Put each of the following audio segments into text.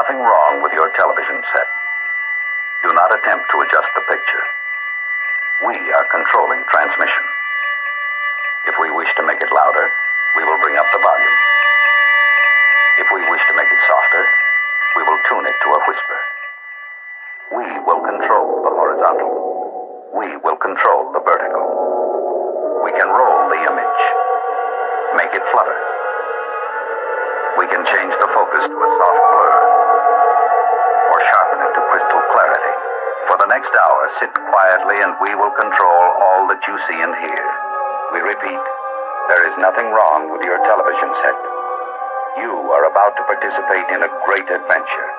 nothing wrong with your television set. Do not attempt to adjust the picture. We are controlling transmission. If we wish to make it louder, we will bring up the volume. If we wish to make it softer, we will tune it to a whisper. We will control the horizontal. We will control the vertical. We can roll the image, make it flutter. We can change the focus to a soft blur, or sharpen it to crystal clarity. For the next hour, sit quietly and we will control all that you see and hear. We repeat, there is nothing wrong with your television set. You are about to participate in a great adventure.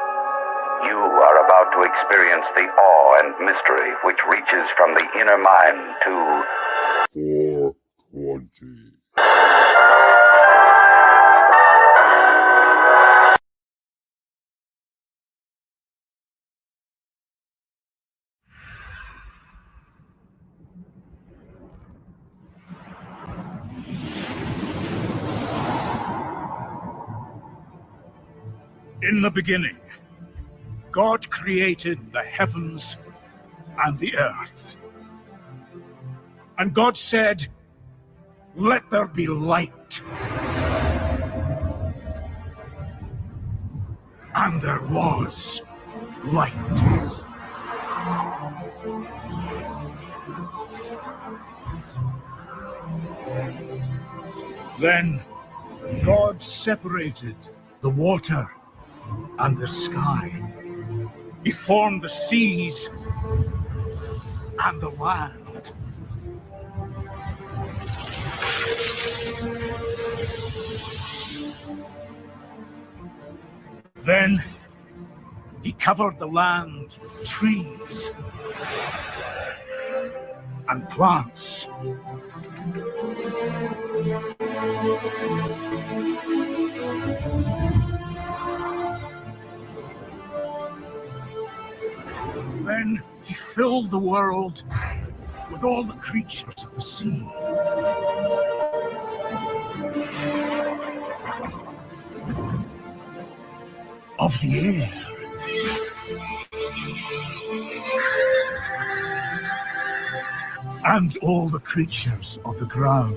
You are about to experience the awe and mystery which reaches from the inner mind to 420. In the beginning, God created the heavens and the earth. And God said, "Let there be light." And there was light. Then God separated the water and the sky. He formed the seas and the land. Then he covered the land with trees and plants. Then he filled the world with all the creatures of the sea. Of the air. And all the creatures of the ground.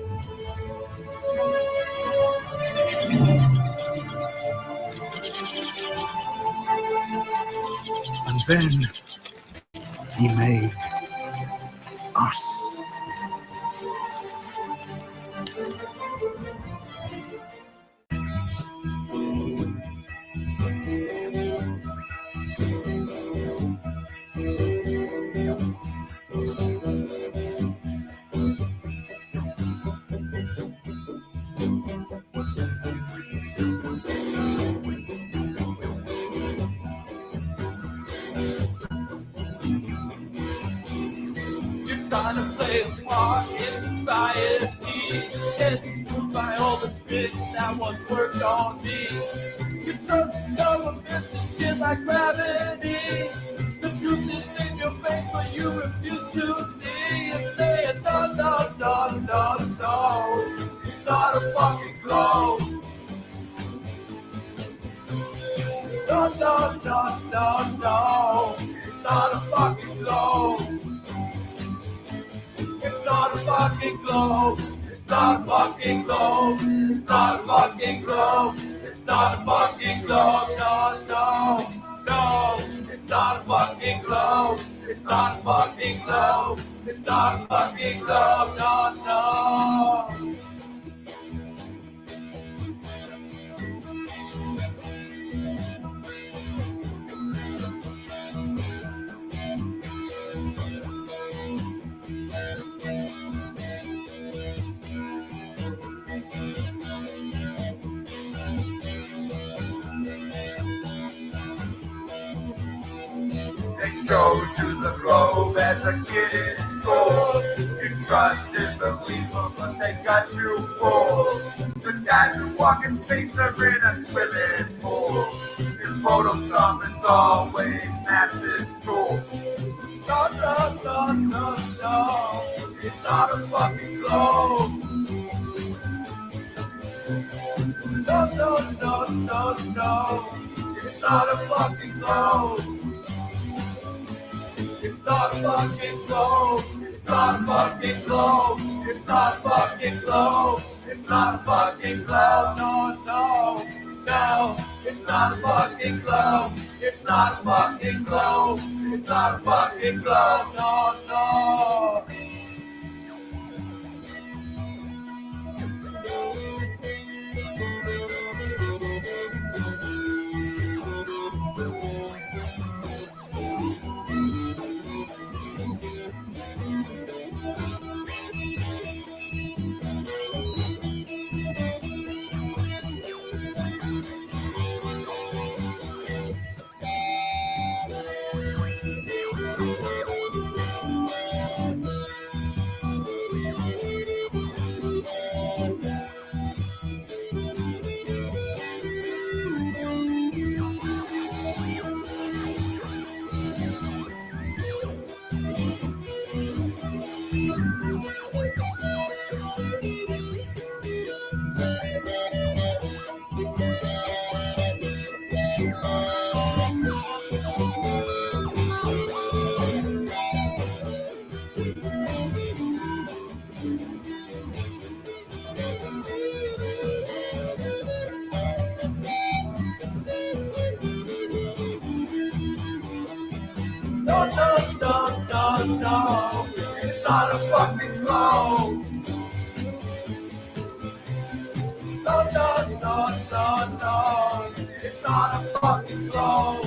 And then he made us. Trying to play a part in society, getting fooled by all the tricks that once worked on me. You trust governments and shit like gravity. The truth is in your face, but you refuse to see and say it. No, no, no, no, no. It's not a fucking globe. No, no, no, no, no. It's not a fucking globe. It's not a fucking globe. It's not a fucking globe. It's not a fucking globe. It's not a fucking globe. No, no, no. It's not a fucking globe. It's not a fucking globe. It's not a fucking globe. No, no. They showed you the globe as a kid in school. You trusted the people, but they got you fooled. The guys who walk in space are in a swimming pool. Your Photoshop is always massive tool. No, no, no, no, no. It's not a fucking globe. No, no, no, no, no. It's not a fucking globe. It's not a fucking globe. It's not a fucking globe. It's not a fucking globe. It's not a fucking globe. No, no, no. It's not a fucking globe. It's not a fucking globe. It's not a fucking globe. No, no. No, no, no, no, no. It's not a fucking globe. No, no, no, no, no. It's not a fucking globe.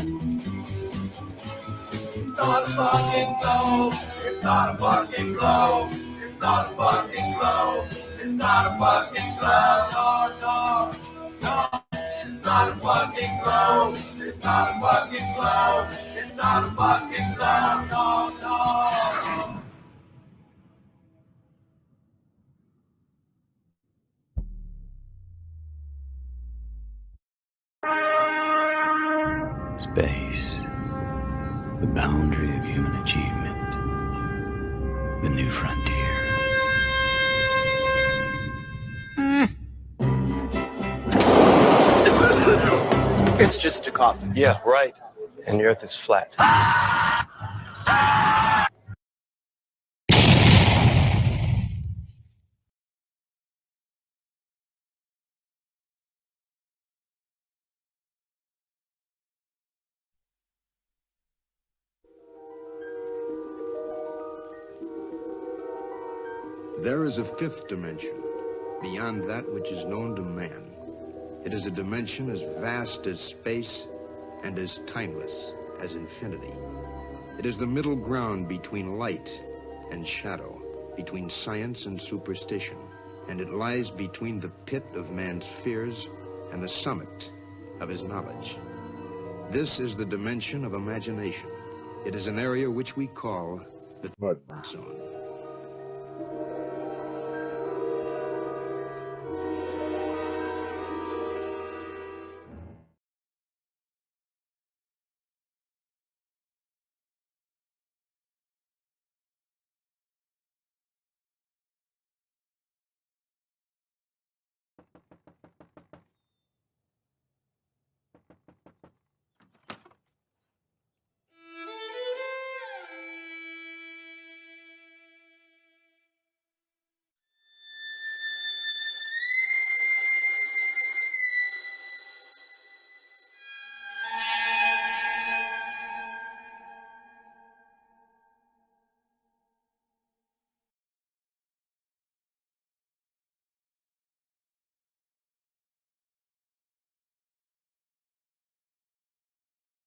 It's not a fucking globe. It's not a fucking globe. It's not a fucking globe. It's not a fucking globe. No, no, no. It's not a fucking globe. It's not a fucking globe. It's not a fucking globe. No, no. Space, the boundary of human achievement, the new frontier. It's just a coffin. Yeah, right. And the Earth is flat. There is a fifth dimension, beyond that which is known to man. It is a dimension as vast as space and as timeless as infinity. It is the middle ground between light and shadow, between science and superstition, and it lies between the pit of man's fears and the summit of his knowledge. This is the dimension of imagination. It is an area which we call the mud zone.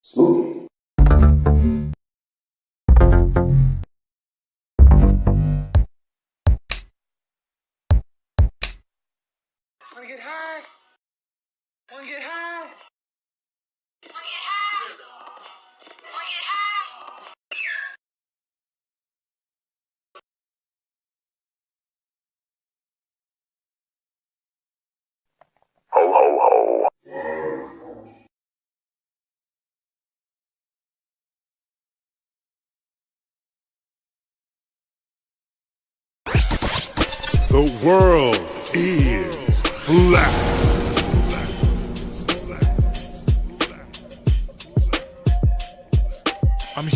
Spooky. Wanna get high? Wanna get high? Wanna get high? Wanna get high? Ho, ho, ho. The world is flat.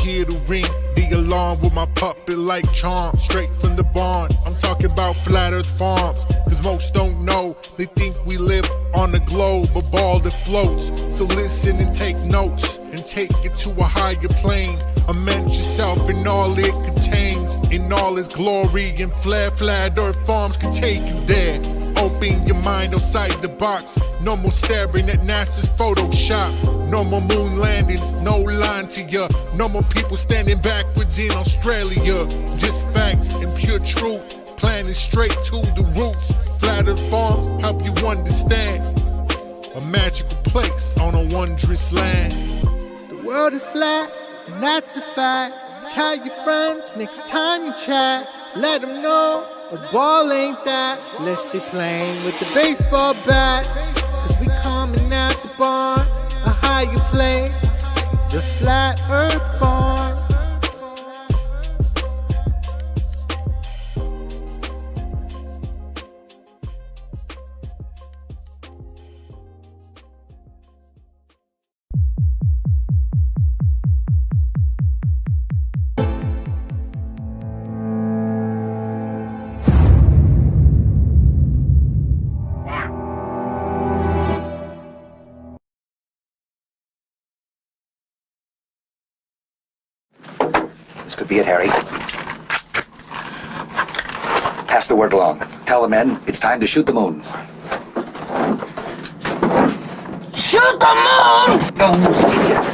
hear the ring, the alarm with my puppet like charm, straight from the barn. I'm talking about Flat Earth Farms, cause most don't know. They think we live on a globe, a ball that floats. So listen and take notes, and take it to a higher plane. Imagine yourself in all it contains, in all its glory, and Flat Earth Farms can take you there. Open your mind outside the box. No more staring at NASA's Photoshop. No more moon landings, no line to ya. No more people standing backwards in Australia. Just facts and pure truth, planning straight to the roots. Flat Earth Farms help you understand. A magical place on a wondrous land. The world is flat, and that's a fact. Tell your friends next time you chat. Let them know a ball ain't that. Let's stay playing with the baseball bat. Cause we coming at the barn, a higher place, the Flat Earth Farm. This could be it, Harry. Pass the word along. Tell the men it's time to shoot the moon. Shoot the moon! No, idiot.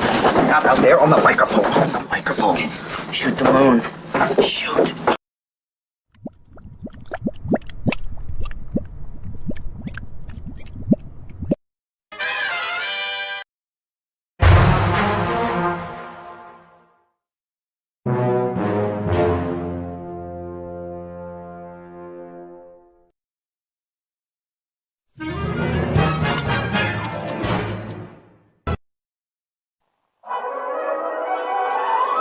Not out there on the microphone. On the microphone. Shoot the moon. Shoot.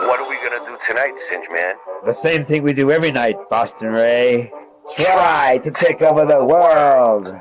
What are we gonna do tonight, Singe Man? The same thing we do every night, Boston Ray. Try to take over the world.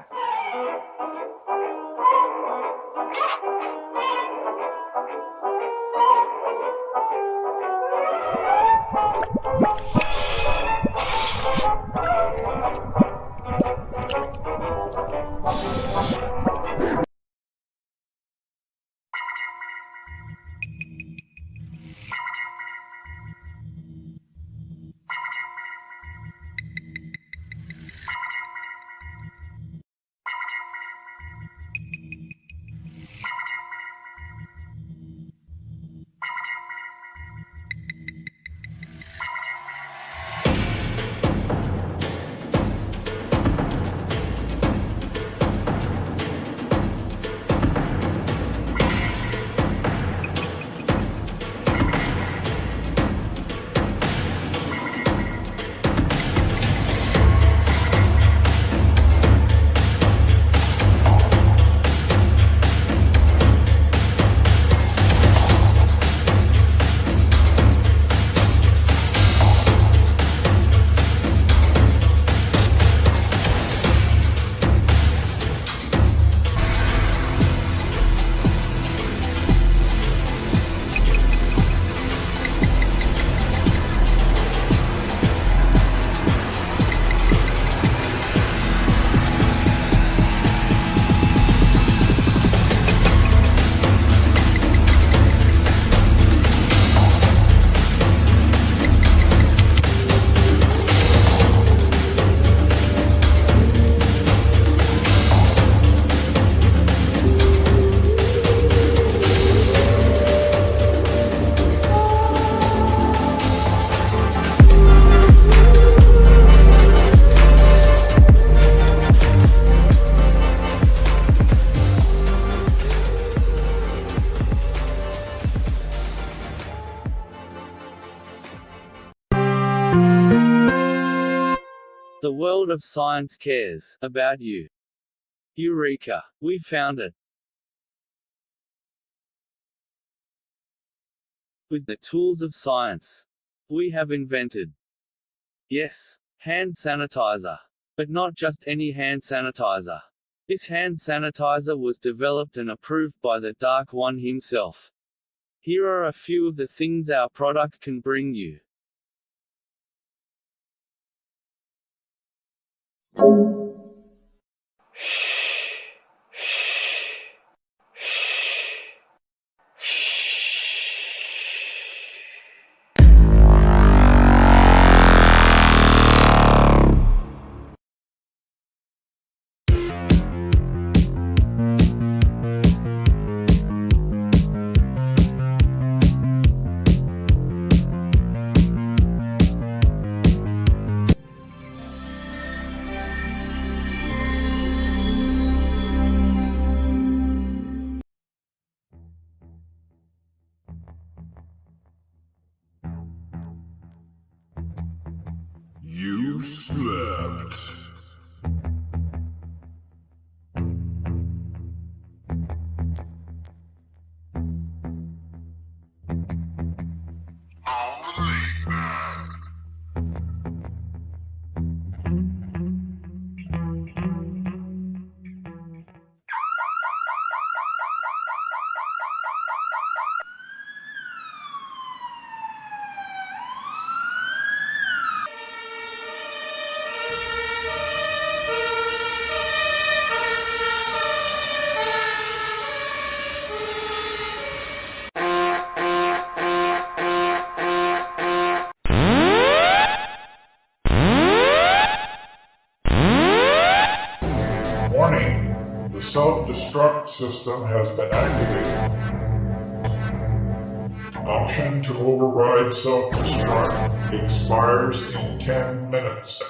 The world of science cares about you. Eureka! We found it. With the tools of science, we have invented, yes, hand sanitizer. But not just any hand sanitizer. This hand sanitizer was developed and approved by the Dark One himself. Here are a few of the things our product can bring you. You slept. Warning, the self-destruct system has been activated. Option to override self-destruct expires in 10 minutes.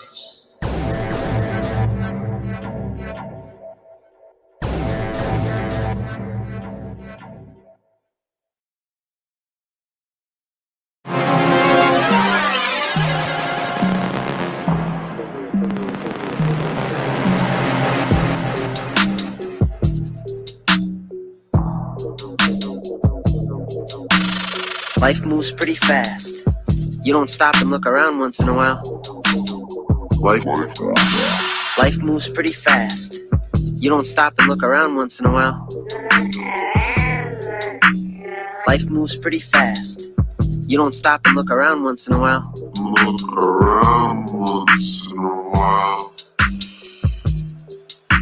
Life moves pretty fast. You don't stop and look around once in a while. Life moves pretty fast. You don't stop and look around once in a while. Life moves pretty fast. You don't stop and look around once in a while. Look around once in a while.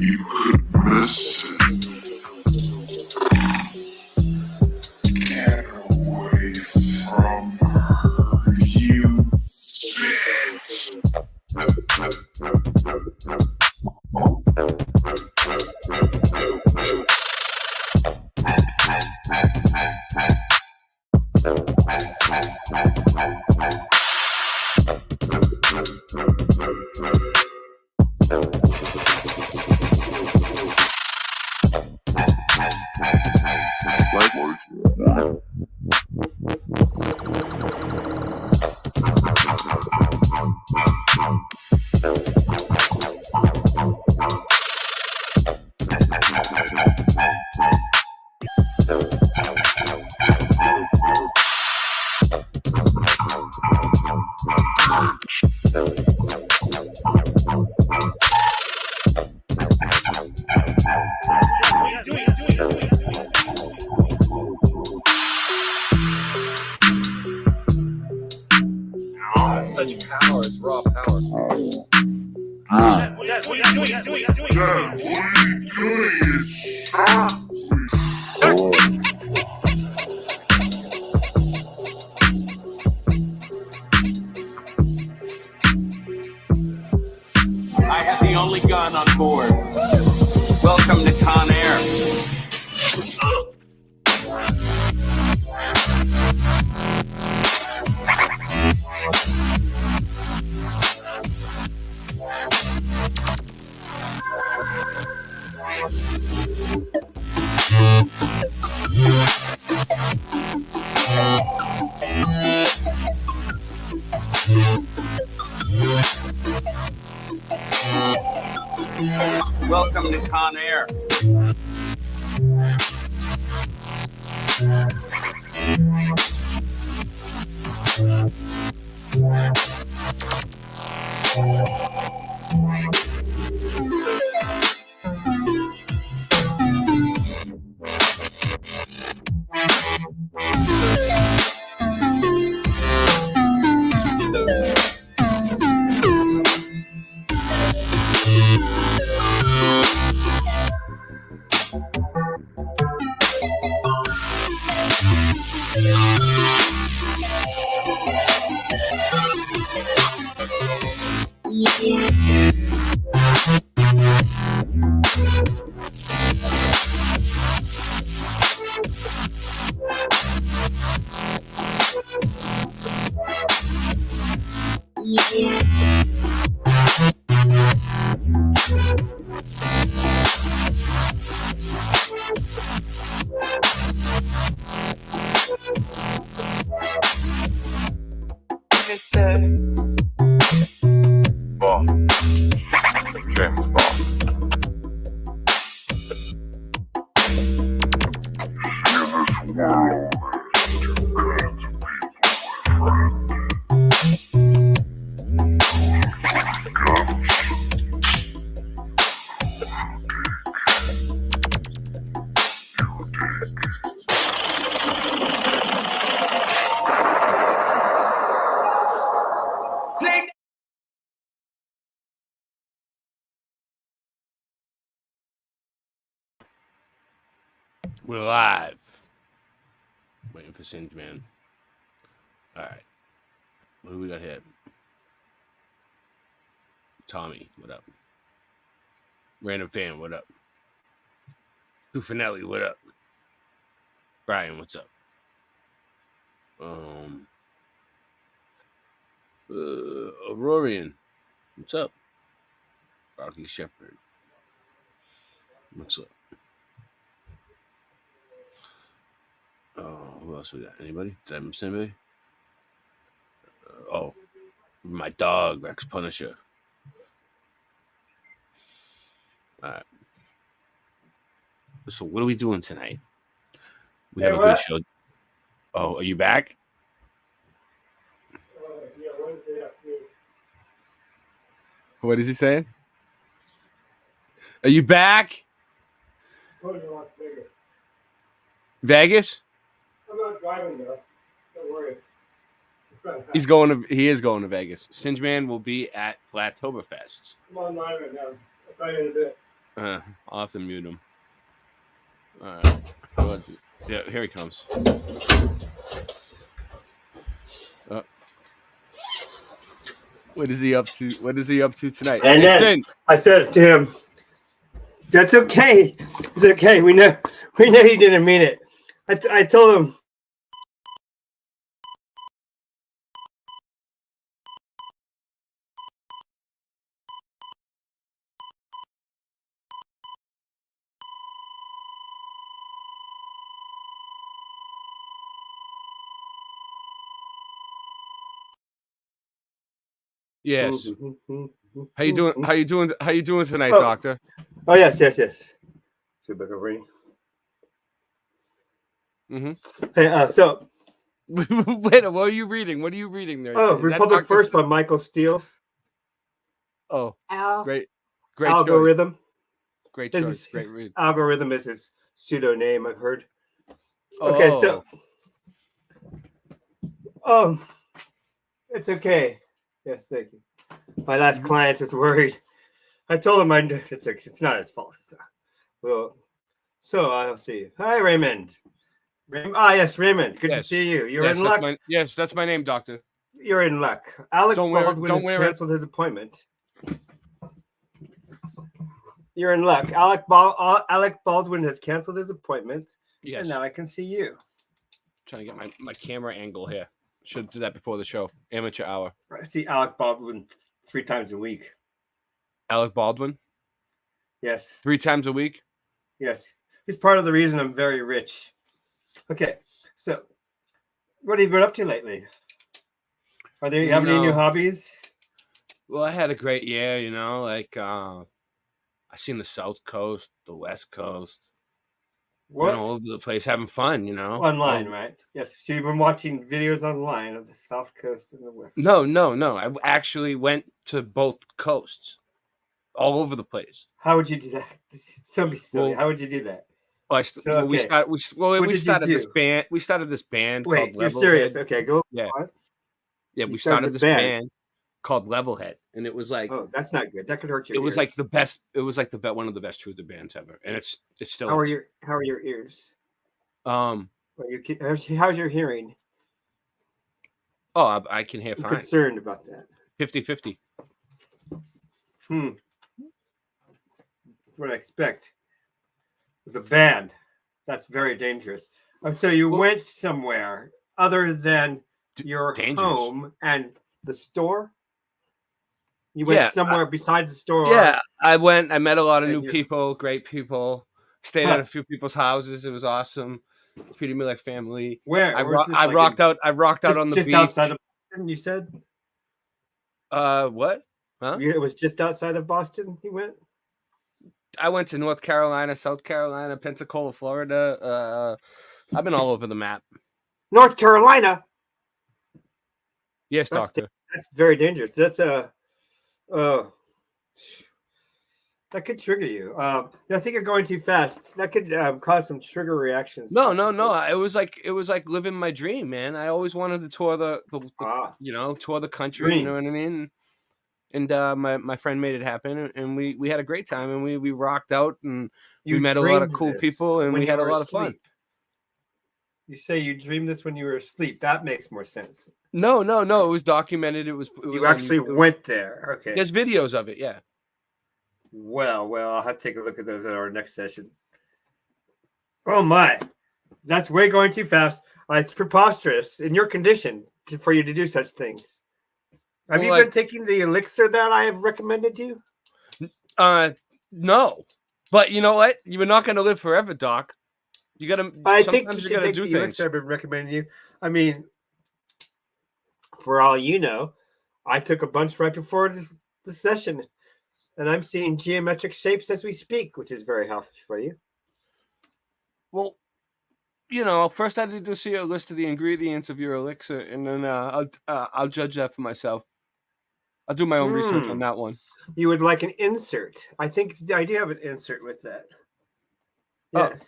You could miss it. Get away from her, you bitch. Such power, it's raw power. Dad, what are you doing? Stop! I have the only gun on board. Welcome to Con Air. Welcome to Con Air. We're live. Waiting for Singe Man. All right. What do we got here? Tommy, what up? Random fan, what up? Finelli, what up? Brian, what's up? Aurorian, what's up? Rocky Shepherd, what's up? Who else we got? Anybody? Did I miss anybody? My dog, Rex Punisher. All right. So what are we doing tonight? We have a good show. Oh, are you back? What is he saying? Are you back? Vegas? I'm not driving though. Don't worry. He is going to Vegas. Singe Man will be at Blacktoberfest. I'm online right now. I'll try you in a bit. I'll have to mute him. All right. Yeah, here he comes. What is he up to? What is he up to tonight? And then I said to him, "That's okay. It's okay. We know he didn't mean it." I told him. Yes. How you doing? How you doing? How you doing tonight, Doctor? Oh yes. Super good. Hey, so wait, what are you reading? What are you reading there? Oh, Republic First by Michael Steele. Oh, great Algorithm. Choice. Great choice. Great read. Algorithm is his pseudo name, I've heard. Okay, so it's okay. Yes, thank you. My last client is worried. I told him it's not his fault. Well, so I'll see. Hi, Raymond. Yes, Raymond. Good to see you. You're in luck. That's my name, Doctor. You're in luck. Alec Baldwin has canceled his appointment. You're in luck. Alec Baldwin has canceled his appointment. Yes. And now I can see you. Trying to get my camera angle here. Should do that before the show. Amateur hour. I see Alec Baldwin 3 times a week. Alec Baldwin? Yes. 3 times a week? Yes. He's part of the reason I'm very rich. Okay. So, what have you been up to lately? Are there have any new hobbies? Well, I had a great year, I seen the South Coast, the West Coast. What? All over the place, having fun, Online, right? Yes. So you've been watching videos online of the South Coast and the West. No. I actually went to both coasts, all over the place. How would you do that? So silly. How would you do that? We started this band. We started this band. Wait, called you're serious? Okay, go. Yeah. On. Yeah, we started this band called Levelhead, and it was like, oh, that's not good. That could hurt your ears. It was like the best. It was like one of the best truther bands ever, and it's still. How are your ears? How's your hearing? Oh, I can hear I'm fine. concerned about that. 50-50. What I expect with a band. That's very dangerous. So you went somewhere other than your home and the store? You went somewhere besides the store? Yeah, I went. I met a lot of new people, great people. Stayed at a few people's houses. It was awesome. Treated me like family. Where? I Where's this, rocked out. I rocked out on the just beach. outside of Boston, you said? What? Huh? It was just outside of Boston. You went. I went to North Carolina, South Carolina, Pensacola, Florida. I've been all over the map. North Carolina. Yes, doctor. That's very dangerous. That's a. That could trigger you. I think you're going too fast. That could cause some trigger reactions. No. It was like living my dream, man. I always wanted to tour the tour the country. Dreams. You know what I mean? And my friend made it happen, and we had a great time, and we rocked out, and we met a lot of cool people, and we had a lot of fun. You say you dreamed this when you were asleep. That makes more sense. No. It was documented. It was you actually went there. Okay. There's videos of it. Yeah. Well, I'll have to take a look at those at our next session. Oh my, that's way going too fast. It's preposterous in your condition for you to do such things. Have you been taking the elixir that I have recommended you? No, but you know what? You're not going to live forever, Doc. You got to. I think you should take the elixir I've been recommending you. I mean, for all you know, I took a bunch right before this session. And I'm seeing geometric shapes as we speak, which is very healthy for you. Well, first I need to see a list of the ingredients of your elixir, and then I'll judge that for myself. I'll do my own research on that one. You would like an insert? I think I do have an insert with that. Yes.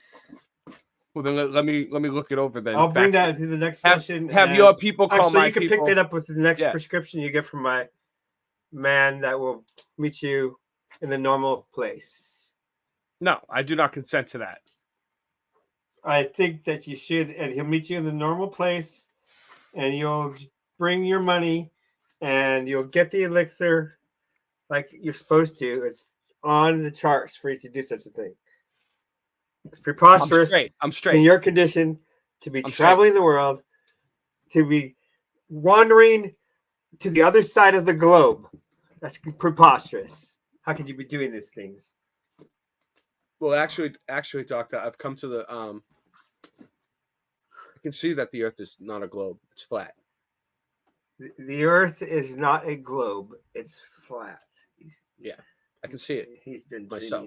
Oh. Well, then let me look it over. Then I'll bring that to the next session. Have your people call my people. You can pick that up with the next prescription you get from my man that will meet you in the normal place. No, I do not consent to that. I think that you should, and he'll meet you in the normal place, and you'll bring your money, and you'll get the elixir like you're supposed to. It's on the charts for you to do such a thing. It's preposterous. I'm straight. In your condition, to be traveling the world, to be wandering to the other side of the globe. That's preposterous. How could you be doing these things? Well, actually, Doctor, I've come to the I can see that the Earth is not a globe; it's flat. The Earth is not a globe; it's flat. Yeah, I can see it. He's been myself.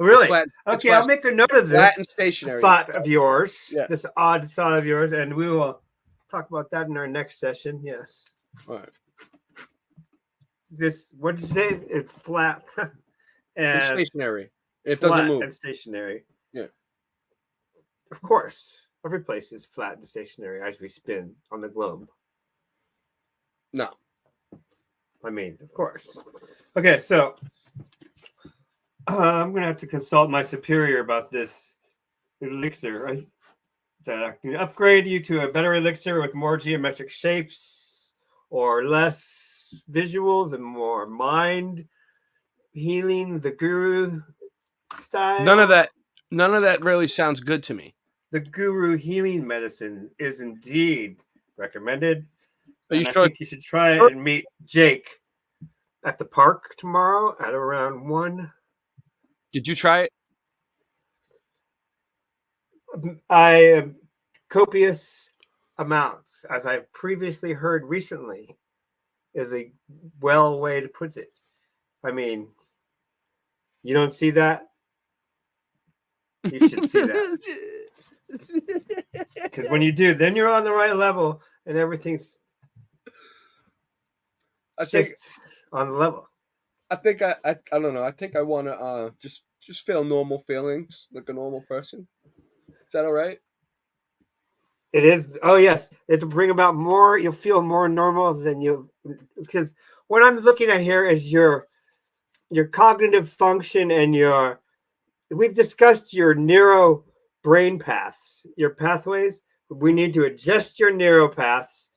Really? Flat, okay, I'll make a note of this. Flat and stationary. Thought of yours. Yeah. This odd thought of yours, and we will talk about that in our next session. Yes. All right. This, what did you say? It's flat and stationary. It doesn't move. And stationary. Yeah. Of course, every place is flat and stationary as we spin on the globe. No. I mean, of course. Okay, so I'm gonna have to consult my superior about this elixir. That I can upgrade you to a better elixir with more geometric shapes or less visuals and more mind healing, the guru style. None of that really sounds good to me. The guru healing medicine is indeed recommended. Are you sure? I think you should try it and meet Jake at the park tomorrow at around 1. Did you try it? I copious amounts, as I've previously heard recently, is a well way to put it. I mean, you don't see that? You should see that. Because when you do, then you're on the right level and everything's on the level. I think I don't know. I think I want to just feel normal feelings like a normal person. Is that all right? It is. Oh, yes. It'll bring about more. You'll feel more normal than you. Because what I'm looking at here is your cognitive function and we've discussed your brain paths, your pathways. We need to adjust your neural paths.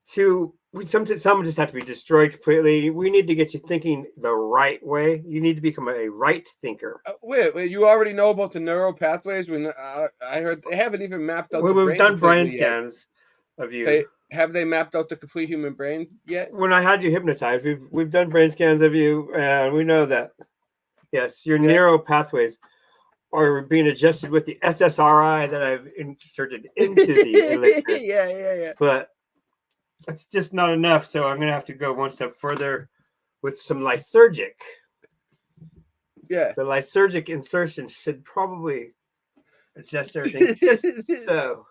Some just have to be destroyed completely. We need to get you thinking the right way. You need to become a right thinker. Wait, you already know about the neural pathways? When I heard they haven't even mapped out. We've done brain scans of you. Have they mapped out the complete human brain yet? When I had you hypnotized, we've done brain scans of you, and we know that yes, your neural pathways are being adjusted with the SSRI that I've inserted into the elixir. Yeah. But it's just not enough, so I'm going to have to go one step further with some lysergic. Yeah. The lysergic insertion should probably adjust everything. So.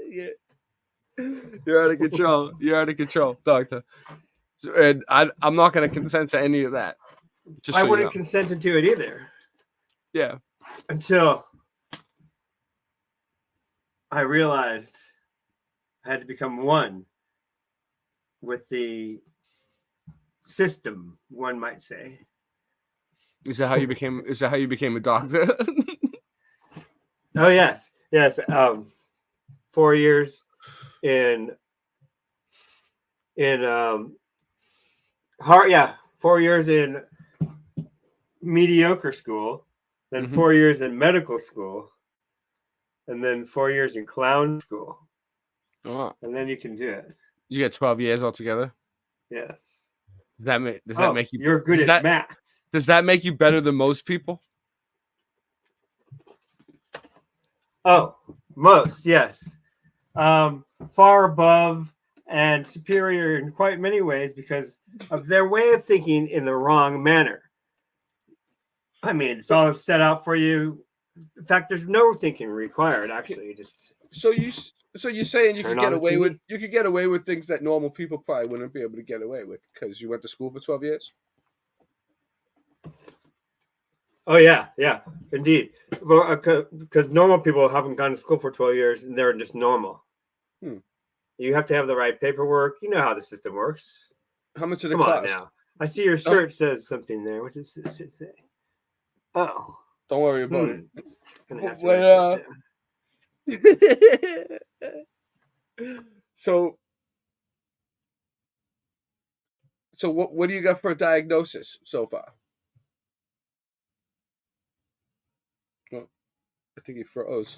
Yeah. You're out of control. You're out of control, doctor. And I'm not going to consent to any of that. I wouldn't consent to it either. Yeah. Until I realized I had to become one with the system, one might say. Is that how you became a doctor? Oh yes. 4 years in 4 years in mediocre school, then 4 years in medical school, and then 4 years in clown school. Oh. And then you can do it. You get 12 years altogether? Yes. Does that make you? You're good at math. Does that make you better than most people? Oh, most, yes. Far above and superior in quite many ways because of their way of thinking in the wrong manner. I mean, it's all set out for you. In fact, there's no thinking required, actually. So you're saying you could get away with things that normal people probably wouldn't be able to get away with because you went to school for 12 years? Oh yeah, indeed. Because normal people haven't gone to school for 12 years and they're just normal. You have to have the right paperwork. You know how the system works. How much did it cost? Come on now. I see your shirt says something there. What does it say? Oh. Don't worry about it. So what do you got for a diagnosis so far? Oh, I think he froze.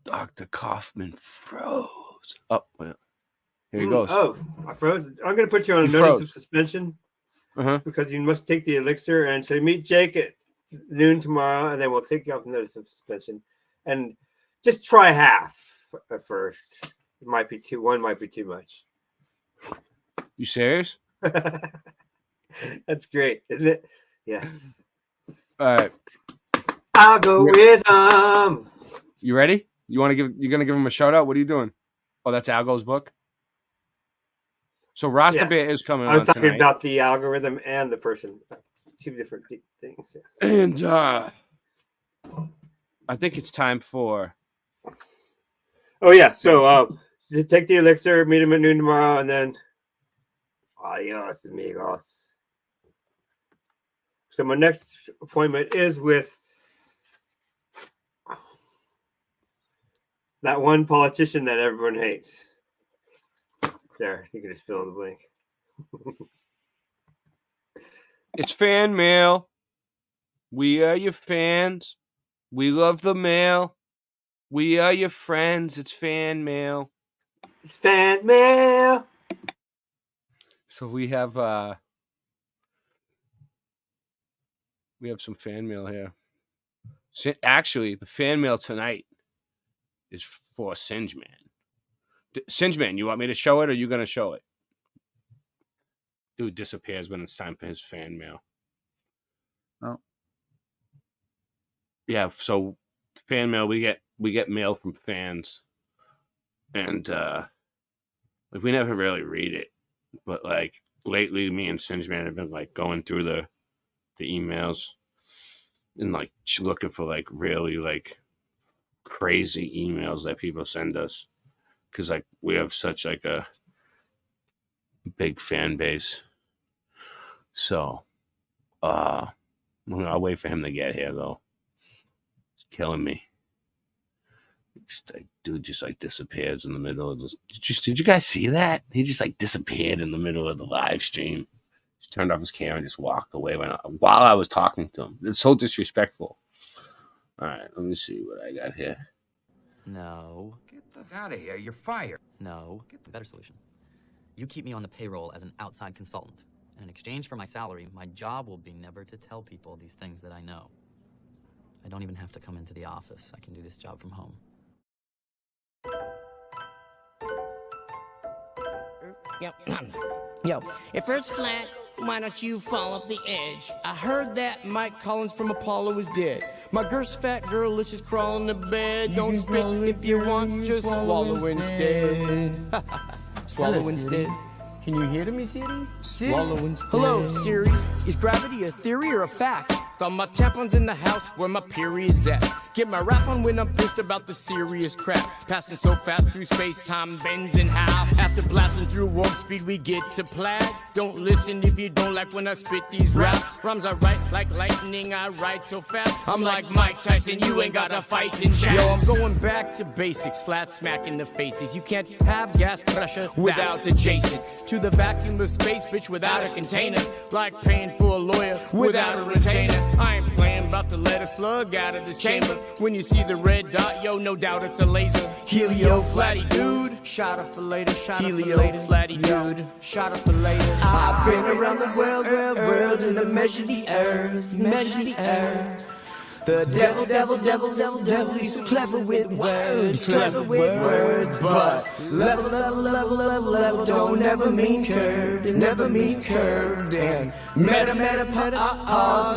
Dr. Kaufman froze. Oh, well, here he goes. Oh, I froze. I'm going to put you on a notice of suspension because you must take the elixir. And so meet Jake at noon tomorrow, and then we'll take you off the notice of suspension. And just try half at first. It might be one might be too much. You serious? That's great, isn't it? Yes. All right. I'll go with him. You ready? You're gonna give him a shout out? What are you doing? Oh, that's Algo's book. So Rasta Bear is coming on. I was talking tonight. about the algorithm and the person. Two different things. Yes. And I think it's time for. Oh yeah. So take the elixir, meet him at noon tomorrow, and then adios, amigos. So my next appointment is with that one politician that everyone hates. There, you can just fill in the blank. It's fan mail. We are your fans. We love the mail. We are your friends. It's fan mail. It's fan mail. So we have some fan mail here. Actually, the fan mail tonight is for Singe Man. Singe Man, you want me to show it or are you going to show it? Dude disappears when it's time for his fan mail. Oh. Yeah, so fan mail, we get mail from fans. And we never really read it. But like lately me and Singe Man have been like going through the emails and like looking for like really like crazy emails that people send us. Because like we have such like a big fan base. So I'll wait for him to get here, though. It's killing me. Dude just like disappears in the middle of this. Did you guys see that? He just like disappeared in the middle of the live stream. Just turned off his camera and just walked away while I was talking to him. It's so disrespectful. All right, let me see what I got here. No. Get the f out of here. You're fired. No. Get the better solution. You keep me on the payroll as an outside consultant. And in exchange for my salary, my job will be never to tell people these things that I know. I don't even have to come into the office. I can do this job from home. Yo, if Earth's flat, why don't you fall off the edge? I heard that Mike Collins from Apollo is dead. My girl's fat girl, let's just crawl in the bed. Don't spit if you want, just swallow instead. Swallow instead. Can you hear me, Siri? Swallow instead. Hello, Siri. Is gravity a theory or a fact? Thought my tampons in the house where my period's at. Get my rap on when I'm pissed about the serious crap. Passing so fast through space, time bends in half. After blasting through warp speed, we get to plaid. Don't listen if you don't like when I spit these raps. Rhymes I write like lightning, I write so fast. I'm like Mike Tyson, you ain't got a fighting chance. Yo, I'm going back to basics, flat smack in the faces. You can't have gas pressure without adjacent to the vacuum of space, bitch, without a container. Like paying for a lawyer without a retainer. I ain't playing, about to let a slug out of this chamber. When you see the red dot, yo, no doubt it's a laser. Helio flatty dude, shot up for later, shot Helio up for later. Flatty dude, shot up for later. I've been around the world, and I measure the earth, measure the earth. The devil, he's so clever with words, but level don't ever mean curved, it never means curved, and meta,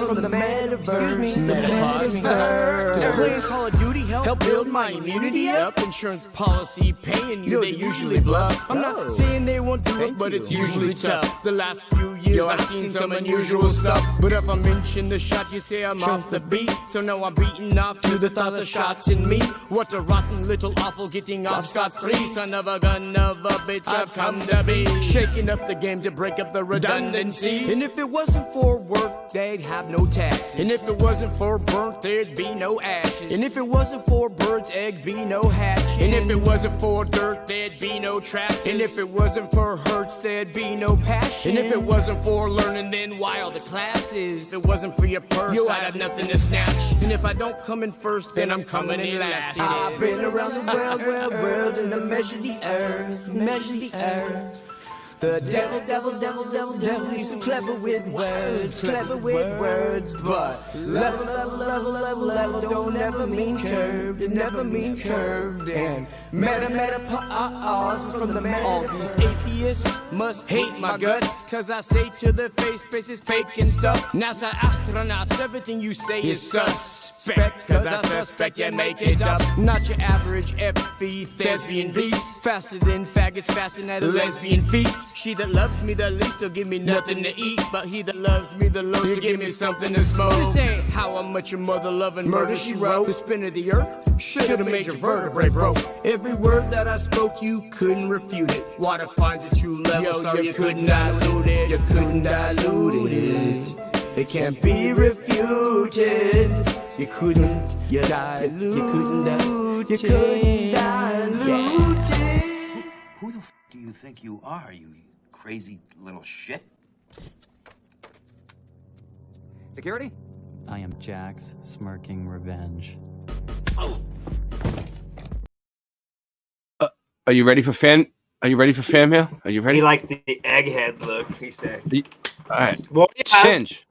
from the metaverse, excuse me, the metaverse. Playing Call of Duty help build my immunity up, insurance policy paying you, they usually bluff. I'm not saying they won't do it, but it's usually tough. The last few years I've seen some unusual stuff, but if I mention the shot, you say I'm off the beat. So now I'm beating off to the thoughts of shots in me. What a rotten little awful getting off scot-free. Son of a gun of a bitch I've come to be. Shaking up the game to break up the redundancy. And if it wasn't for work, they'd have no taxes. And if it wasn't for burnt, there'd be no ashes. And if it wasn't for birds, egg be no hatching. And if it wasn't for dirt, there'd be no traffic. And if it wasn't for hurts, there'd be no passion. And if it wasn't for learning, then why all the classes? If it wasn't for your purse, I'd have nothing to snatch. And if I don't come in first, then I'm coming in last. I've been around the world, and I measure the earth, measure the earth. The devil, he's so clever with words, but level don't ever mean curved, it never means curved, and meta, from the meta. All these atheists must hate my guts, cause I say to their face, space is fake and stuff. NASA astronauts, everything you say is suspect, cause I suspect you make it up. Not your average FE thespian beast, faster than faggots fasting at a lesbian feast. She that loves me the least will give me nothing to eat, but he that loves me the most will give me something to smoke. This ain't how much your mother loving murder she wrote. The spin of the earth should've made your vertebrae broke. Every word that I spoke, you couldn't refute it. Water finds a true level, so you couldn't dilute it. You couldn't dilute it. It can't be refuted. You couldn't dilute. You couldn't dilute. You couldn't dilute it. Who the f do you think you are, you crazy little shit? Security? I am Jack's smirking revenge. Are you ready for fan? Are you ready for fan mail? Are you ready? He likes the egghead look. He said. All right. Well, yes. Singe.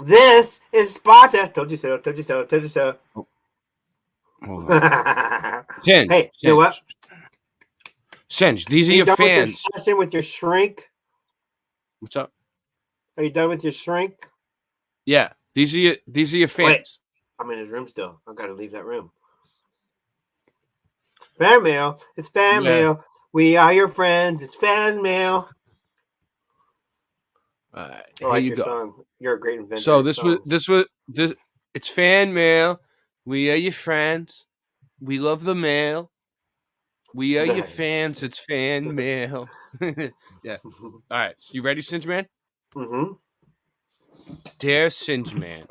This is Sparta. Told you so. Told you so. Told you so. Oh. Hold on. Singe. Hey, you know what? Singe. These are your fans. Discussion with your shrink. What's up? Are you done with your shrink? Yeah. These are your fans. Wait, I'm in his room still. I've got to leave that room. Fan mail. It's fan mail. We are your friends. It's fan mail. All right. Here you go. Song. You're a great inventor. So this was it's fan mail. We are your friends. We love the mail. We are your fans. It's fan mail. Yeah. All right. So you ready, Singe Man? Mm-hmm. Dear Singe Man.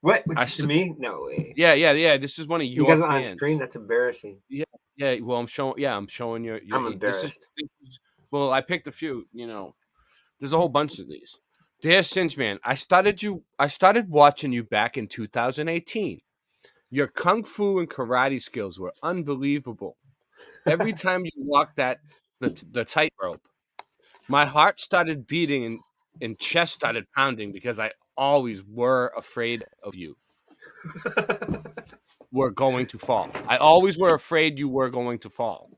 What? Which to me? No way. Yeah. This is one of your You guys fans. on screen? That's embarrassing. Yeah. Well, I'm showing your I'm embarrassed. Well, I picked a few. There's a whole bunch of these. Dear Singe Man, I started watching you back in 2018. Your kung fu and karate skills were unbelievable. Every time you walked the tightrope, my heart started beating and chest started pounding because I always were afraid of you. Were going to fall. I always were afraid you were going to fall.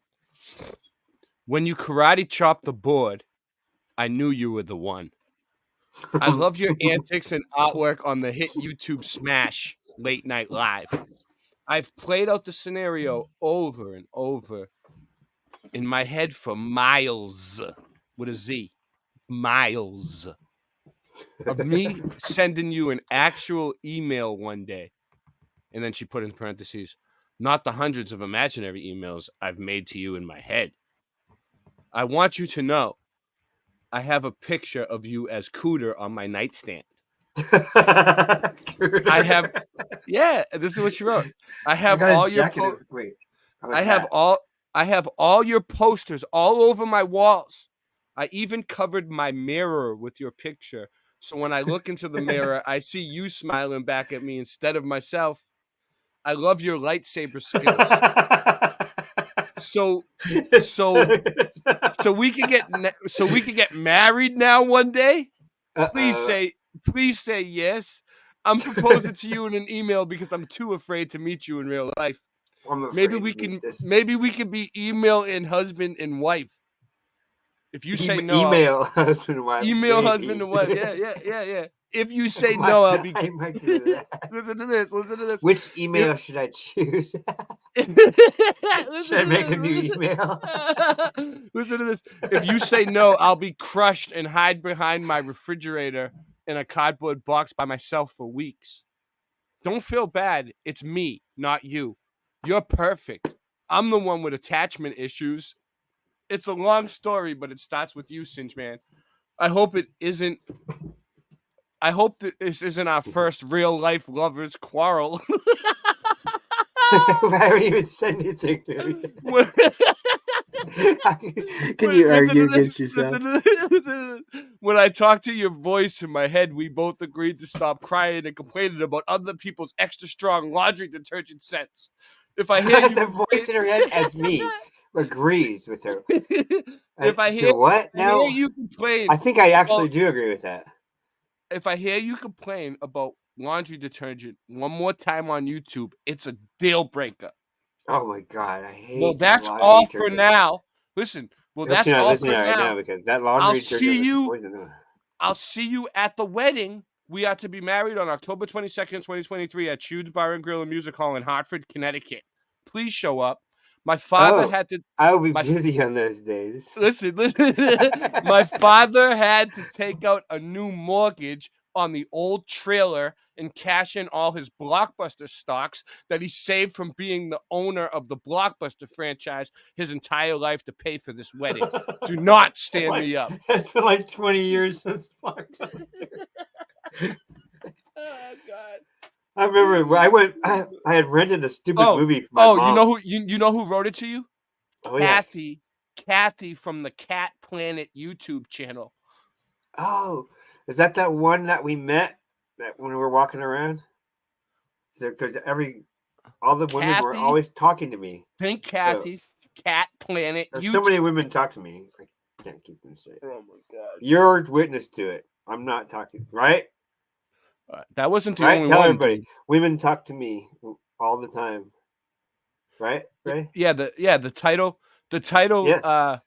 When you karate chopped the board, I knew you were the one. I love your antics and artwork on the hit YouTube smash Late Night Live. I've played out the scenario over and over in my head for miles with a Z. Miles of me sending you an actual email one day. And then she put in parentheses, not the hundreds of imaginary emails I've made to you in my head. I want you to know I have a picture of you as Cooter on my nightstand. I have, this is what she wrote. I have all your I have all your posters all over my walls. I even covered my mirror with your picture. So when I look into the mirror, I see you smiling back at me instead of myself. I love your lightsaber skills. So we can get married now one day. Please say yes. I'm proposing to you in an email because I'm too afraid to meet you in real life. Maybe we can be email and husband and wife. If you say no, husband and wife. Email husband and wife. Yeah. If you say no, I'll be. Listen to this. Which email should I choose? Should I make a new email? Listen to this. If you say no, I'll be crushed and hide behind my refrigerator in a cardboard box by myself for weeks. Don't feel bad. It's me, not you. You're perfect. I'm the one with attachment issues. It's a long story, but it starts with you, Singe Man. I hope that this isn't our first real life lovers quarrel. Why would you even send anything to me? Can you argue against yourself? When I talked to your voice in my head, we both agreed to stop crying and complaining about other people's extra strong laundry detergent scents. If I hear you the voice in her head as me agrees with her. If I hear you complain, I think I actually do agree with that. If I hear you complain about laundry detergent one more time on YouTube, it's a deal breaker. Oh my god, I hate. Well, that's all for now. Listen, that's all for now because that laundry I'll see you at the wedding. We are to be married on October 22nd, 2023 at Chude's Bar and Grill and Music Hall in Hartford, Connecticut. Please show up. My father had to. I will be busy on those days. Listen. My father had to take out a new mortgage on the old trailer and cash in all his Blockbuster stocks that he saved from being the owner of the Blockbuster franchise his entire life to pay for this wedding. Do not stand me up. It's been like 20 years since Blockbuster. Oh God. I remember I had rented a stupid movie for my mom. You know who wrote it to you? Oh, Kathy from the Cat Planet YouTube channel. Oh, is that one that we met when we were walking around? Because all the women were always talking to me. Think Kathy, Cat Planet. So many women talk to me. I can't keep them straight. Oh my God! You're witness to it. I'm not talking, right? That wasn't the only Tell one. Everybody, women talk to me all the time. Right? Yeah. The title. Yes.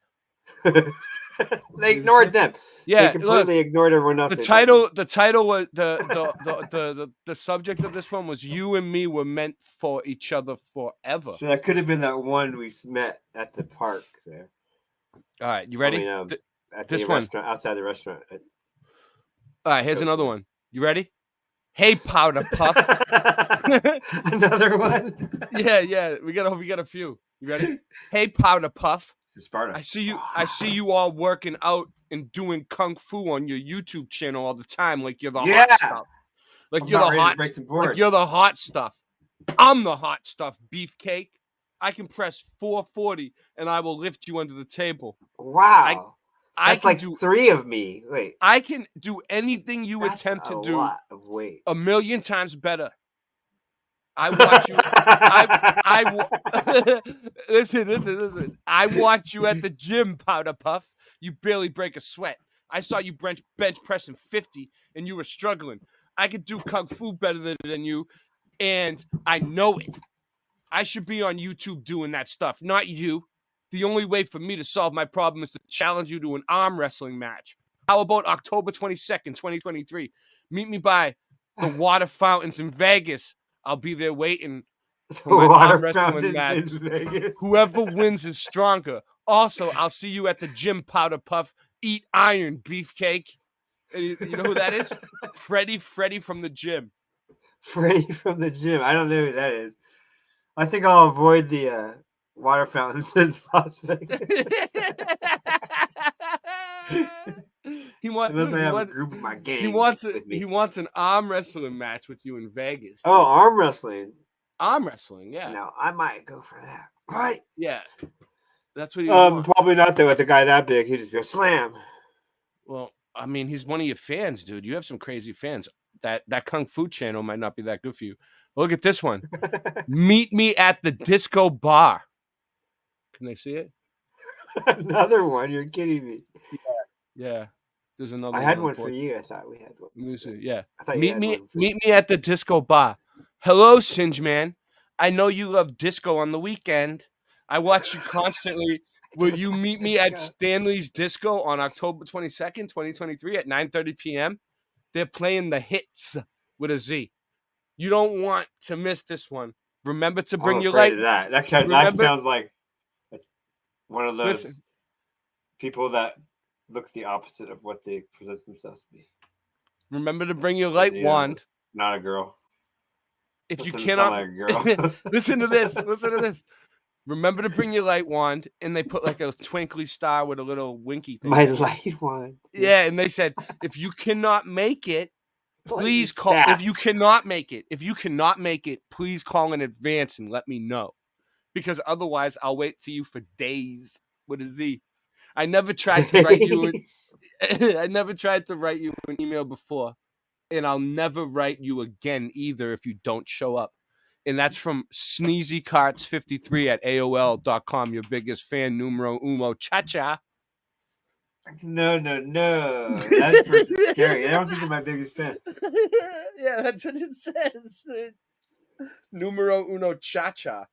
They ignored them. Yeah, they completely ignored everyone else. The title was the subject of this one was "You and Me Were Meant for Each Other Forever." So that could have been that one we met at the park there. All right, you ready? At this one outside the restaurant. All right, here's another one. You ready? Hey, Powder Puff. Another one. Yeah. We got a few. You ready? Hey, Powder Puff. to Sparta. I see you all working out and doing kung fu on your YouTube channel all the time, like you're the hot stuff. Like I'm you're about the ready to hot, break some like boards. you're the hot stuff. I'm the hot stuff, beefcake. I can press 440 and I will lift you under the table. Wow. I That's can like do 3 of me. Wait. I can do anything you attempt to a do lot of weight. 1,000,000 times better. I watch you. Listen. I watch you at the gym, Powder Puff. You barely break a sweat. I saw you bench pressing 50 and you were struggling. I could do kung fu better than you, and I know it. I should be on YouTube doing that stuff, not you. The only way for me to solve my problem is to challenge you to an arm wrestling match. How about October 22nd, 2023? Meet me by the water fountains in Vegas. I'll be there waiting for my arm wrestling match. Whoever wins is stronger. Also, I'll see you at the gym, Powder Puff. Eat iron, beefcake. And you know who that is? Freddy from the gym. Freddy from the gym. I don't know who that is. I think I'll avoid the water fountains in Las Vegas. Unless I have a group of my gang. He wants an arm wrestling match with you in Vegas. Dude. Oh, arm wrestling. Arm wrestling, yeah. No, I might go for that. Right? Yeah. That's what he wants. Probably not though with a guy that big. He just goes slam. Well, I mean, he's one of your fans, dude. You have some crazy fans. That Kung Fu channel might not be that good for you. Look at this one. Meet me at the disco bar. Can they see it? Another one? You're kidding me. Yeah. There's another I had one for you. I thought we had one. Let me see. Yeah. Meet me at the disco bar. Hello, Singe Man. I know you love disco on the weekend. I watch you constantly. Will you meet me at Stanley's Disco on October 22nd, 2023 at 9:30 p.m.? They're playing the hits with a Z. You don't want to miss this one. Remember to bring your light. That sounds like one of those people that look the opposite of what they present themselves to be. Remember to bring your light wand. Not a girl. If you cannot, like a girl. Listen to this. Remember to bring your light wand, and they put like a twinkly star with a little winky thing. My light wand. Yeah, and they said, if you cannot make it, please call. If you cannot make it, please call in advance and let me know, because otherwise I'll wait for you for days with a Z. I never tried to write you. I never tried to write you an email before, and I'll never write you again either if you don't show up. And that's from SneezyCarts53 at AOL.com. Your biggest fan, numero uno, cha-cha. No. That's pretty scary. I don't think you're my biggest fan. Yeah, that's what it says. Numero uno, cha-cha.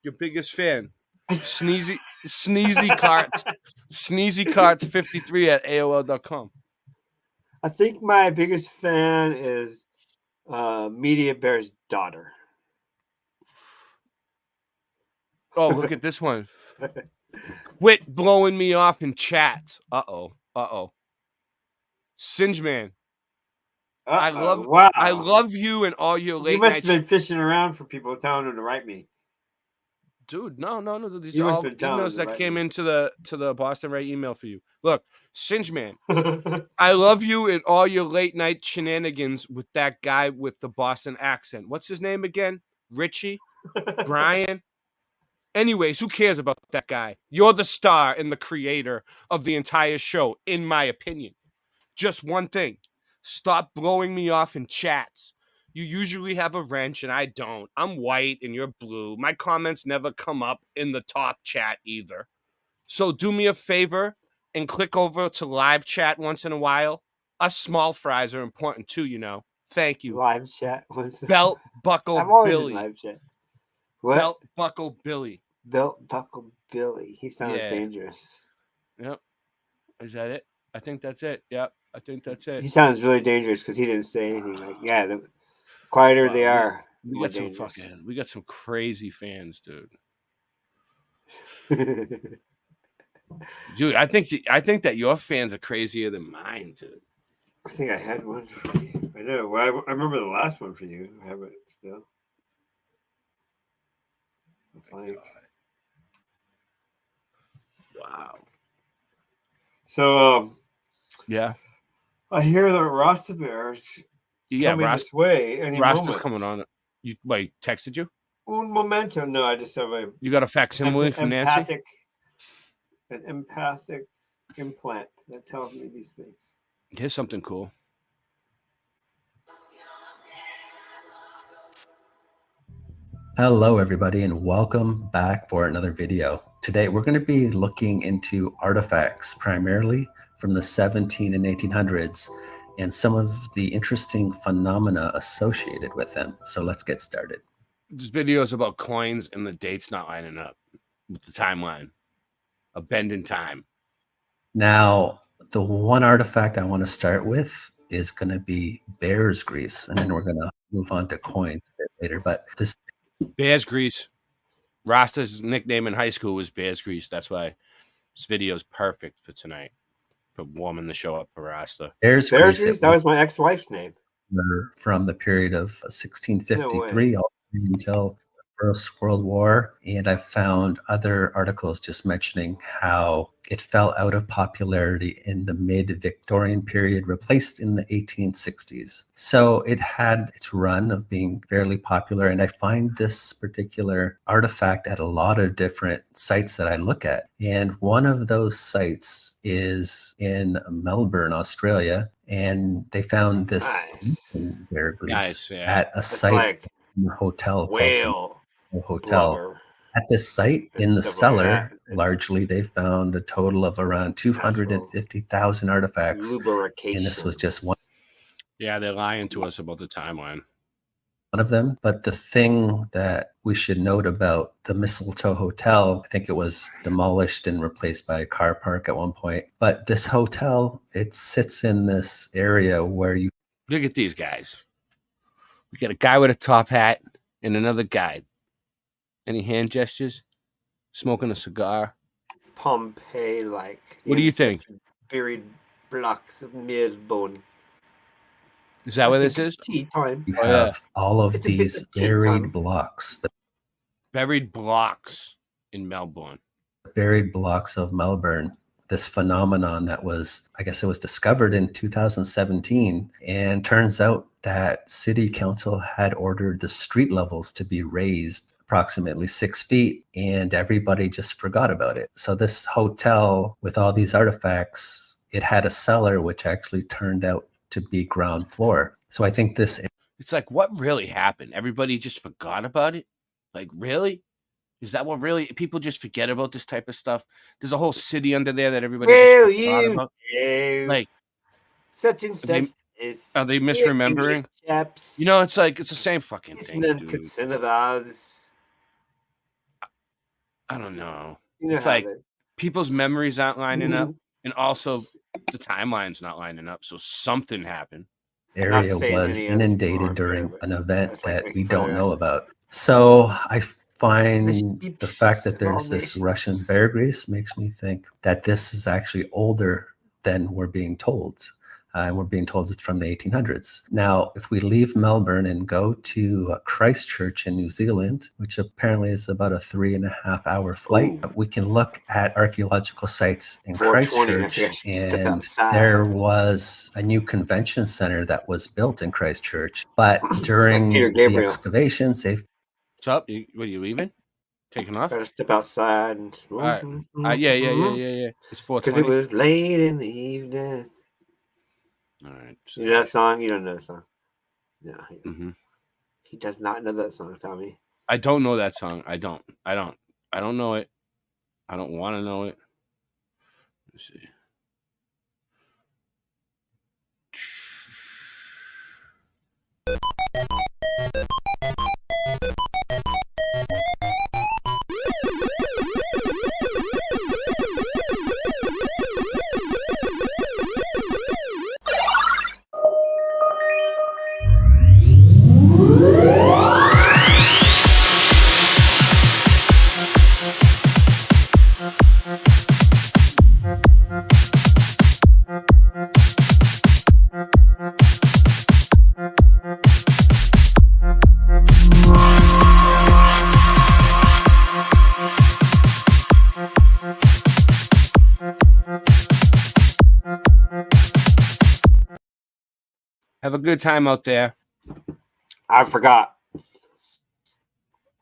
Your biggest fan. SneezyCarts53 at AOL.com. I think my biggest fan is Media Bear's daughter. Oh, look at this one. Quit blowing me off in chats. Uh-oh. Singe Man. I love you and all your late night. You must have been fishing around for people telling them to write me. Dude, no. These are all emails that came into the Boston Ray email for you. Look, Singe Man. I love you and all your late night shenanigans with that guy with the Boston accent. What's his name again? Richie? Brian? Anyways, who cares about that guy? You're the star and the creator of the entire show, in my opinion. Just one thing. Stop blowing me off in chats. You usually have a wrench and I don't. I'm white and you're blue. My comments never come up in the top chat either. So do me a favor and click over to live chat once in a while. Us small fries are important too, you know. Thank you. Live chat. Belt Buckle I'm always Billy. in live chat. What? Belt Buckle Billy. Belt Buckle Billy. He sounds dangerous. Yep. Is that it? I think that's it. Yep. I think that's it. He sounds really dangerous because he didn't say anything. Like, the quieter they are. We got some crazy fans, dude. Dude, I think that your fans are crazier than mine, dude. I think I had one for you. I know. Well, I remember the last one for you. I have it still. Wow. So, yeah. I hear the Rasta Bears coming this way any Rasta's moment. coming on. You texted you? Un momento. No, I just have a. You got a facsimile from Nancy? An empathic implant that tells me these things. Here's something cool. Hello, everybody, and welcome back for another video. Today, we're going to be looking into artifacts, primarily from the 17 and 1800s, and some of the interesting phenomena associated with them. So let's get started. This video is about coins and the dates not lining up with the timeline. A bend in time. Now, the one artifact I want to start with is going to be bear's grease, and then we're going to move on to coins a bit later. But this Bear's grease. Rasta's nickname in high school was Bear's grease. That's why this video is perfect for tonight, for warming the show up for Rasta. Bear's grease. That was my ex-wife's name. From the period of 1653 all the way until the First World War, and I found other articles just mentioning how it fell out of popularity in the mid-Victorian period, replaced in the 1860s. So it had its run of being fairly popular, and I find this particular artifact at a lot of different sites that I look at. And one of those sites is in Melbourne, Australia, and they found this bear grease at a site in a hotel called the Hotel. At this site, in the cellar, largely, they found a total of around 250,000 artifacts. And this was just one. Yeah, they're lying to us about the timeline. One of them. But the thing that we should note about the Mistletoe Hotel, I think it was demolished and replaced by a car park at one point. But this hotel, it sits in this area where you... Look at these guys. We got a guy with a top hat and another guy. Any hand gestures? Smoking a cigar? Pompeii-like. What do you think? Buried blocks of Melbourne. Is that what this is? Tea time. You have all of these buried blocks. Buried blocks in Melbourne. Buried blocks of Melbourne. This phenomenon that was, I guess it was discovered in 2017, and turns out that City Council had ordered the street levels to be raised approximately 6 feet, and everybody just forgot about it. So this hotel with all these artifacts, it had a cellar which actually turned out to be ground floor. So I think this... It's like, what really happened? Everybody just forgot about it? Like, really? Is that what really... People just forget about this type of stuff? There's a whole city under there that everybody just forgot about? Like, such and such. Are they misremembering? You know, it's like, it's the same fucking thing, dude. I don't know. It's like people's memories aren't lining up, and also the timeline's not lining up. So something happened. Area was inundated during an event that we don't know about. So I find the fact that there's this Russian bear grease makes me think that this is actually older than we're being told. And we're being told it's from the 1800s. Now, if we leave Melbourne and go to Christchurch in New Zealand, which apparently is about a 3.5-hour flight, we can look at archaeological sites in Christchurch. And there was a new convention center that was built in Christchurch. But during the excavations, they... What's up? What, are you leaving? Taking off? Gotta step outside and smoke. Yeah. It's 4:20. Because it was late in the evening. All right. So. You know that song? You don't know that song? No. He does not know that song, Tommy. I don't know that song. I don't know it. I don't want to know it. Let's see. Have a good time out there. I forgot.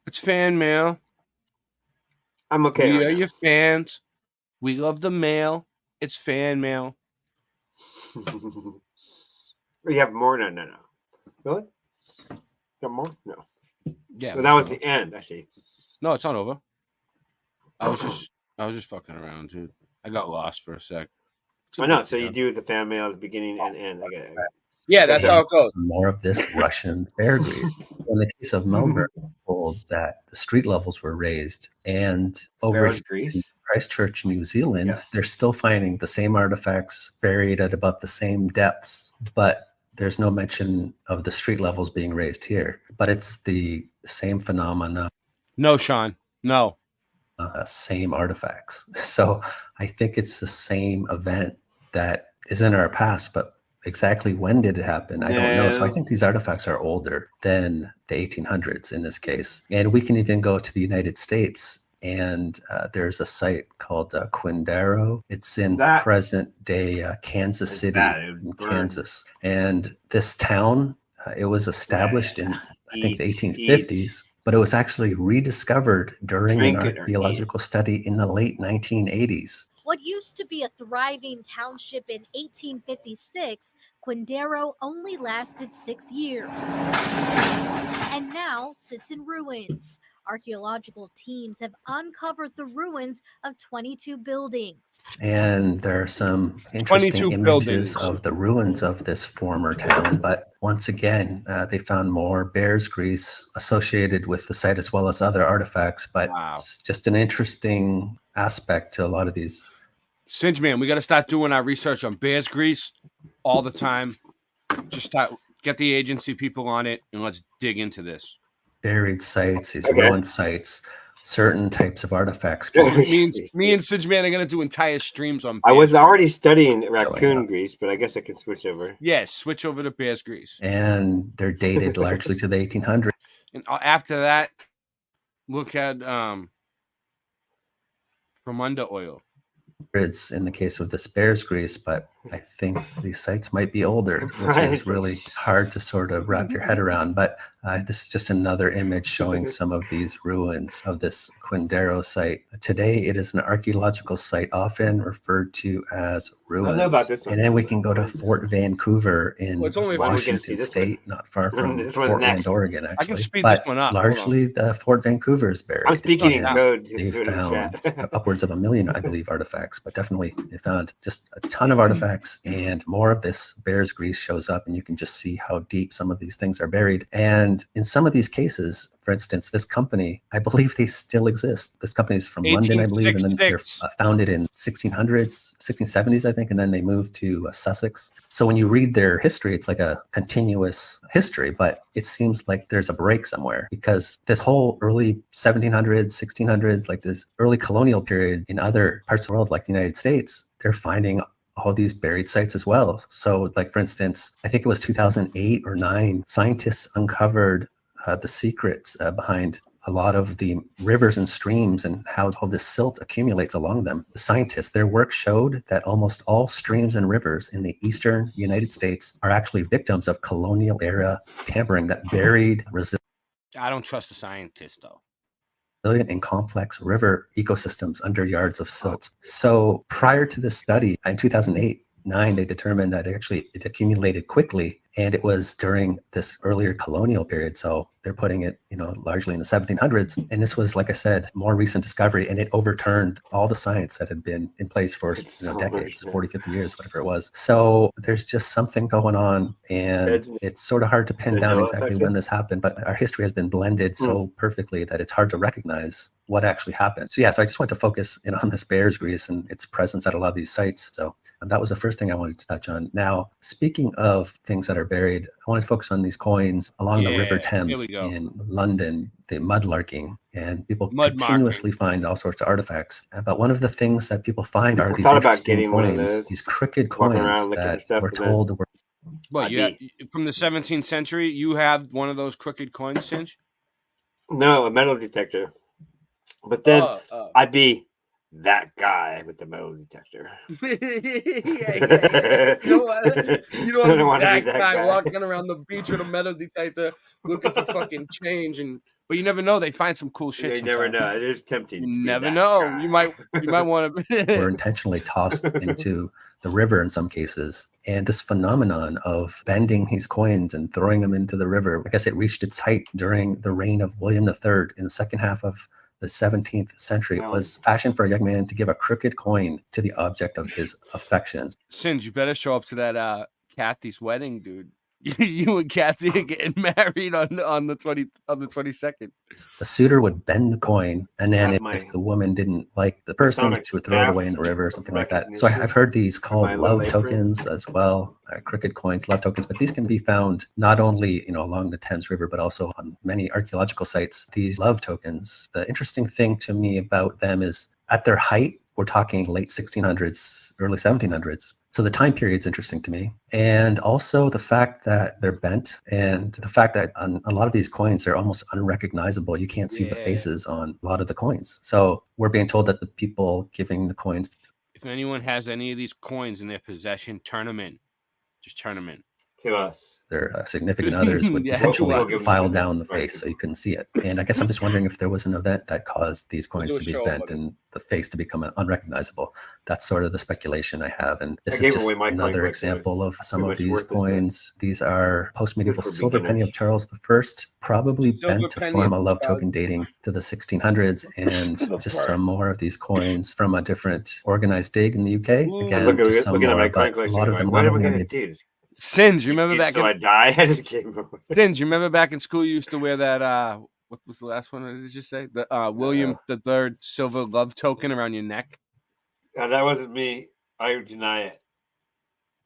It's fan mail. I'm okay. We right are now. your fans. We love the mail. It's fan mail. We have more? No. Really? Got more? No. Yeah. Well, that was the end. I see. No, it's not over. I was just fucking around, dude. I got lost for a sec. I know. So you do the fan mail at the beginning and end. I get it. Yeah, that's how it goes. More of this Russian bear grease. In the case of Melbourne, we're told that the street levels were raised, and over Bear's grease? in Christchurch, New Zealand, they're still finding the same artifacts buried at about the same depths, but there's no mention of the street levels being raised here. But it's the same phenomena. No, Sean. No. Same artifacts. So I think it's the same event that is in our past, but exactly when did it happen? I don't know. So I think these artifacts are older than the 1800s in this case. And we can even go to the United States, and there's a site called Quindaro. It's in present-day Kansas City, in Kansas. And this town, it was established in, I think, the 1850s. But it was actually rediscovered during an archaeological study in the late 1980s. What used to be a thriving township in 1856, Quindaro only lasted 6 years and now sits in ruins. Archaeological teams have uncovered the ruins of 22 buildings. And there are some interesting images of the ruins of this former town. But once again, they found more bear's grease associated with the site as well as other artifacts. But it's just an interesting aspect to a lot of these. Singe Man, we got to start doing our research on bear's grease all the time. Just get the agency people on it, and let's dig into this. Buried sites, these ruined sites, certain types of artifacts. Me and Singe Man are going to do entire streams on bear's I was grease. already studying raccoon grease, but I guess I can switch over. Yes, switch over to bear's grease. And they're dated largely to the 1800s. And after that, look at from under oil. In the case of this bear's grease, but I think these sites might be older, which is really hard to sort of wrap your head around. But this is just another image showing some of these ruins of this Quindaro site. Today, it is an archaeological site often referred to as ruins. I know about this one. And then we can go to Fort Vancouver in only Washington State, not far from Portland, Oregon, actually. I can speed but this one up. Largely, the Fort Vancouver is buried. I'm speaking in code. They found upwards of 1 million, I believe, artifacts, but definitely they found just a ton of artifacts, and more of this bear's grease shows up, and you can just see how deep some of these things are buried. And in some of these cases, for instance, this company, I believe they still exist. This company is from London, I believe, and then they're founded in 1600s, 1670s, I think, and then they moved to Sussex. So when you read their history, it's like a continuous history, but it seems like there's a break somewhere, because this whole early 1700s, 1600s, like this early colonial period in other parts of the world, like the United States, they're finding all these buried sites as well. So like, for instance, I think it was 2008 or 9, scientists uncovered the secrets behind a lot of the rivers and streams and how all this silt accumulates along them. The scientists, their work showed that almost all streams and rivers in the eastern United States are actually victims of colonial era tampering that buried I don't trust the scientists, though. resilient and complex river ecosystems under yards of silt. So prior to this study in 2008-9, they determined that it accumulated quickly, and it was during this earlier colonial period. So they're putting it, largely in the 1700s. And this was, like I said, more recent discovery, and it overturned all the science that had been in place for decades, 40, 50 years, whatever it was. So there's just something going on, and it's sort of hard to pin down exactly when this happened, but our history has been blended so perfectly that it's hard to recognize what actually happened. So so I just want to focus in on this bear's grease and its presence at a lot of these sites. So that was the first thing I wanted to touch on. Now, speaking of things that are buried, I want to focus on these coins along the River Thames in London, the mudlarking, and people continuously find all sorts of artifacts. But one of the things that people find are these interesting coins, these crooked coins that we're told were... Well, from the 17th century, you have one of those crooked coins, Cinch? No, a metal detector. But then I'd be that guy with the metal detector. yeah. You don't want I don't to wanna be be that that guy guy. walking around the beach with a metal detector looking for fucking change, but you never know. They find some cool shit. You never know. It is tempting. You to be never that know. guy. You might want to. Were intentionally tossed into the river in some cases. And this phenomenon of bending these coins and throwing them into the river, I guess it reached its height during the reign of William III in the second half of the 17th century. It was fashion for a young man to give a crooked coin to the object of his affections. Sins, you better show up to that Kathy's wedding, dude. You and Kathy are getting married on the 22nd. The suitor would bend the coin, and then if the woman didn't like the person, she would throw it away in the river or something like that. So I've heard these called love tokens as well, crooked coins, love tokens, but these can be found not only along the Thames River, but also on many archaeological sites. These love tokens, the interesting thing to me about them is at their height, we're talking late 1600s, early 1700s. So the time period is interesting to me. And also the fact that they're bent and the fact that on a lot of these coins, they're almost unrecognizable. You can't see the faces on a lot of the coins. So we're being told that the people giving the coins. If anyone has any of these coins in their possession, turn them in. Just turn them in. To us. Their significant others would potentially file down the face so you couldn't see it. And I guess I'm just wondering if there was an event that caused these coins to be bent and the face to become unrecognizable. That's sort of the speculation I have. And this is just another example of some of these coins. These are post-medieval silver penny of Charles I, probably bent to form a love token dating to the 1600s, and just some more of these coins from a different organized dig in the UK. Again, just some more, but a lot of them not only are they Sins, you remember back I die? I just came over. Sins, you remember back in school you used to wear that what was the last one did you say? The William III silver love token around your neck? That wasn't me. I deny it.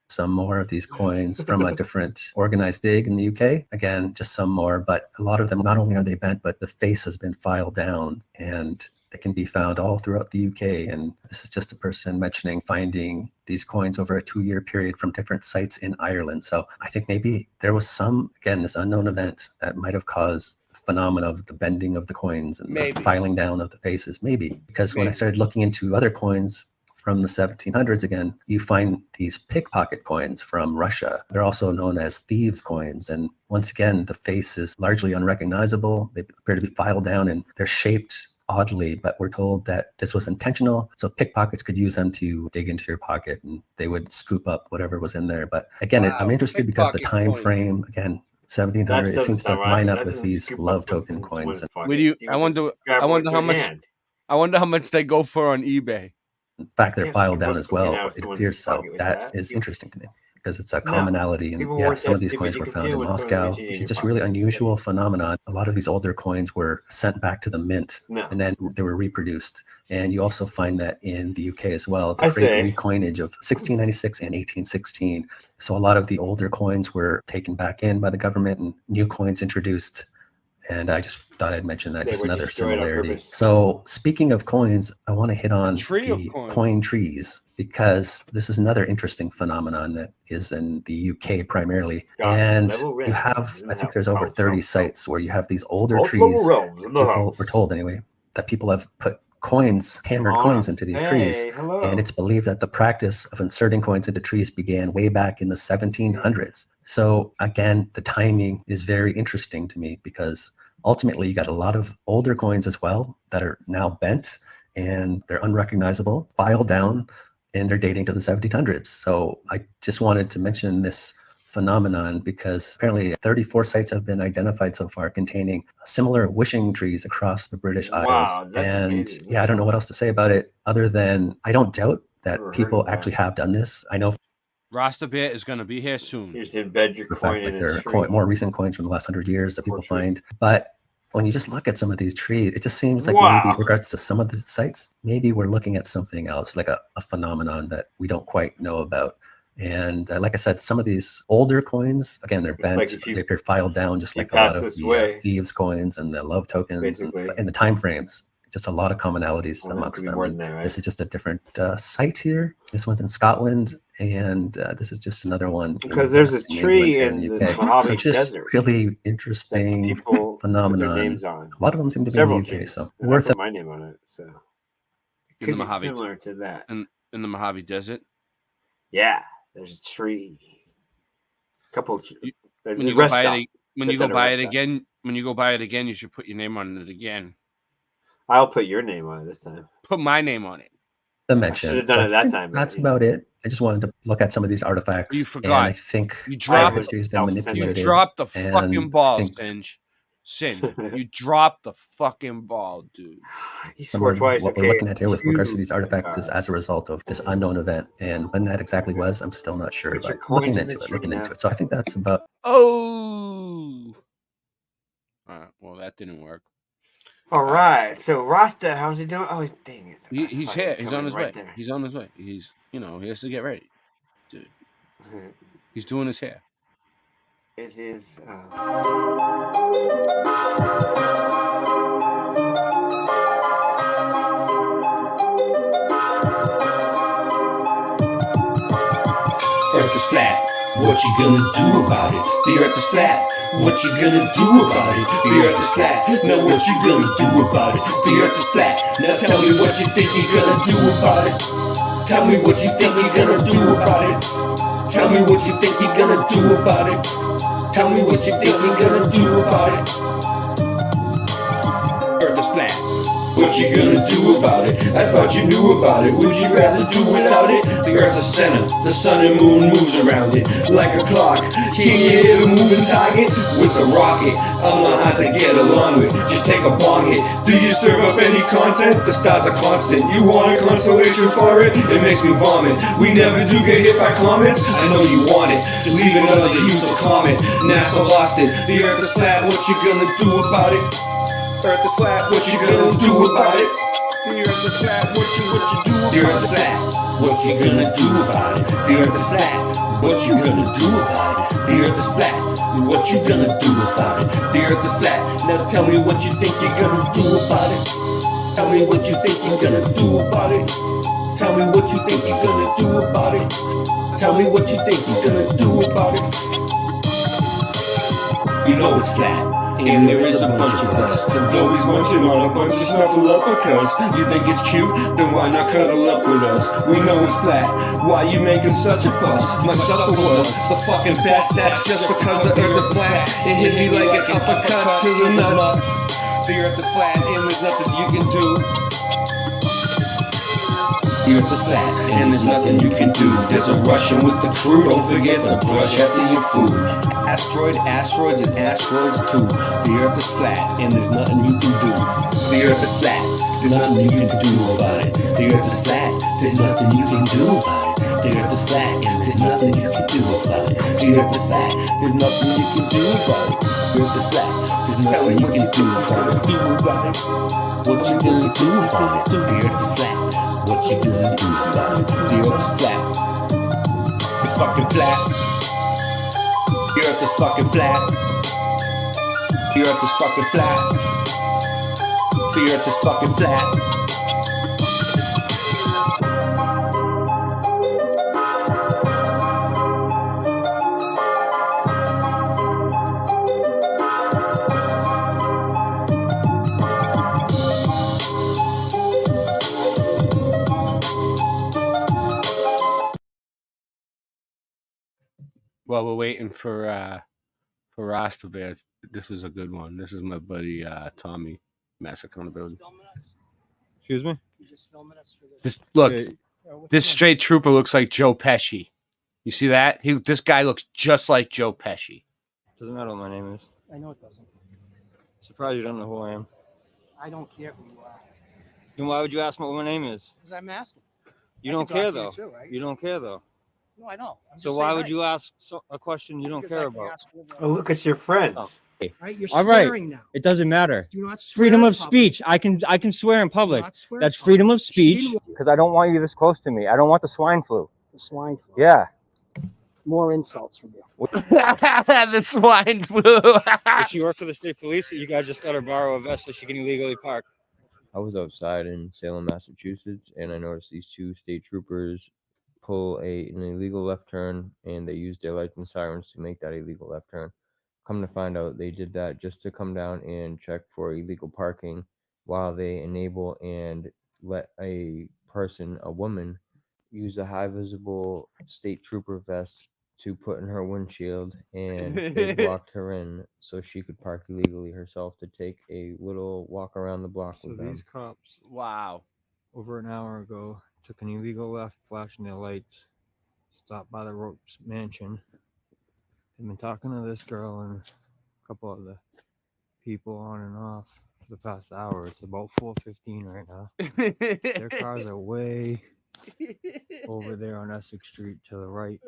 Some more of these coins from a different organized dig in the UK. Again, just some more, but a lot of them, not only are they bent, but the face has been filed down, and they can be found all throughout the UK. And this is just a person mentioning finding these coins over a 2-year period from different sites in Ireland. So I think maybe there was this unknown event that might have caused the phenomena of the bending of the coins and the filing down of the faces. Maybe, because when I started looking into other coins from the 1700s, again, you find these pickpocket coins from Russia. They're also known as thieves' coins. And once again, the face is largely unrecognizable. They appear to be filed down and they're shaped oddly, but we're told that this was intentional. So pickpockets could use them to dig into your pocket and they would scoop up whatever was in there. But again, I'm interested because the time frame, again, 1700, it seems to line up with these love token coins. I wonder how much they go for on eBay. In fact, they're filed down as well. It appears so. That is interesting to me, because it's a commonality. And some of these coins were found in Moscow. It's just really unusual phenomenon. A lot of these older coins were sent back to the mint and then they were reproduced. And you also find that in the UK as well, the great recoinage of 1696 and 1816. So a lot of the older coins were taken back in by the government and new coins introduced. And I just thought I'd mention that, just another similarity. So speaking of coins, I want to hit on the coin trees, because this is another interesting phenomenon that is in the UK primarily. And you have, I think there's over 30 sites where you have these older trees. People were told anyway, that people have put hammered coins into these trees. And it's believed that the practice of inserting coins into trees began way back in the 1700s. So again, the timing is very interesting to me, because ultimately you got a lot of older coins as well that are now bent and they're unrecognizable, filed down, and they're dating to the 1700s. So I just wanted to mention this phenomenon, because apparently 34 sites have been identified so far containing similar wishing trees across the British Isles. And amazing. I don't know what else to say about it other than I don't doubt that people actually have done this. I know Rasta Bear is going to be here soon. You should embed your coin in there are more recent coins from the last 100 years that people find. But when you just look at some of these trees, it just seems like maybe, in regards to some of the sites, maybe we're looking at something else, like a phenomenon that we don't quite know about. And like I said, some of these older coins, again, they're bent, they appear filed down, just like a lot of the thieves coins and the love tokens and the time frames. Just a lot of commonalities amongst them. Right? This is just a different site here. This one's in Scotland, and this is just another one. Because there's a tree in the UK. So just desert. Really interesting phenomenon. A lot of them seem to be in the UK, so worth it. My name on it. So Could be Mojave, similar to that. in the Mojave Desert. Yeah, there's a tree. Couple. When you go buy it, when you go buy it again, you should put your name on it again. I'll put your name on it this time. Put my name on it. Dimension. I should have done it that time. That's about it. I just wanted to look at some of these artifacts. You forgot. And I think you dropped history has been manipulated. You dropped the fucking ball, Singe. You dropped the fucking ball, dude. You swore twice. What we're looking at here with regards to these artifacts is as a result of this unknown event, and when that exactly was, I'm still not sure. But looking into it. So I think that's about. Oh. Well, that didn't work. All right. So Rasta, how's he doing? Oh, dang it. He's here. He's on his way. He's on his way. He's, he has to get ready, dude. He's doing his hair. It is. Earth is flat. What you gonna do about it? The earth is flat. What you gonna do about it? The earth is flat. Now what you gonna do about it? The earth is flat. Now tell me what you think you're gonna do about it. Tell me what you think you're gonna do about it. Tell me what you think you're gonna do about it. Tell me what you think you're gonna do about it. Earth is flat. What you gonna do about it? I thought you knew about it. Would you rather do without it? The earth's a center. The sun and moon moves around it like a clock. Can you hit a moving target with a rocket? I'm not hard to get along with. Just take a bong hit. Do you serve up any content? The stars are constant. You want a consolation for it? It makes me vomit. We never do get hit by comets. I know you want it. Just leave another use of comet. NASA lost it. The earth is flat. What you gonna do about it? Earth is flat, what you gonna do about it? The earth is flat, what you do about it? The earth is flat, what you gonna do about it? The earth is flat, what you gonna do about it? The earth is flat, what you gonna do about it? The earth is flat, now tell me what you think you're gonna do about it. Tell me what you think you're gonna do about it. Tell me what you think you're gonna do about it. Tell me what you think you're gonna do about it. You know it's flat. And there is a bunch of us. The globies munching on a bunch of snuffleupagus. You think it's cute? Then why not cuddle up with us? We know it's flat. Why you making such a fuss? My supper was the fucking best. That's just because the earth is flat. It hit me like an uppercut to the nuts. The earth is flat and there's nothing you can do. The earth is flat and there's nothing you can do. There's a Russian with the crew. Don't forget to brush after your food. Asteroids and asteroids too. The earth is flat and there's nothing you can do. The earth is flat, there's nothing you can do about it. The earth is flat, there's nothing you can do about it. The earth is flat and there's nothing you can do about it. The earth is flat, there's nothing you can do about it. The earth is flat, there's nothing you can do about it. What you gonna do about it? The earth is flat. What you gonna do about it? The earth is flat. It's fucking flat. The earth is fucking flat. The earth is fucking flat. The earth is fucking flat. While we're waiting for Rasta Bear, this was a good one. This is my buddy Tommy, Mass Accountability. Excuse me? This look, this straight trooper looks like Joe Pesci. You see that? This guy looks just like Joe Pesci. Doesn't matter what my name is. I know it doesn't. Surprised you don't know who I am. I don't care who you are. Then why would you ask me what my name is? Because I'm asking. You don't care though. You don't care though. No, I know. So why would you ask a question you don't care about? Oh, look at your friends. Oh. Right? You're All right. swearing now. It doesn't matter. Do not swear Freedom in of public. speech. I can swear in public. Swear That's in freedom public. of speech. Because I don't want you this close to me. I don't want the swine flu. The swine flu. Yeah. More insults from you. The swine flu. Does she work for the state police? Or you guys just let her borrow a vest so she can illegally park? I was outside in Salem, Massachusetts, and I noticed these two state troopers pull an illegal left turn, and they used their lights and sirens to make that illegal left turn. Come to find out, they did that just to come down and check for illegal parking while they enable and let a person, a woman, use a high visible state trooper vest to put in her windshield, and they blocked her in so she could park illegally herself to take a little walk around the block So with them. these cops, Wow. over an hour ago, took an illegal left, flashing their lights, stopped by the Ropes mansion. They've been talking to this girl and a couple of the people on and off for the past hour. It's about 4:15 right now. Their cars are way over there on Essex Street to the right.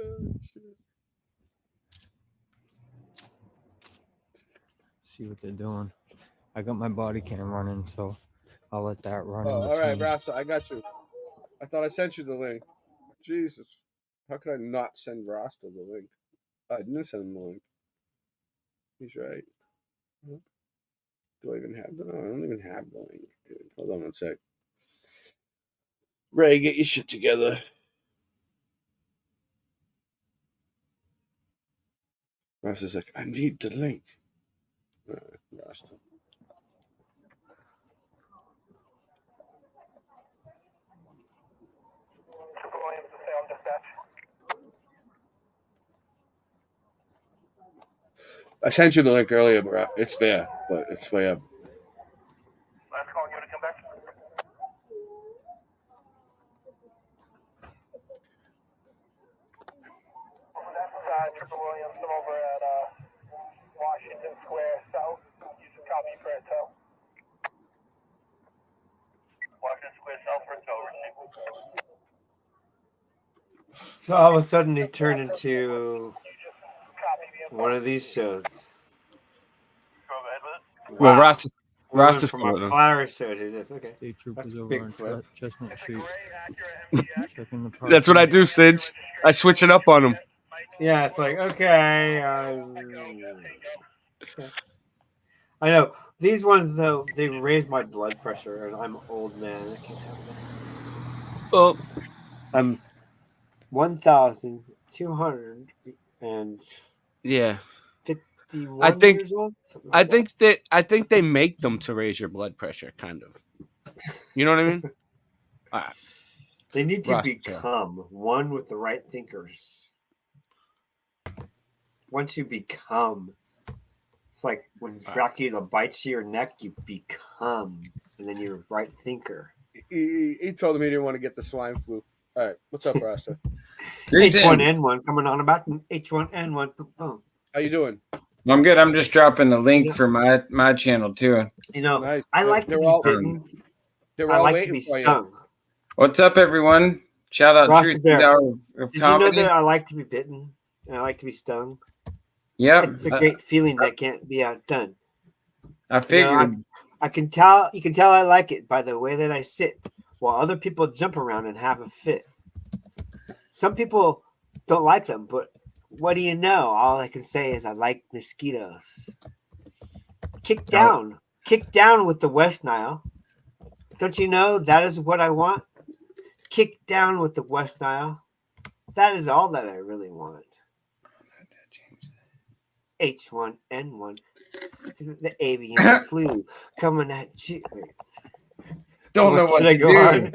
See what they're doing. I got my body cam running, so I'll let that run in Oh, all right, between. Rasta, I got you. I thought I sent you the link. Jesus. How could I not send Rasta the link? I didn't send him the link. He's right. Do I even have the? No, I don't even have the link, dude. Hold on one sec. Ray, get your shit together. Rasta's like, I need the link. All right, Rasta. I sent you the link earlier, bro. It's there, but it's way up. Trooper Williams, I'm over at Washington Square South. You should copy for a tow. Washington Square South for a tow. So all of a sudden he turned into one of these shows. Well, Wow. Rasta's We went Rasta's from cool a with him. flower show to this. Okay. State troopers That's a over big on flip. Chestnut Street. That's what I do, Sid. I switch it up on him. Yeah, it's like, okay. Okay. I know. These ones, though, they raise my blood pressure, and I'm an old man. I can't have that. Oh. I'm 1,200 and Yeah. 51 I think years old. Something like I think they make them to raise your blood pressure, kind of. You know what I mean? All right. They need to Rasta. become one with the right thinkers. Once you become, it's like when Dracula bites your neck, you become, and then you're a right thinker. He told me he didn't want to get the swine flu. All right, what's up, Rasta? H1N1 coming on about H1N1. Boom. How you doing? I'm good. I'm just dropping the link for my channel too. You know, Nice. I like to be bitten. They're I all like to waiting be for you. stung. What's up, everyone? Shout out Rasta Truth and Bear. Power of Did Comedy. you know that I like to be bitten and I like to be stung? Yep. It's a great feeling that can't be outdone. I figured. You know, I can tell. You can tell I like it by the way that I sit, while other people jump around and have a fit. Some people don't like them, but what do you know? All I can say is I like mosquitoes. Kick down with the West Nile. Don't you know that is what I want? Kick down with the West Nile. That is all that I really want. H1N1. This is the avian flu coming at you. Don't know what Should I to go do. on?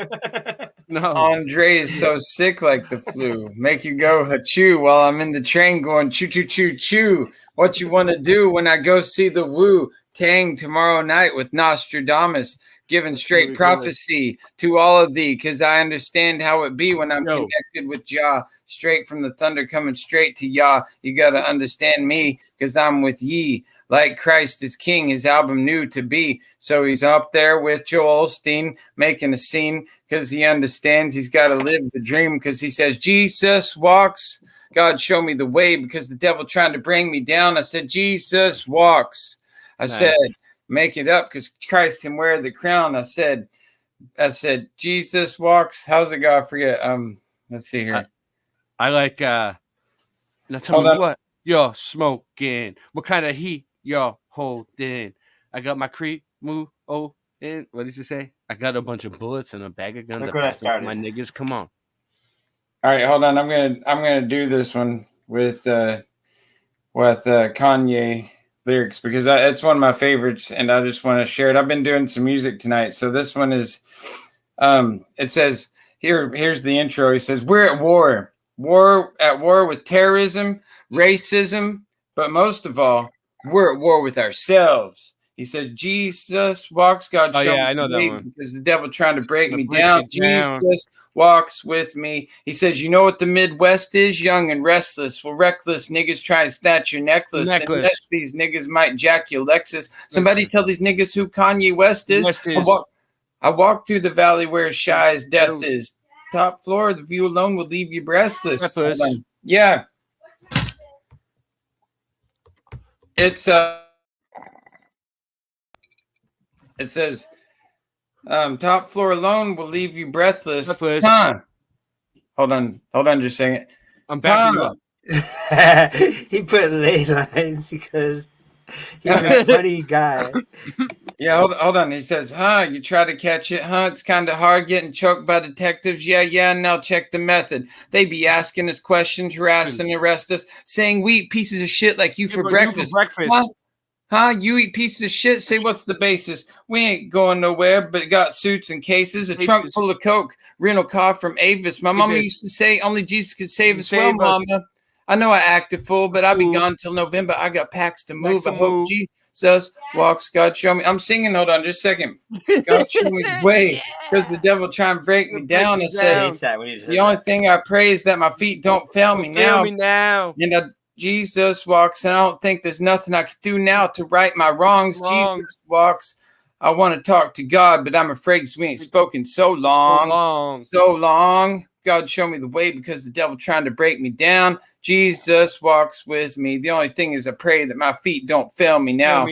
No. Andre is so sick like the flu. Make you go hachoo while I'm in the train going choo choo choo choo. What you want to do when I go see the Wu Tang tomorrow night with Nostradamus, giving straight prophecy to all of thee, because I understand how it be when I'm connected with Jah, straight from the thunder coming straight to Yah. You got to understand me, because I'm with ye. Like Christ is King, his album New to Be. So he's up there with Joel Osteen making a scene because he understands he's got to live the dream, because he says, Jesus walks. God, show me the way, because the devil trying to bring me down. I said, Jesus walks. I said, make it up because Christ can wear the crown. I said, Jesus walks. How's it go? I forget. Let's see here. I like now tell me what you're smoking. What kind of heat you're holding? I got my creep move in. What does it say? I got a bunch of bullets and a bag of guns. Look where I started. My niggas, come on. All right, hold on. I'm gonna do this one with Kanye lyrics because it's one of my favorites, and I just want to share it. I've been doing some music tonight, so this one is It says here's the intro. He says, we're at war with terrorism, racism, but most of all, we're at war with ourselves. He says, Jesus walks, God Oh, show yeah, me I know the that way one. because the devil trying to break me break down. it down. Jesus walks with me. He says, you know what the Midwest is? Young and restless. Well, reckless niggas try and snatch your necklace. Then Necklace. next, these niggas might jack your Lexus. Somebody tell these niggas who Kanye West is. West is. I walk through the valley where shy as death is. Top floor, the view alone will leave you breathless. Breathless. Hold on. Yeah. It's it says top floor alone will leave you breathless. Breathless. Huh. Hold on just a second. I'm backing you up. He put ley lines because he's a funny guy. Yeah, hold on. He says, you try to catch it, it's kind of hard getting choked by detectives. Yeah, now check the method. They be asking us questions, harassing, arrest us, saying we eat pieces of shit like you for breakfast. You eat pieces of shit? Say, what's the basis? We ain't going nowhere, but got suits and cases, a trunk full of coke, rental car from Avis. My mama used to say only Jesus could save us. Well, mama, I know I acted full, but I'll be gone till November. I got packs to move. I hope Jesus walks, God show me. I'm singing, hold on just a second. God show me the way, because the devil trying to break me down. I said, the only thing I pray is that my feet don't fail me now. And Jesus walks, and I don't think there's nothing I could do now to right my wrongs. Jesus walks. I want to talk to God, but I'm afraid because we ain't spoken so long. So long. God show me the way because the devil trying to break me down. Jesus walks with me. The only thing is I pray that my feet don't fail me now.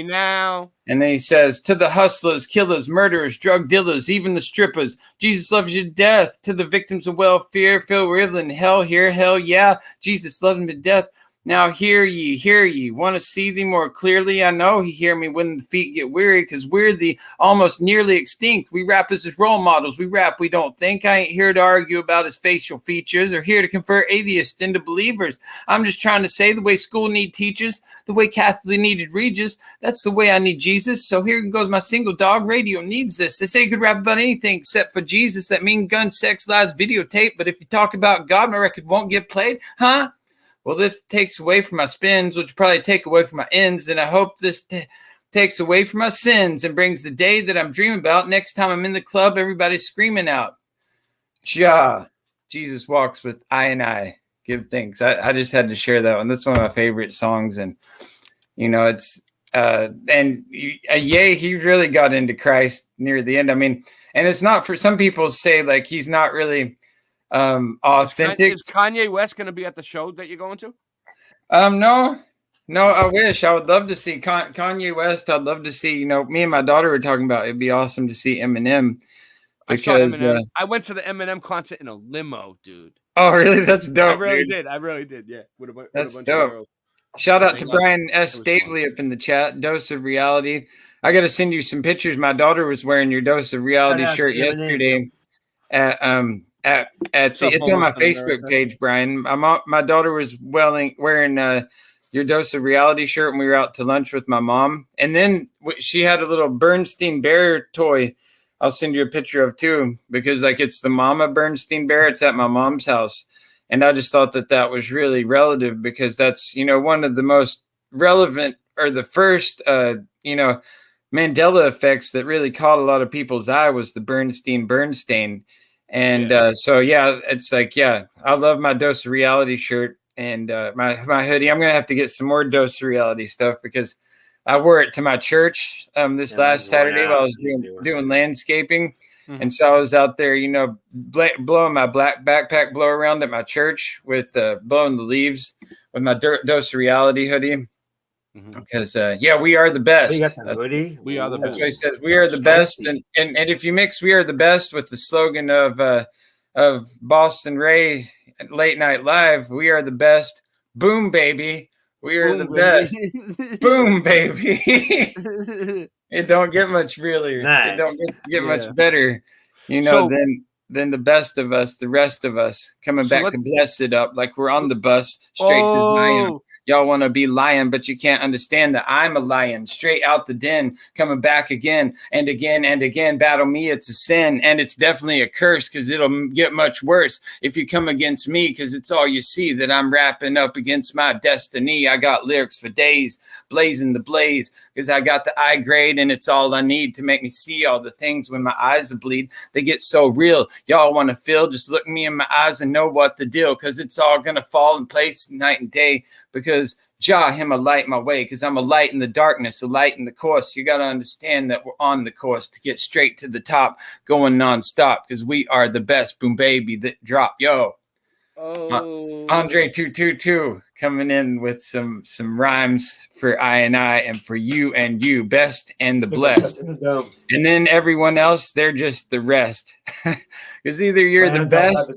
And then he says, to the hustlers, killers, murderers, drug dealers, even the strippers, Jesus loves you to death. To the victims of welfare, feel real in hell here. Hell yeah, Jesus loves me to death. Now hear ye. Want to see thee more clearly? I know he hear me when the feet get weary, because we're the almost nearly extinct. We rap as his role models. We rap, we don't think. I ain't here to argue about his facial features or here to convert atheists into believers. I'm just trying to say the way school need teachers, the way Catholic needed Regis, that's the way I need Jesus. So here goes my single, dog. Radio needs this. They say you could rap about anything except for Jesus. That mean gun, sex, lies, videotape. But if you talk about God, my record won't get played. Huh? Well, this takes away from my spins, which probably take away from my ends. And I hope this takes away from my sins and brings the day that I'm dreaming about. Next time I'm in the club, everybody's screaming out, Jah, Jesus walks with I. Give thanks. I just had to share that one. That's one of my favorite songs. And, it's, he really got into Christ near the end. I mean, and it's not for some people say like he's not really authentic. Is Kanye West going to be at the show that you're going to? No, I wish. I would love to see Kanye West. I'd love to see, me and my daughter were talking about it'd be awesome to see Eminem. I saw Eminem. I went to the Eminem concert in a limo, dude. Oh, really? That's dope. I really did. Yeah. That's dope. Shout out to Brian S. Stavely up in the chat. Dose of Reality. I got to send you some pictures. My daughter was wearing your Dose of Reality shirt yesterday. It's on my Facebook page, Brian. My daughter was wearing your Dose of Reality shirt when we were out to lunch with my mom, and then she had a little Bernstein Bear toy. I'll send you a picture of too, because it's the Mama Bernstein Bear. It's at my mom's house, and I just thought that was really relative because that's one of the most relevant or the first Mandela effects that really caught a lot of people's eye was the Bernstein. And it's I love my Dose of Reality shirt and my hoodie. I'm gonna have to get some more Dose of Reality stuff because I wore it to my church this last Saturday while I was doing landscaping. Mm-hmm. And so I was out there, blowing my black backpack blow around at my church with blowing the leaves with my Dose of Reality hoodie. Because we are the best. We got the hoodie. We are the best. That's what he says. We are the best, and if you mix "We are the best" with the slogan of Boston Ray Late Night Live, we are the best. Boom, baby. We are the best. Boom, baby. It don't get much realer. It don't get much better, than the best of us, the rest of us coming back to bless it up like we're on the bus straight to Zion. Y'all want to be lion, but you can't understand that I'm a lion, straight out the den, coming back again and again and again. Battle me, it's a sin, and it's definitely a curse, because it'll get much worse if you come against me, because it's all you see that I'm rapping up against my destiny. I got lyrics for days, blazing the blaze, because I got the eye grade, and it's all I need to make me see all the things when my eyes are bleed. They get so real. Y'all want to feel, just look me in my eyes and know what the deal, because it's all going to fall in place night and day, because Jah, him a light my way, because I'm a light in the darkness, a light in the course. You got to understand that we're on the course to get straight to the top, going nonstop, because we are the best. Boom baby that drop. Yo. Andre 222 coming in with some rhymes for I and for you and you, best and the blessed. And then everyone else, they're just the rest. Because either you're the best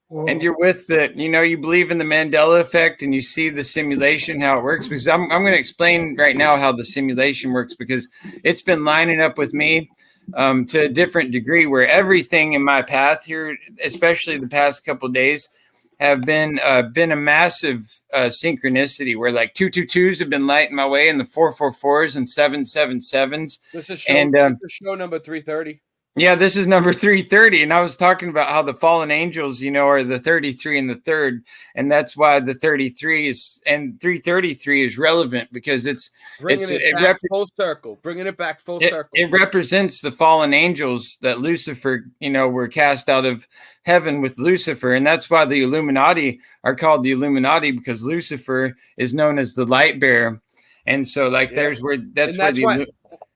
and you're with the, you believe in the Mandela effect and you see the simulation, how it works. Because I'm going to explain right now how the simulation works, because it's been lining up with me to a different degree, where everything in my path here, especially the past couple of days, have been a massive synchronicity, where like 222s have been lighting my way, and the 444s and 777s. This is show, this is show number 330. Yeah, this is number 330. And I was talking about how the fallen angels, are the 33 and the third. And that's why the 33 is, and 333 is relevant, because it's bringing it back full circle, bringing it back full circle. It represents the fallen angels that Lucifer, were cast out of heaven with Lucifer. And that's why the Illuminati are called the Illuminati, because Lucifer is known as the light bearer. And so like that's where why,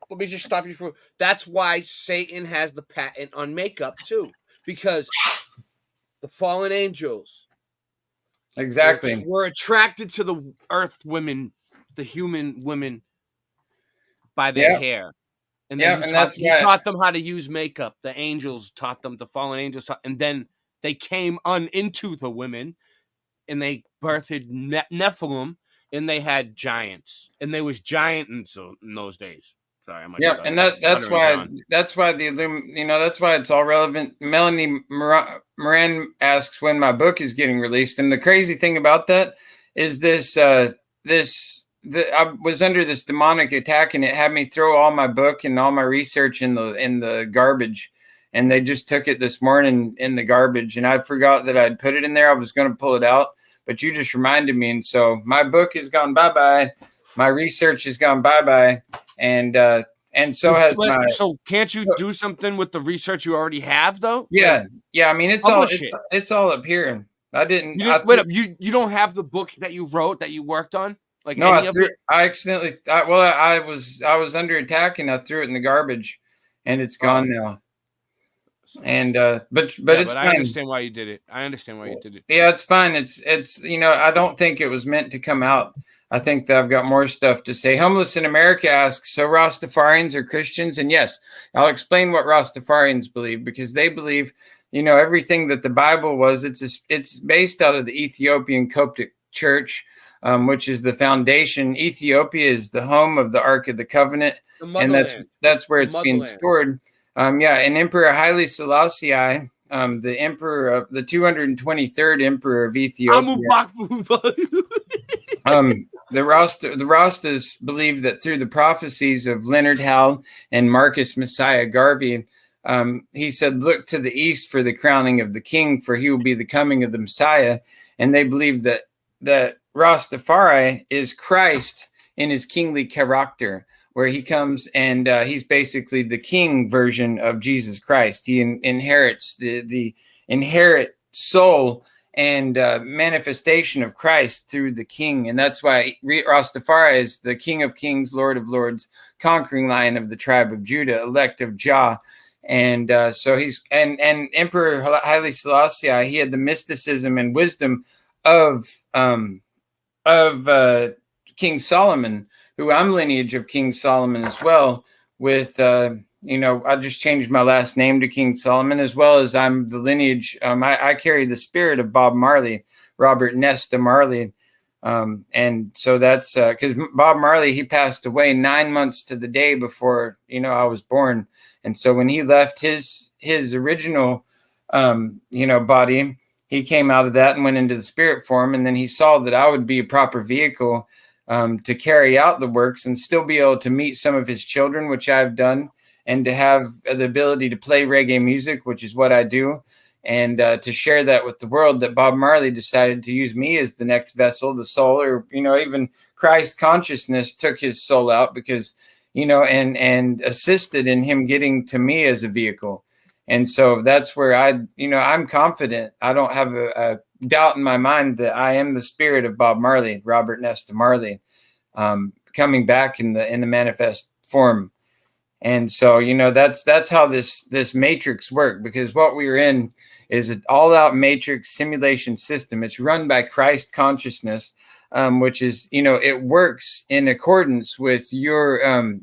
let me just stop you for. That's why Satan has the patent on makeup too, because the fallen angels, exactly, were attracted to the earth women, the human women, by their hair, and then he taught them how to use makeup. The angels taught them, the fallen angels taught, and then they came into the women, and they birthed Nephilim, and they had giants, and there was giants in those days. Sorry, and that's why that's why it's all relevant. Melanie Moran asks when my book is getting released, and the crazy thing about that is I was under this demonic attack, and it had me throw all my book and all my research in the garbage, and they just took it this morning in the garbage, and I forgot that I'd put it in there. I was going to pull it out, but you just reminded me, and so my book has gone bye-bye. My research has gone bye-bye. And so has my. So can't you do something with the research you already have, though? Yeah, I mean, it's all up here. I didn't. You don't have the book that you wrote, that you worked on. Like no, I accidentally. I was under attack, and I threw it in the garbage, and it's gone now. And but it's fine. I understand why you did it. Yeah, it's fine. It's I don't think it was meant to come out. I think that I've got more stuff to say. Homeless in America asks, so Rastafarians are Christians? And yes, I'll explain what Rastafarians believe, because they believe, everything that the Bible was, it's based out of the Ethiopian Coptic Church, which is the foundation. Ethiopia is the home of the Ark of the Covenant, and that's where it's being stored. And Emperor Haile Selassie, the emperor of the 223rd emperor of Ethiopia. The Rastas believe that through the prophecies of Leonard Howe and Marcus Messiah Garvey, he said, "Look to the east for the crowning of the king, for he will be the coming of the Messiah." And they believe that Rastafari is Christ in his kingly character, where he comes and he's basically the king version of Jesus Christ. He inherits the inherent soul and manifestation of Christ through the king. And that's why Rastafari is the King of Kings, Lord of Lords, conquering lion of the tribe of Judah, elect of Jah. And so he's and Emperor Haile Selassie, he had the mysticism and wisdom of King Solomon, who I'm lineage of King Solomon as well, with I just changed my last name to King Solomon, as well as I'm the lineage. I carry the spirit of Bob Marley, Robert Nesta Marley. And so that's because Bob Marley, he passed away 9 months to the day before, I was born. And so when he left his original, body, he came out of that and went into the spirit form, and then he saw that I would be a proper vehicle to carry out the works and still be able to meet some of his children, which I've done, and to have the ability to play reggae music, which is what I do, and to share that with the world, that Bob Marley decided to use me as the next vessel, the soul, or, even Christ consciousness took his soul out because, and assisted in him getting to me as a vehicle. And so that's where I'm confident. I don't have a doubt in my mind that I am the spirit of Bob Marley, Robert Nesta Marley, coming back in the manifest form. And so, that's how this matrix work, because what we're in is an all-out matrix simulation system. It's run by Christ consciousness, which is, it works in accordance with your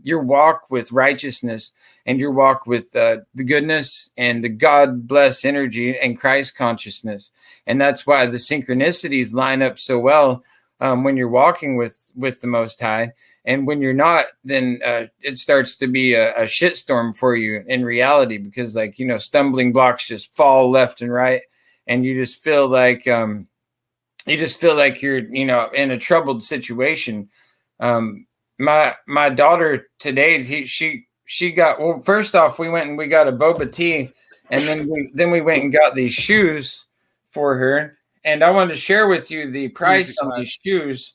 walk with righteousness and your walk with the goodness and the God bless energy and Christ consciousness. And that's why the synchronicities line up so well when you're walking with the Most High. And when you're not, then it starts to be a shitstorm for you in reality, because stumbling blocks just fall left and right. And you just feel like you're, in a troubled situation. My daughter today, she got, well, first off, we went and we got a boba tea, and then we went and got these shoes for her. And I wanted to share with you the price on these shoes,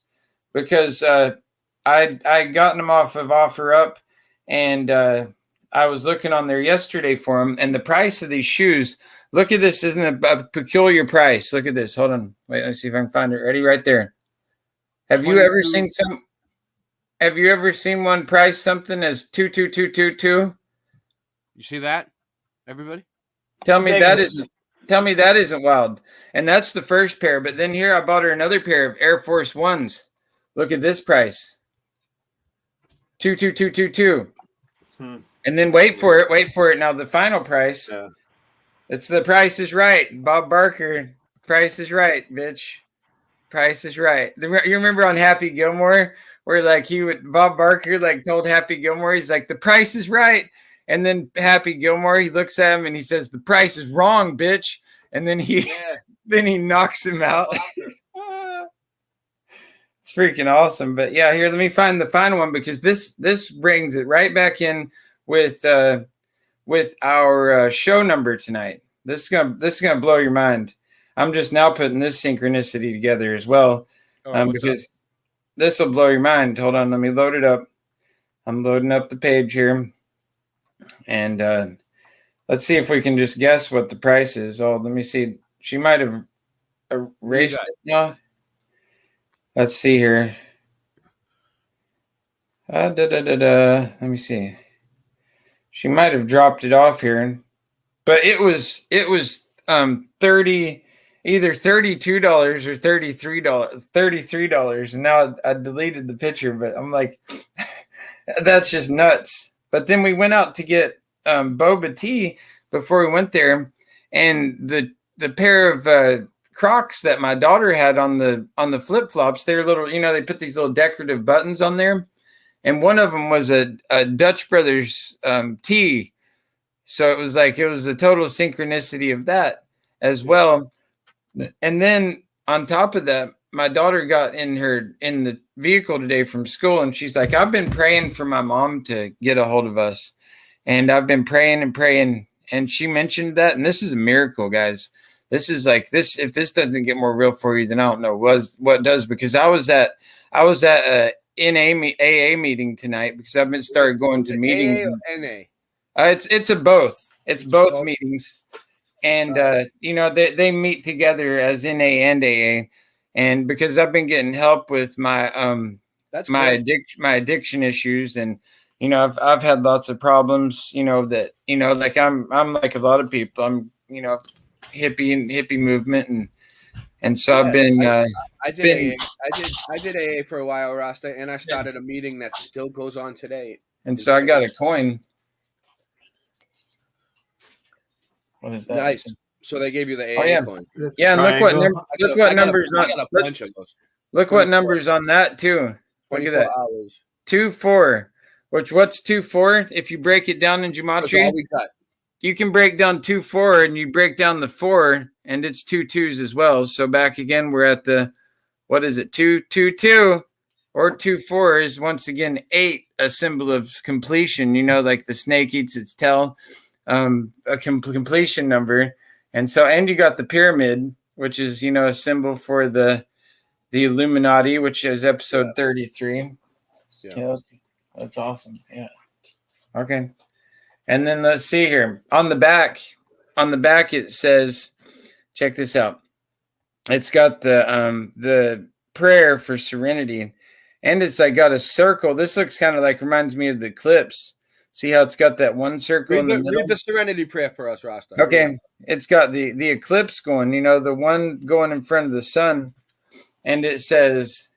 because I gotten them off of OfferUp, and I was looking on there yesterday for them, and the price of these shoes, look at this, isn't a peculiar price? Look at this. Hold on. Wait, let's see if I can find it. Ready? Right there. Have you ever seen one price something as 22222? You see that, everybody? Tell me that isn't wild. And that's the first pair. But then here I bought her another pair of Air Force Ones. Look at this price. 22222. And then wait for it. Now the final price. Yeah. It's the Price is Right. Bob Barker. Price is Right, bitch. Price is Right. You remember on Happy Gilmore where Bob Barker told Happy Gilmore, he's like, the price is right. And then Happy Gilmore, he looks at him and he says, the price is wrong, bitch. And then he knocks him out. It's freaking awesome. But yeah, here, let me find the final one, because this brings it right back in with our show number tonight. This is gonna blow your mind. I'm just now putting this synchronicity together as well, because this will blow your mind. Hold on, let me load it up. I'm loading up the page here, and let's see if we can just guess what the price is. Oh, let me see. She might have erased it now. Let's see here. Let me see. She might have dropped it off here, but it was either $32 or $33. And now I deleted the picture, but I'm like, that's just nuts. But then we went out to get boba tea before we went there, and the pair of Crocs that my daughter had on the flip-flops, they're little, they put these little decorative buttons on there, and one of them was a Dutch Brothers tee. So it was a total synchronicity of that as well. And then on top of that, my daughter got in the vehicle today from school, and she's like, I've been praying for my mom to get a hold of us, and I've been praying and praying. And she mentioned that, and this is a miracle, guys. This is this. If this doesn't get more real for you, then I don't know what does. Because I was at a AA meeting tonight, because I've been started going to meetings. NA. It's a both. It's both meetings, and they meet together as NA and AA. And because I've been getting help with my addiction issues, and I've had lots of problems. That I'm like a lot of people. I'm hippie movement, and so I've been. I did AA for a while, Rasta, and I started a meeting that still goes on today. And so I got a coin. What is that? Nice. So they gave you the AA coin. Yeah, and look what numbers on. I got a bunch of those. Look what numbers on that too. Look at that. 2-4. What's 2-4? If you break it down in gematria, all we got. you can break down 2-4, and you break down the 4, and it's 2 2s as well. So back again, we're at the, what is it, 2 2 2, or 2 4 is once again 8, a symbol of completion. You know, like the snake eats its tail, a completion number. And so, and you got the pyramid, which is, you know, a symbol for the Illuminati, which is episode 33. Yeah, that's awesome. Yeah. Okay. And then let's see here. On the back it says, check this out. It's got the prayer for serenity, and it's like got a circle. This looks kind of like, reminds me of the eclipse. See how it's got that one circle in the middle? Read the serenity prayer for us, Rasta. Okay. It's got the eclipse going, you know, the one going in front of the sun. And it says,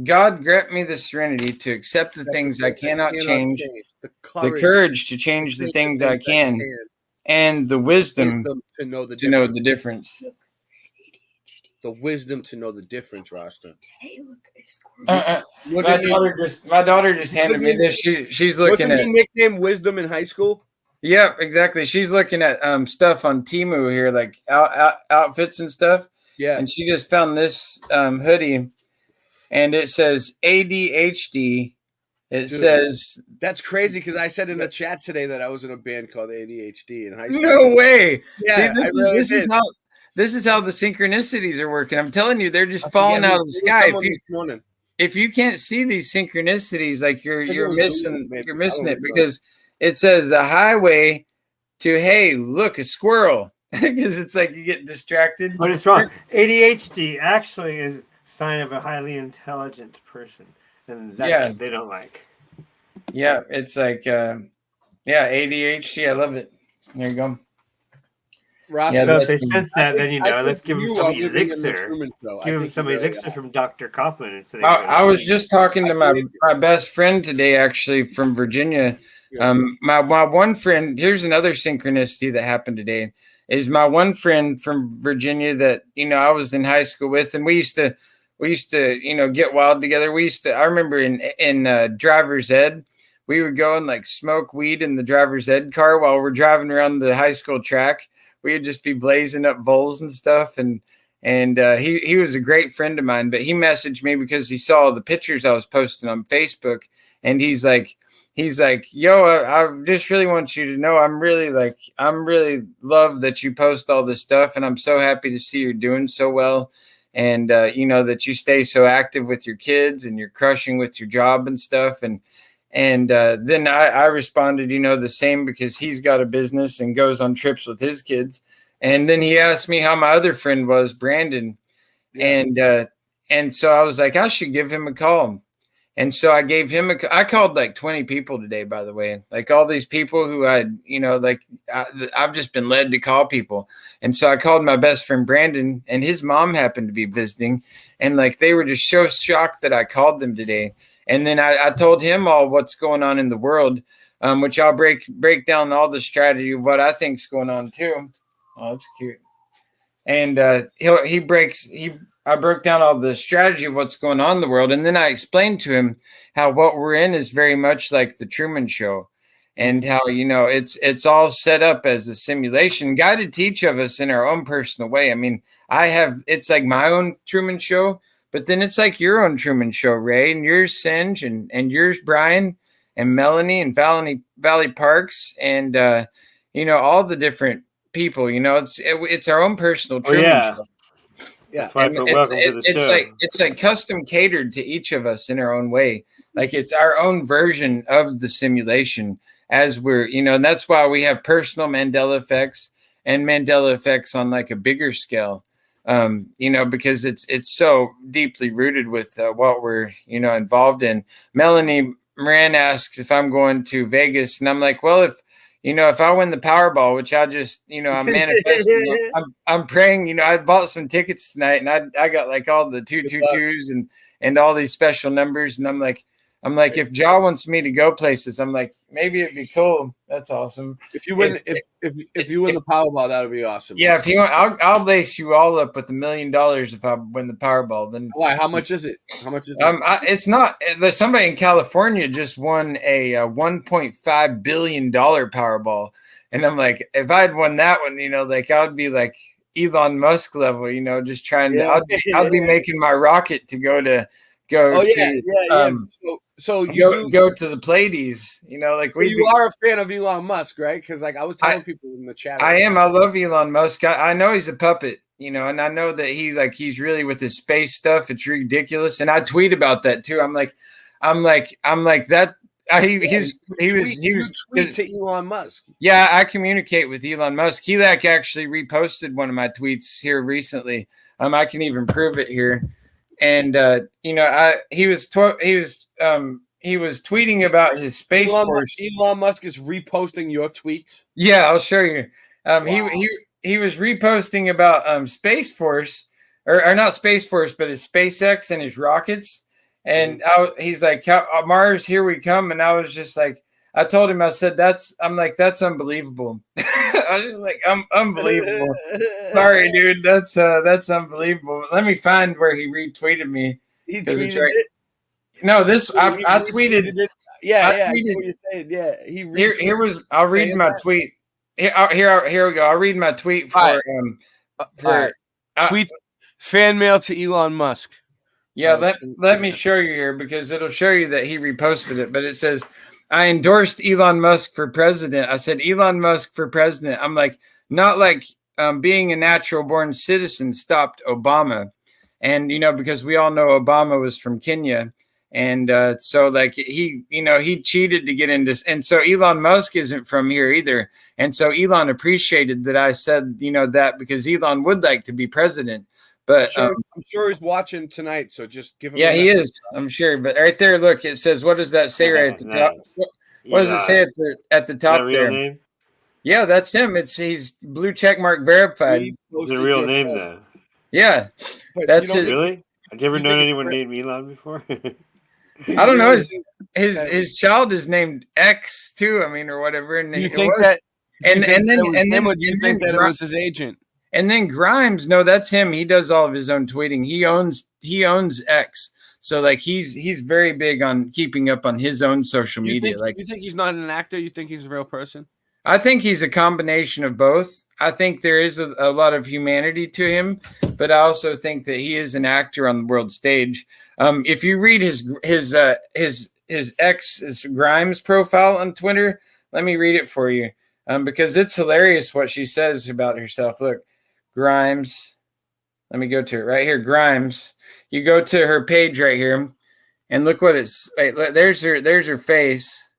God grant me the serenity to accept the things I cannot change, the courage to change the things I can, and the wisdom to know the difference. The wisdom to know the difference, Rasta. My daughter just handed me this. She's looking at. Wasn't he nicknamed Wisdom in high school? Yep, exactly. She's looking at stuff on Temu here, like outfits and stuff. Yeah. And she just found this hoodie, and it says ADHD. It says, that's crazy, because I said in the chat today that I was in a band called ADHD in high school. No way. Yeah, See, this is how the synchronicities are working. I'm telling you, they're just falling out of the sky. If you can't see these synchronicities, like you're missing it, because it says a highway to, hey, look, a squirrel. Because it's like you get distracted. But it's wrong. ADHD actually is a sign of a highly intelligent person, and that's what they don't like. Yeah, it's like ADHD. I love it. There you go. Rasta, so if they sense that, then you know, let's give them some elixir. Give them some elixir from Dr. Kaufman. I was just talking to my best friend today, actually, from Virginia. My one friend, here's another synchronicity that happened today, is my one friend from Virginia that, you know, I was in high school with, and we used to, you know, get wild together. I remember in driver's ed, we would go and like smoke weed in the driver's ed car while we're driving around the high school track. We would just be blazing up bowls and stuff. And he was a great friend of mine, but he messaged me because he saw the pictures I was posting on Facebook. And he's like, yo, I just really want you to know, I'm really love that you post all this stuff. And I'm so happy to see you're doing so well. And, you know, that you stay so active with your kids and you're crushing with your job and stuff. And then I responded, you know, the same, because he's got a business and goes on trips with his kids. And then he asked me how my other friend was, Brandon. Yeah. And so I was like, I should give him a call. And so I gave him I called like 20 people today, by the way, like all these people who I've just been led to call people. And so I called my best friend, Brandon, and his mom happened to be visiting. And like, they were just so shocked that I called them today. And then I told him all what's going on in the world, which I'll break down all the strategy of what I think's going on too. Oh, that's cute. And I broke down all the strategy of what's going on in the world. And then I explained to him how what we're in is very much like the Truman Show, and how, you know, it's all set up as a simulation, guided to each of us in our own personal way. I mean, it's like my own Truman Show, but then it's like your own Truman Show, Ray, and yours, Singe, and yours, Brian, and Melanie, and Valley Parks, and you know, all the different people. You know, it's our own personal Truman Show. Yeah, that's why I put welcome to the show. It's like custom catered to each of us in our own way. Like, it's our own version of the simulation, as we're, you know, and that's why we have personal Mandela effects and Mandela effects on like a bigger scale. You know, because it's so deeply rooted with what we're, you know, involved in. Melanie Moran asks if I'm going to Vegas, and I'm like, well, if I win the Powerball, which I just, you know, I'm manifesting, I'm praying, you know, I bought some tickets tonight, and I got like all the 222s and all these special numbers, and I'm like, I'm like, if Jaw wants me to go places, I'm like, maybe it'd be cool. That's awesome. If you win, if you win the Powerball, that would be awesome. Yeah, if you want, I'll lace you all up with $1 million if I win the Powerball. Then why? How much is it? How much is it? It's not. There's somebody in California just won a $1.5 billion Powerball, and I'm like, if I'd won that one, like I would be like Elon Musk level, just trying to. I'd be making my rocket to go to. So you go to the Pleiades, like you are a fan of Elon Musk, right? Because like I was telling people in the chat, I am. I love Elon Musk. I know he's a puppet, and I know that he's really with his space stuff. It's ridiculous, and I tweet about that too. I'm like that. He was tweet to Elon Musk. Yeah, I communicate with Elon Musk. He actually reposted one of my tweets here recently. I can even prove it here. And he was tweeting about his Space Force. Elon Musk is reposting your tweets. Yeah, I'll show you. He was reposting about Space Force, or not Space Force, but his SpaceX and his rockets. And he's like, Mars, here we come. And I was just like, I told him, I said, that's unbelievable. I was just like, unbelievable. Sorry, dude. That's unbelievable. Let me find where he retweeted me. He tweeted it? No, I tweeted it. Yeah, I tweeted, what you're saying. Yeah. Here was, I'll read my tweet. Here we go. I'll read my tweet for tweet fan mail to Elon Musk. Yeah, let me show you here because it'll show you that he reposted it. But it says, I endorsed Elon Musk for president. I said, Elon Musk for president. I'm like, not like being a natural born citizen stopped Obama. And, because we all know Obama was from Kenya. And so like he cheated to get into, and so Elon Musk isn't from here either. And so Elon appreciated that I said, that because Elon would like to be president. But I'm sure he's watching tonight, so just give him. Yeah, he is. I'm sure. But right there, look, it says, what does that say right at the top? What does it say at the top there? Name? Yeah, that's him. He's blue check mark verified. It's a real name though. Yeah, that's it. Really? I've never known anyone named Elon before. I don't know. His child is named X too. Or whatever. And you think that? And then you think that it was his agent? And then Grimes, no, that's him. He does all of his own tweeting. He owns X. So like he's very big on keeping up on his own social media. You think he's not an actor? You think he's a real person? I think he's a combination of both. I think there is a lot of humanity to him, but I also think that he is an actor on the world stage. If you read his Grimes profile on Twitter, let me read it for you. Because it's hilarious what she says about herself. Look. Grimes. Let me go to it right here. Grimes. You go to her page right here, and look what it's. There's her face,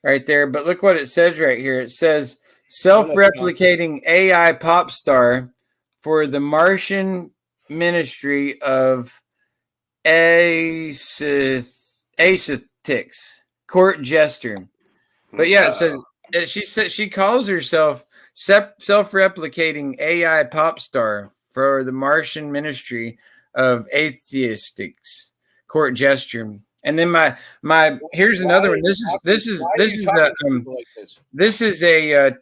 right there. But look what it says right here. It says self-replicating AI pop star for the Martian Ministry of Aesthetics court jester. But yeah, it says she calls herself self-replicating AI pop star for the Martian Ministry of Aesthetics court gesture. And then my here's another one. This is a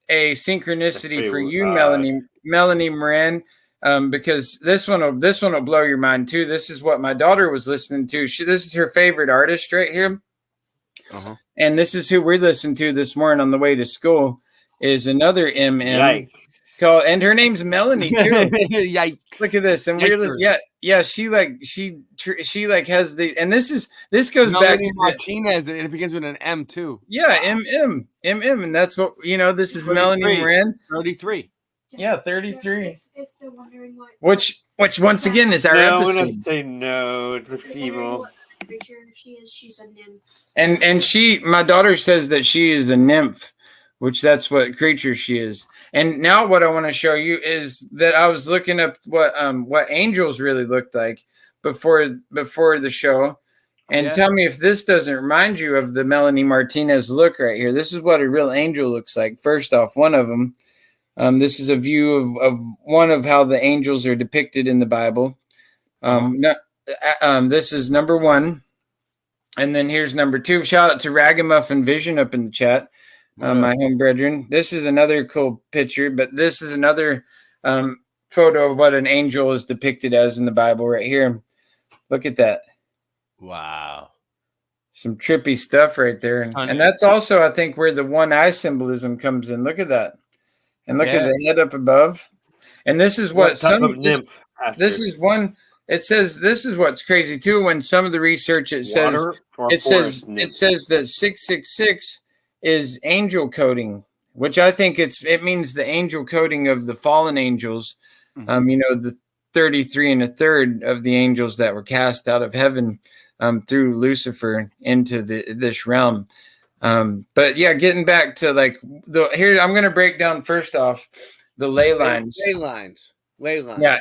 synchronicity for you, Melanie Moran, because this one will blow your mind too. This is what my daughter was listening to. This is her favorite artist right here, and this is who we listened to this morning on the way to school. Is another MM called, and her name's Melanie too. Yikes! Look at this, and we're she has the, and this goes Melanie back to Martinez, and it begins with an M too. Yeah, MM, and that's what This is Melanie Moran, 33. Yeah, 33. If they're wondering which once again is our episode. I'm gonna say no. It looks evil. She's a nymph. And my daughter says that she is a nymph, which that's what creature she is. And now what I want to show you is that I was looking up what angels really looked like before the show. And tell me if this doesn't remind you of the Melanie Martinez look right here. This is what a real angel looks like. First off, one of them. This is a view of one of how the angels are depicted in the Bible. This is number one. And then here's number 2. Shout out to Ragamuffin Vision up in the chat, my home brethren. This is another cool picture, but this is another photo of what an angel is depicted as in the Bible right here. Look at that. Wow. Some trippy stuff right there. And that's also, I think, where the one eye symbolism comes in. Look at that. And look at the head up above. And this is what type of nymph? This is one. It says this is what's crazy too. When some of the research it says that 666 is angel coding, which I think it means the angel coding of the fallen angels. The 33 and a third of the angels that were cast out of heaven through Lucifer into this realm. But yeah, getting back to here, I'm going to break down first off the ley lines. Ley lines. Yeah,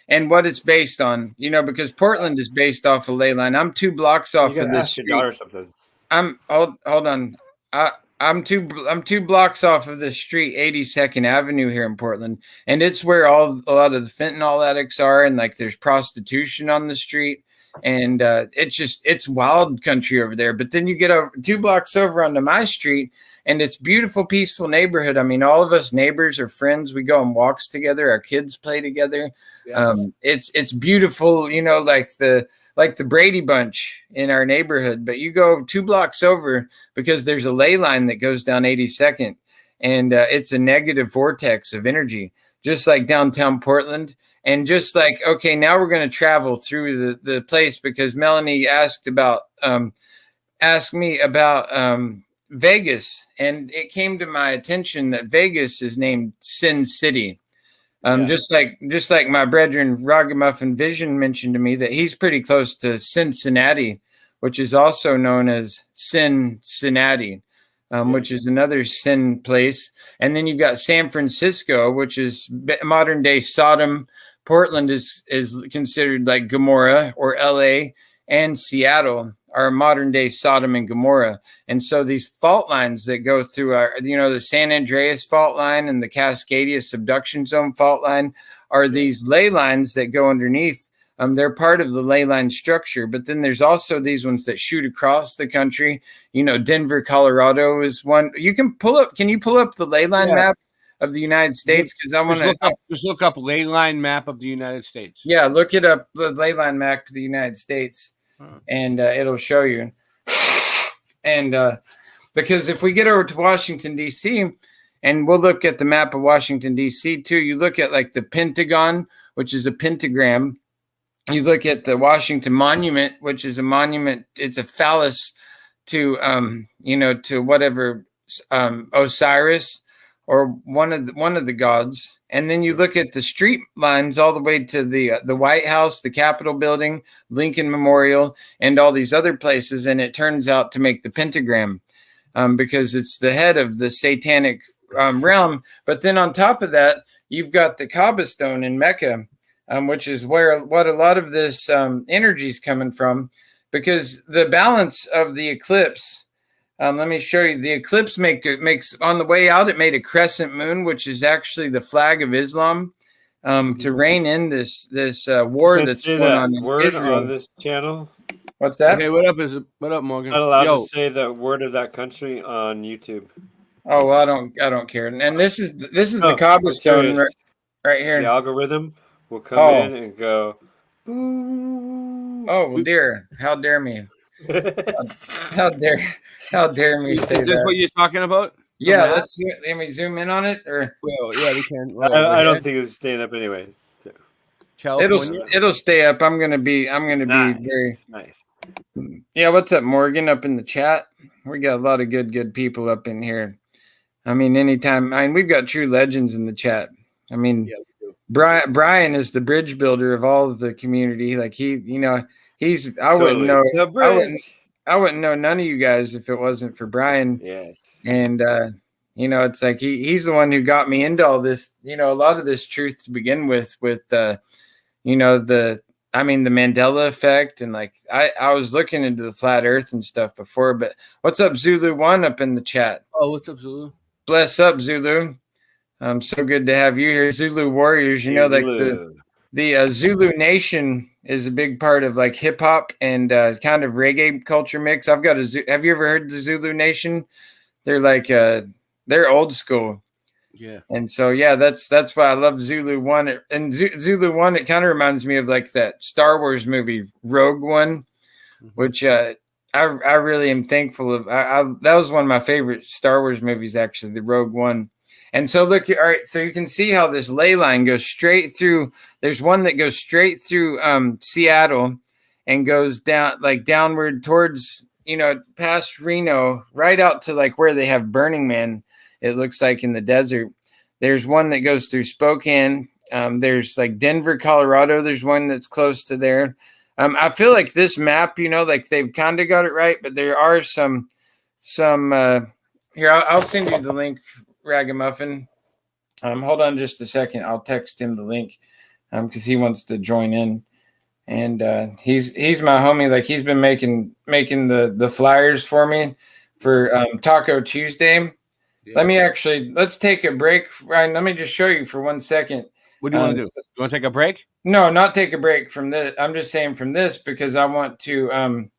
and what it's based on, because Portland is based off a ley line. I'm 2 blocks off of this street. Hold on. I'm 2 blocks off of this street, 82nd Avenue here in Portland, and it's where a lot of the fentanyl addicts are, and there's prostitution on the street, and it's wild country over there. But then you get over 2 blocks over onto my street, and it's beautiful, peaceful neighborhood. I mean, all of us neighbors are friends. We go on walks together. Our kids play together. Yeah. It's beautiful, like the Brady Bunch in our neighborhood. But you go 2 blocks over because there's a ley line that goes down 82nd, and it's a negative vortex of energy, just like downtown Portland. And just like, okay, now we're going to travel through the place because Melanie asked me about Vegas, and it came to my attention that Vegas is named Sin City. Just like my brethren Ragamuffin Vision mentioned to me that he's pretty close to Cincinnati, which is also known as Cincinnati, which is another sin place. And then you've got San Francisco, which is modern day Sodom. Portland is considered like Gomorrah, or LA, and Seattle are modern day Sodom and Gomorrah. And so these fault lines that go through the San Andreas fault line and the Cascadia subduction zone fault line are these ley lines that go underneath. They're part of the ley line structure, but then there's also these ones that shoot across the country. Denver, Colorado is one. Can you pull up the ley line map of the United States? Because I want to just look up ley line map of the United States. Yeah, look it up, the ley line map of the United States, and it'll show you. And because if we get over to Washington, D.C., and we'll look at the map of Washington, D.C. too, you look at the Pentagon, which is a pentagram. You look at the Washington Monument, which is a monument. It's a phallus to, to whatever Osiris or one of the gods. And then you look at the street lines all the way to the White House, the Capitol Building, Lincoln Memorial, and all these other places. And it turns out to make the pentagram because it's the head of the satanic realm. But then on top of that, you've got the Kaaba stone in Mecca, which is what a lot of this energy is coming from, because the balance of the eclipse. Let me show you. The eclipse makes on the way out. It made a crescent moon, which is actually the flag of Islam, to rein in this war that's going on in Israel. On this channel. What's that? Okay, what up, Morgan? Not allowed to say the word of that country on YouTube. Oh well, I don't care. And this is the Kaaba stone right here. The algorithm will come in and go. Oh dear! How dare me! How dare me say that? Is this what you're talking about? Yeah, let me zoom in on it. Or yeah, we can. I don't think it's staying up anyway. So. It'll stay up. I'm gonna be very nice. Yeah, what's up, Morgan? Up in the chat, we got a lot of good people up in here. I mean, anytime. I mean, we've got true legends in the chat. I mean, yeah, we do. Brian is the bridge builder of all of the community. Like he's. I wouldn't know. I wouldn't know none of you guys if it wasn't for Brian. Yes. And it's like he's the one who got me into all this. A lot of this truth to begin with the Mandela effect, and I was looking into the flat Earth and stuff before. But what's up, Zulu One, up in the chat? Oh, what's up, Zulu? Bless up, Zulu. So good to have you here, Zulu Warriors. the Zulu Nation is a big part of like hip hop and kind of reggae culture mix. I've got have you ever heard the Zulu Nation? They're like they're old school. Yeah. And so yeah, that's why I love Zulu One. And Zulu One, it kind of reminds me of like that Star Wars movie Rogue One, which I really am thankful of. That was one of my favorite Star Wars movies, actually, the Rogue One. And so look, all right, so you can see how this ley line goes straight through. There's one that goes straight through Seattle and goes down like downward towards, past Reno, right out to like where they have Burning Man, it looks like in the desert. There's one that goes through Spokane. There's like Denver, Colorado. There's one that's close to there. I feel like this map, like they've kind of got it right, but there are some here, I'll send you the link, Ragamuffin. Hold on just a second. I'll text him the link because he wants to join in. And he's my homie. Like he's been making the flyers for me for Taco Tuesday. Yeah. Let's take a break. Ryan, let me just show you for 1 second. What do you want to do? You want to take a break? No, not take a break from this. I'm just saying from this because I want to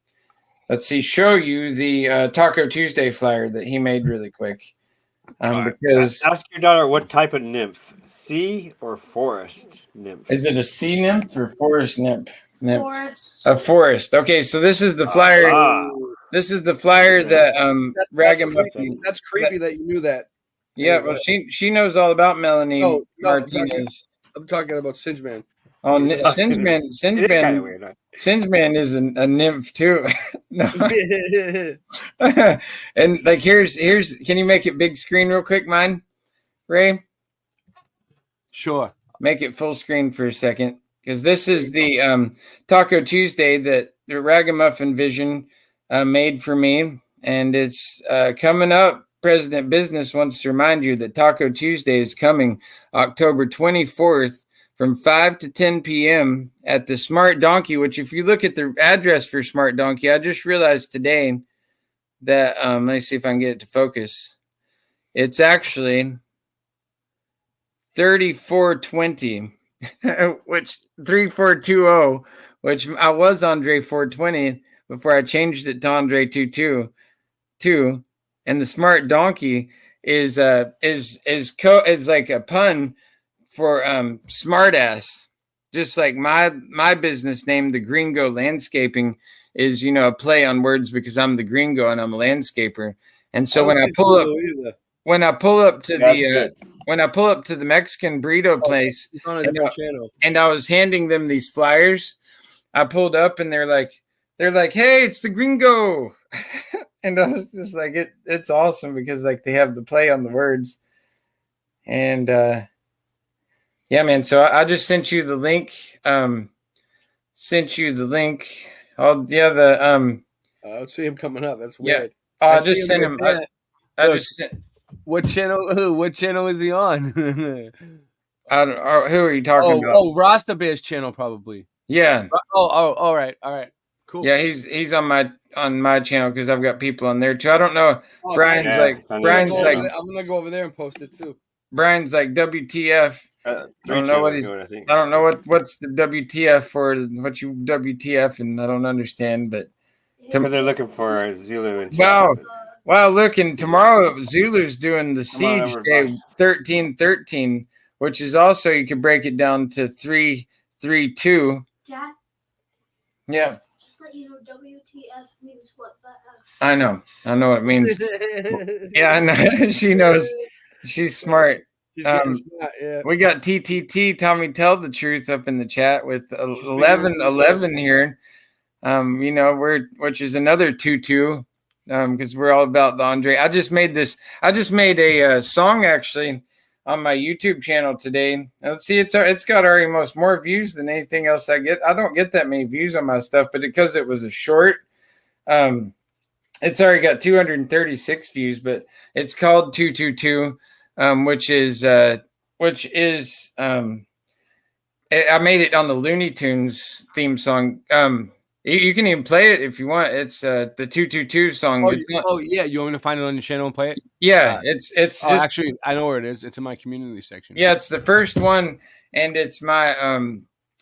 show you the Taco Tuesday flyer that he made really quick. Because ask your daughter what type of nymph, sea or forest nymph. Is it a sea nymph or forest nymph? Forest. A forest. Okay, so this is the flyer. This is the flyer that Ragamuffin. That's creepy that you knew that. Yeah, well, she knows all about Melanie Martinez. I'm talking about Singeman. Oh, Singeman is a nymph too. And like here's. Can you make it big screen real quick, mine, Ray? Sure. Make it full screen for a second, because this is the Taco Tuesday that the Ragamuffin Vision made for me, and it's coming up. President Business wants to remind you that Taco Tuesday is coming October 24th from 5 to 10 p.m. at the Smart Donkey, which if you look at the address for Smart Donkey, I just realized today that, let me see if I can get it to focus. It's actually 3420, which 3420, which I was Andre 420 before I changed it to Andre 22. And the Smart Donkey is like a pun for smart ass, just like my business name, the Gringo Landscaping, is a play on words because I'm the Gringo and I'm a landscaper. And so when I pull up to the Mexican burrito place, and I was handing them these flyers, I pulled up and they're like, hey, it's the Gringo. And I was just like, it's awesome because like they have the play on the words. And yeah, man. So I just sent you the link. I don't see him coming up. That's weird. Yeah. I just sent him. What channel is he on? I don't. Who are you talking about? Oh, Rasta Bear's channel probably. Yeah. Oh, all right. Cool. Yeah, he's on my channel because I've got people on there too. I don't know. Brian's I'm gonna go over there and post it too. Brian's like WTF. I don't know what I don't know what's the WTF for. What you WTF and I don't understand, but because they're looking for Zulu and wow! Look, and tomorrow Zulu's doing the Siege Day 1313, which is also you could break it down to 332. Dad. Yeah. Let you know WTF means what the F. I know what it means. Yeah, I know. She knows. She's smart. Smart, yeah. We got TTT Tommy Tell the Truth up in the chat with 11 here. Which is another 22 because we're all about the Andre. I just made a song actually on my YouTube channel today. Let's see, it's got already more views than anything else I get. I don't get that many views on my stuff, but because it was a short, it's already got 236 views. But it's called 222, which is I made it on the Looney Tunes theme song. You can even play it if you want. It's the 222 song. Yeah, you want me to find it on your channel and play it? Yeah, it's just actually I know where it is. It's in my community section. Yeah, it's the first one, and it's my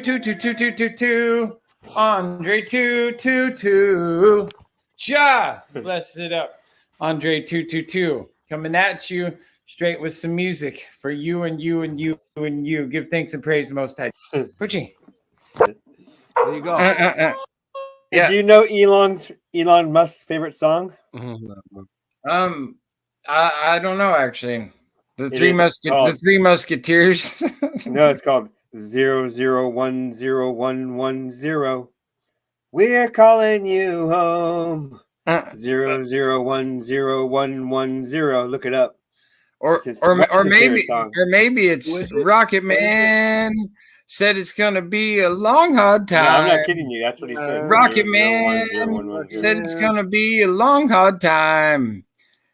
2222222. Andre 222. Ja, bless it up. Andre 222 coming at you straight with some music for you and you and you and you. Give thanks and praise the Most High. Poochie. There you go. Did you know Elon Musk's favorite song? I don't know actually. The It Three is called- the Three Musketeers. No, it's called 00101110. We're calling you home. 00101110. Look it up. Or maybe it's Rocket Man said it's gonna be a long hard time. No, I'm not kidding you. That's what he said. Rocket Man said it's gonna be a long hard time.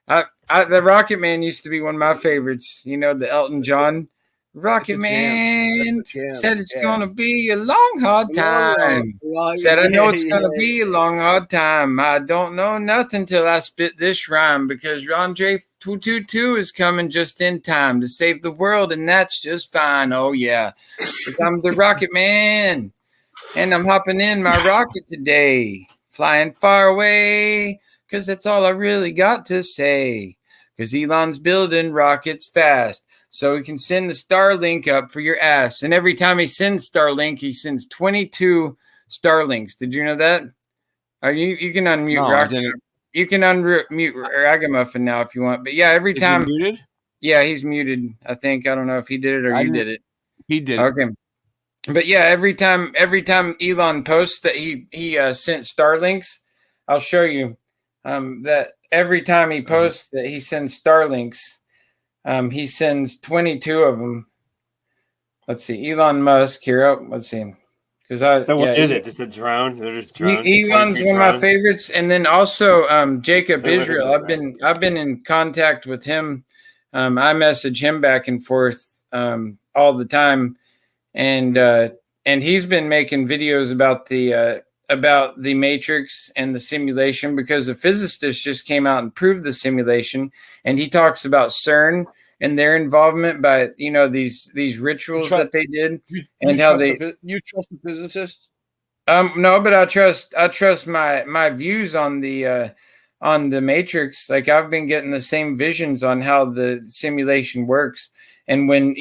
The Rocket Man used to be one of my favorites. You know, the Elton John. Rocket Man said it's gonna be a long hard time. Said I know it's gonna be a long hard time. I don't know nothing till I spit this rhyme because Andre 222 is coming just in time to save the world, and that's just fine. Oh yeah, 'cause I'm the Rocket Man, and I'm hopping in my rocket today, flying far away, 'cause that's all I really got to say. 'Cause Elon's building rockets fast, so he can send the Starlink up for your ass. And every time he sends Starlink, he sends 22 Starlinks. Did you know that? You can unmute Rocket. You can unmute Ragamuffin now if you want. But yeah, every time. Is he muted? Yeah, he's muted. I think. I don't know if he did it or you did it. He did. Okay. But yeah, every time Elon posts that he sent Starlinks, I'll show you that every time he posts that he sends Starlinks, he sends 22 of them. Let's see, Elon Musk here. Oh, let's see, because what is it? Just a drone? They're just drones. Elon's one of my favorites, and then also Jacob Israel. I've been in contact with him. I message him back and forth all the time, and he's been making videos about the Matrix and the simulation because a physicist just came out and proved the simulation, and he talks about CERN and their involvement by these rituals that they did and how you trust the physicist? No, but I trust my views on the Matrix. Like I've been getting the same visions on how the simulation works, and when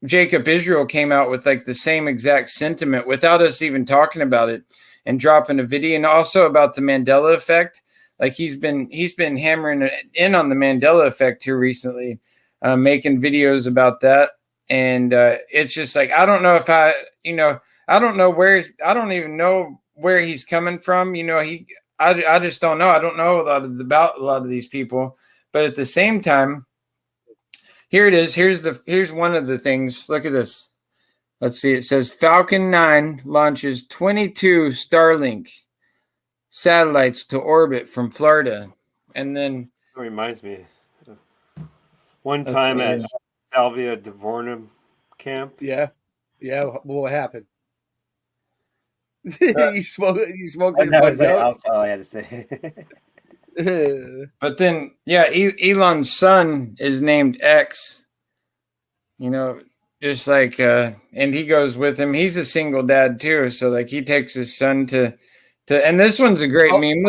Jacob Israel came out with like the same exact sentiment without us even talking about it and dropping a video, and also about the Mandela effect. Like he's been hammering in on the Mandela effect here recently, making videos about that. And it's just like, I don't know if I don't even know where he's coming from. I just don't know. I don't know about a lot of these people, but at the same time, here it is. Here's one of the things. Look at this. Let's see. It says Falcon 9 launches 22 Starlink satellites to orbit from Florida, and then It reminds me of one Let's time see at here. Salvia Devornum camp. Yeah. What happened? You smoked it That was bugged like, out? that's all I had to say. But then, yeah, Elon's son is named X. You know, just like, and he goes with him. He's a single dad too, so like he takes his son to. And this one's a great meme.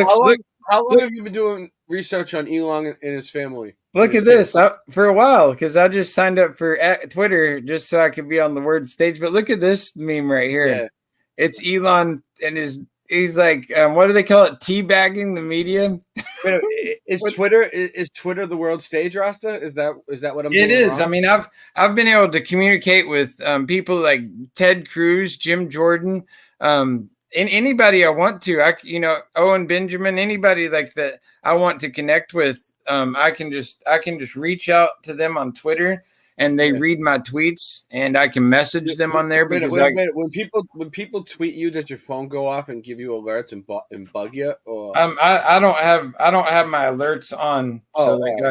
How long have you been doing research on Elon and his family? Look at this. For a while, because I just signed up for Twitter just so I could be on the word stage. But look at this meme right here. Yeah. It's Elon and he's like, what do they call it? Teabagging the media. Wait, is Twitter the world stage, Rasta? Is that what I'm doing? It is. Wrong? I mean, I've been able to communicate with people like Ted Cruz, Jim Jordan, and anybody I want to. Owen Benjamin, anybody like that I want to connect with. I can just reach out to them on Twitter, and they read my tweets, and I can message them on there because when people tweet you, does your phone go off and give you alerts and bug you? Or I don't have my alerts on.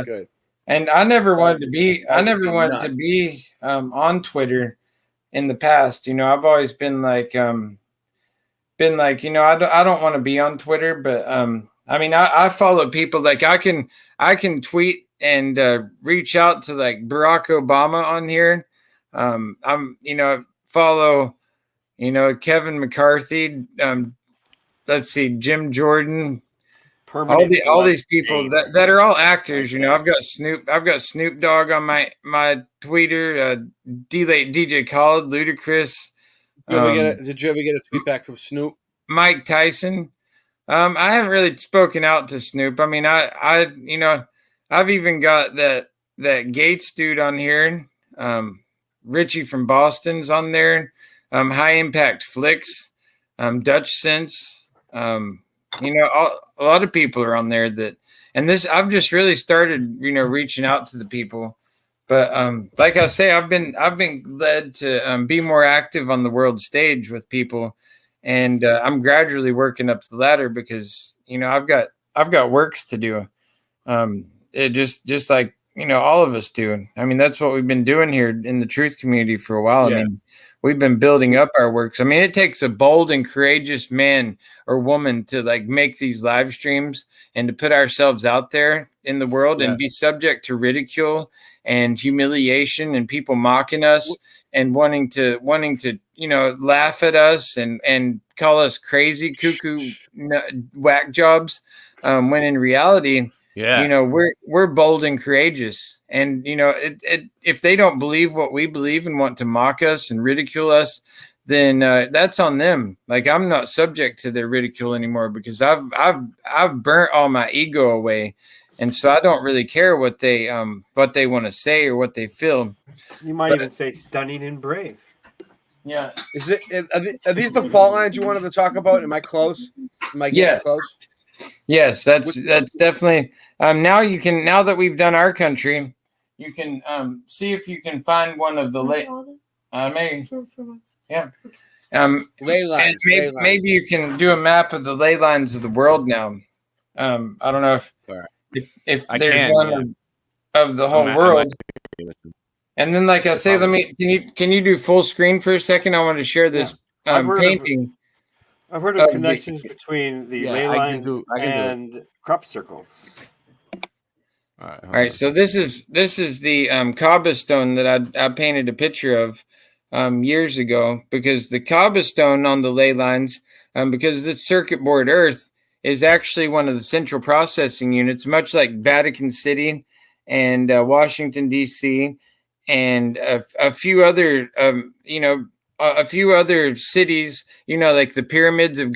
Good. And I never wanted to be. I never wanted to be on Twitter in the past. I've always been like I don't want to be on Twitter, but I mean, I follow people like I can tweet and reach out to like Barack Obama on here. Follow Kevin McCarthy. Let's see, Jim Jordan. All these people that are all actors. I've got Snoop Dogg on my Twitter. DJ Khaled, Ludacris. Did you ever get a tweet back from Snoop? Mike Tyson. I haven't really spoken out to Snoop. I mean, I've even got that Gates dude on here. Richie from Boston's on there. High Impact Flicks. Dutch Sense. A lot of people are on there I've just really started, reaching out to the people. But like I say, I've been led to be more active on the world stage with people, and I'm gradually working up the ladder because I've got works to do. It just like all of us do. I mean, that's what we've been doing here in the truth community for a while. Yeah. I mean, we've been building up our works. I mean, it takes a bold and courageous man or woman to like make these live streams and to put ourselves out there in the world and be subject to ridicule and humiliation and people mocking us and wanting to laugh at us and call us crazy, cuckoo, whack jobs, when in reality, we're bold and courageous. And if they don't believe what we believe and want to mock us and ridicule us, then that's on them. Like, I'm not subject to their ridicule anymore because I've burnt all my ego away. And so I don't really care what they want to say or what they feel. You might even say stunning and brave. Yeah. Are these the fault lines you wanted to talk about? Am I close? Am I getting close? Yes, that's definitely. Now that we've done our country, you can see if you can find one of the ley lines. Maybe you can do a map of the ley lines of the world now. I don't know if there's one of the whole world. And then, like I say, can you do full screen for a second? I want to share this painting. I've heard of connections between the ley lines and crop circles. All right. So this is the Kaaba stone that I painted a picture of years ago, because the Kaaba stone on the ley lines, because this circuit board Earth is actually one of the central processing units, much like Vatican City and Washington D.C. and a few other a few other cities, like the pyramids of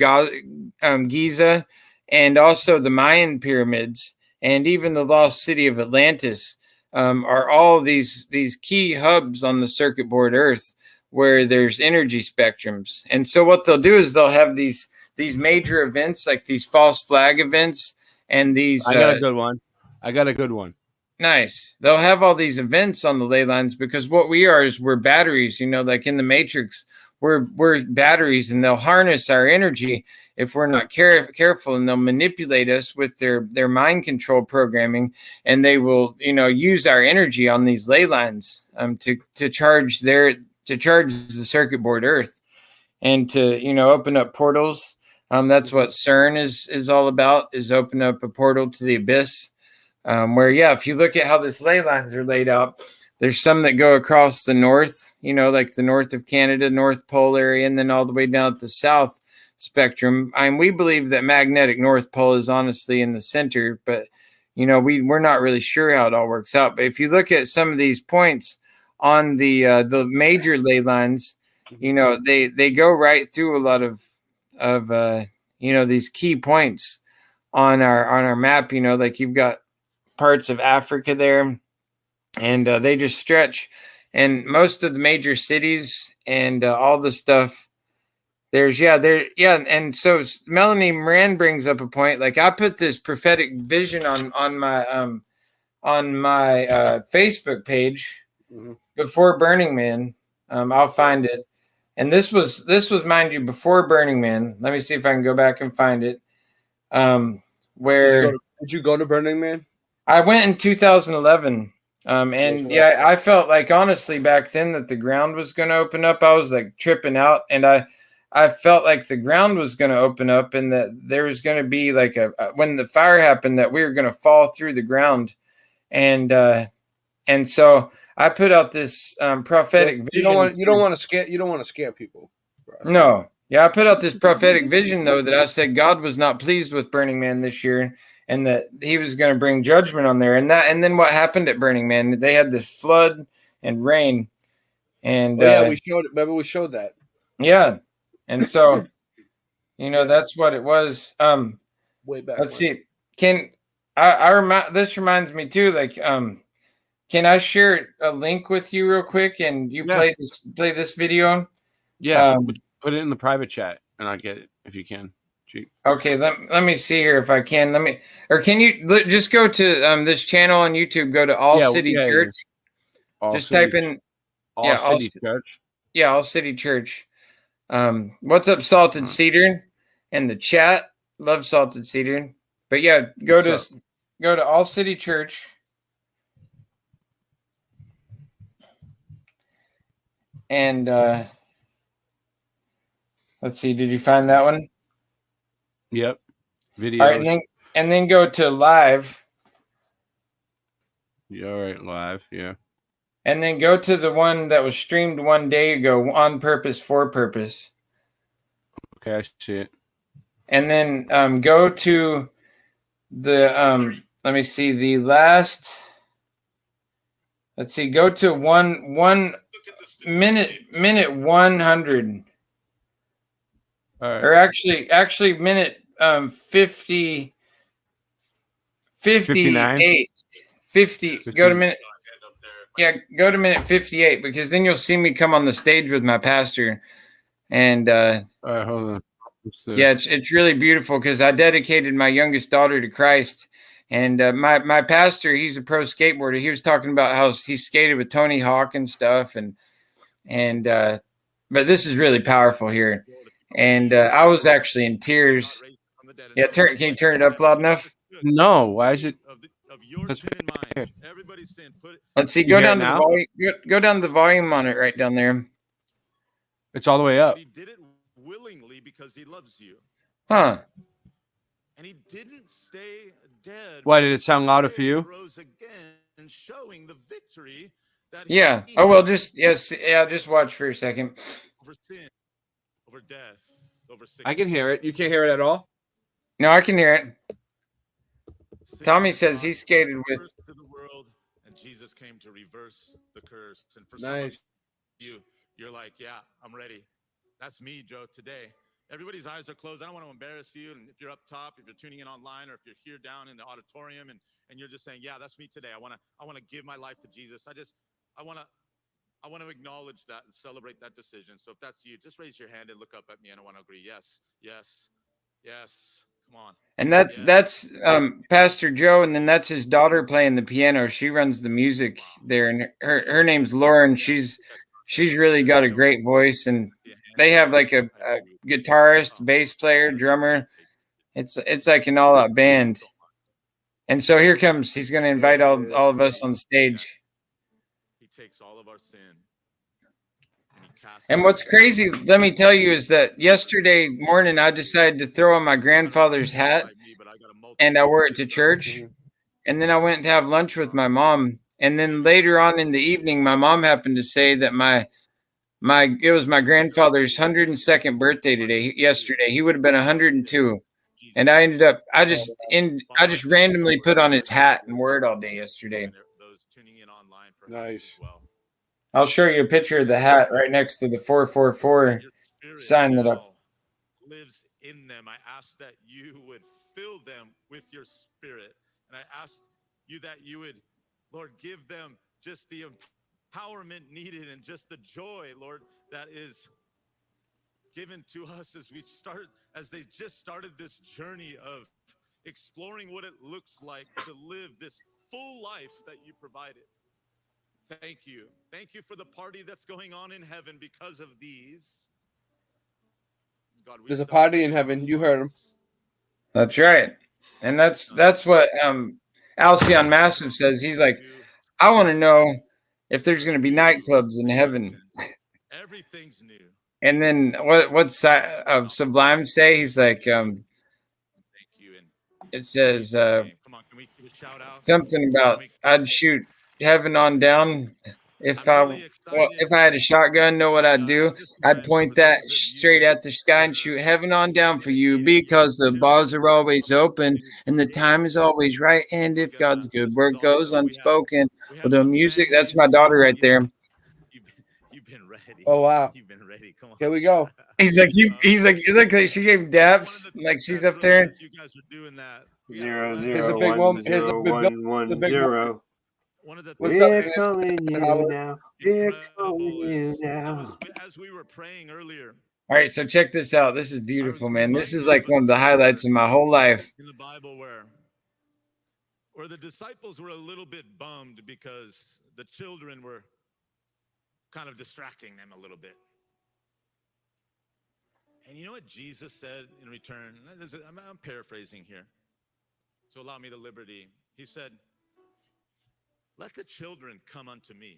Giza, and also the Mayan pyramids, and even the lost city of Atlantis, are all these key hubs on the circuit board Earth where there's energy spectrums. And so what they'll do is they'll have these major events, like these false flag events, and these. I got a good one. Nice. They'll have all these events on the ley lines because what we are is we're batteries, like in the Matrix, we're batteries, and they'll harness our energy if we're not careful, and they'll manipulate us with their mind control programming, and they will, you know, use our energy on these ley lines to charge the circuit board Earth, and to, you know, open up portals. That's what CERN is all about, is open up a portal to the abyss. Where, yeah, if you look at how this ley lines are laid out, there's some that go across the north, you know, like the north of Canada, North Pole area, and then all the way down at the south spectrum. We believe that magnetic North Pole is honestly in the center, but, you know, we're not really sure how it all works out. But if you look at some of these points on the major ley lines, you know, they go right through a lot of you know, these key points on our map. You know, like you've got parts of Africa there, and they just stretch, and most of the major cities and all the stuff and so Melanie Moran brings up a point. Like, I put this prophetic vision on my Facebook page before Burning Man. I'll find it, and this was mind you before Burning Man. Let me see if I can go back and find it. Where did you go to Burning Man? I went in 2011. And yeah, I felt like, honestly, back then, that the ground was going to open up. I was like tripping out, and I felt like the ground was going to open up, and that there was going to be like when the fire happened, that we were going to fall through the ground. And so I put out this prophetic vision. You don't want to scare people. No. Yeah, I put out this prophetic vision, though, that I said God was not pleased with Burning Man this year, and that he was going to bring judgment on there. And then what happened at Burning Man? They had this flood and rain. And we showed it. Remember, we showed that. Yeah. And so, you know, that's what it was. Way back. Let's see. This reminds me too, like, can I share a link with you real quick, and you play this video? Yeah. Put it in the private chat, and I'll get it if you can. Okay, let me see here if I can. Can you just go to this channel on YouTube? Go to All City Church. Just type in All City Church. Yeah, All City Church. What's up, Salted Cedar? And the chat, love Salted Cedar. But yeah, go to All City Church. And let's see, did you find that one? Yep. Video. All right, and then go to live. Yeah, all right, live, yeah. And then go to the one that was streamed one day ago, On Purpose, For Purpose. Okay, I see it. And then go to the let me see, the last. Let's see, go to one minute 100. All right. Or actually minute 58. 50. Go to minute. Yeah, go to minute 58, because then you'll see me come on the stage with my pastor. And all right, hold on. Yeah, it's really beautiful, because I dedicated my youngest daughter to Christ. And my pastor, he's a pro skateboarder. He was talking about how he skated with Tony Hawk and stuff. But this is really powerful here. And I was actually in tears. Yeah, can you turn it up loud enough? No, why is it? Let's see. Go down to the volume. Go down the volume on it, right down there. It's all the way up. He did it willingly because he loves you. Huh? And he didn't stay dead. Why did it sound louder for you? Rose again, showing the victory that yeah. Oh well, just just watch for a second. Over sin, over death, over sickness. I can hear it. You can't hear it at all? No, I can hear it. Tommy says he skated with. To the world, and Jesus came to reverse the curse. And for nice. Some of you're like, yeah, I'm ready. That's me, Joe. Today, everybody's eyes are closed. I don't want to embarrass you. And if you're up top, if you're tuning in online, or if you're here down in the auditorium, and you're just saying, yeah, that's me today. I want to give my life to Jesus. I want to acknowledge that and celebrate that decision. So if that's you, just raise your hand and look up at me, and I want to agree. Yes, yes, yes. Come on. And that's Pastor Joe, and then that's his daughter playing the piano. She runs the music there, and her name's Lauren. She's really got a great voice, and they have like a guitarist, bass player, drummer. It's like an all-out band. And so here comes, he's going to invite all of us on stage. He takes all of our sin. And what's crazy, let me tell you, is that yesterday morning I decided to throw on my grandfather's hat and I wore it to church. And then I went to have lunch with my mom. And then later on in the evening, my mom happened to say that it was my grandfather's 102nd birthday yesterday. He would have been 102. And I just randomly put on his hat and wore it all day yesterday. Nice. I'll show you a picture of the hat right next to the 444 sign that I've. Lives in them. I ask that you would fill them with your spirit. And I ask you that you would, Lord, give them just the empowerment needed and just the joy, Lord, that is given to us as they just started this journey of exploring what it looks like to live this full life that you provided. Thank you. Thank you for the party that's going on in heaven because of these. God, there's a party in heaven. You heard him. That's right. And that's what Alcyon Massive says. He's like, I want to know if there's going to be nightclubs in heaven. Everything's new. And then what's Sublime say? He's like, it says something about I'd shoot heaven on down if I had a shotgun. Know what I'd do? I'd point that straight at the sky and shoot heaven on down for you, because the bars are always open and the time is always right. And if God's good work goes unspoken, with the music, that's my daughter right there. You've been ready. Oh wow. You've been ready. Come on. Here we go. He's like, she gave daps, like she's up there. You guys are doing that. 0 Here's a 0 big 1 one. Here's 0 the big 1 1 the big 0. What's up, We're man? calling you now. We're calling you now. As we were praying earlier. All right, so check this out. This is beautiful, man. This is like one of the highlights of my whole life. In the Bible where the disciples were a little bit bummed because the children were kind of distracting them a little bit. And you know what Jesus said in return? I'm paraphrasing here, so allow me the liberty. He said, let the children come unto me.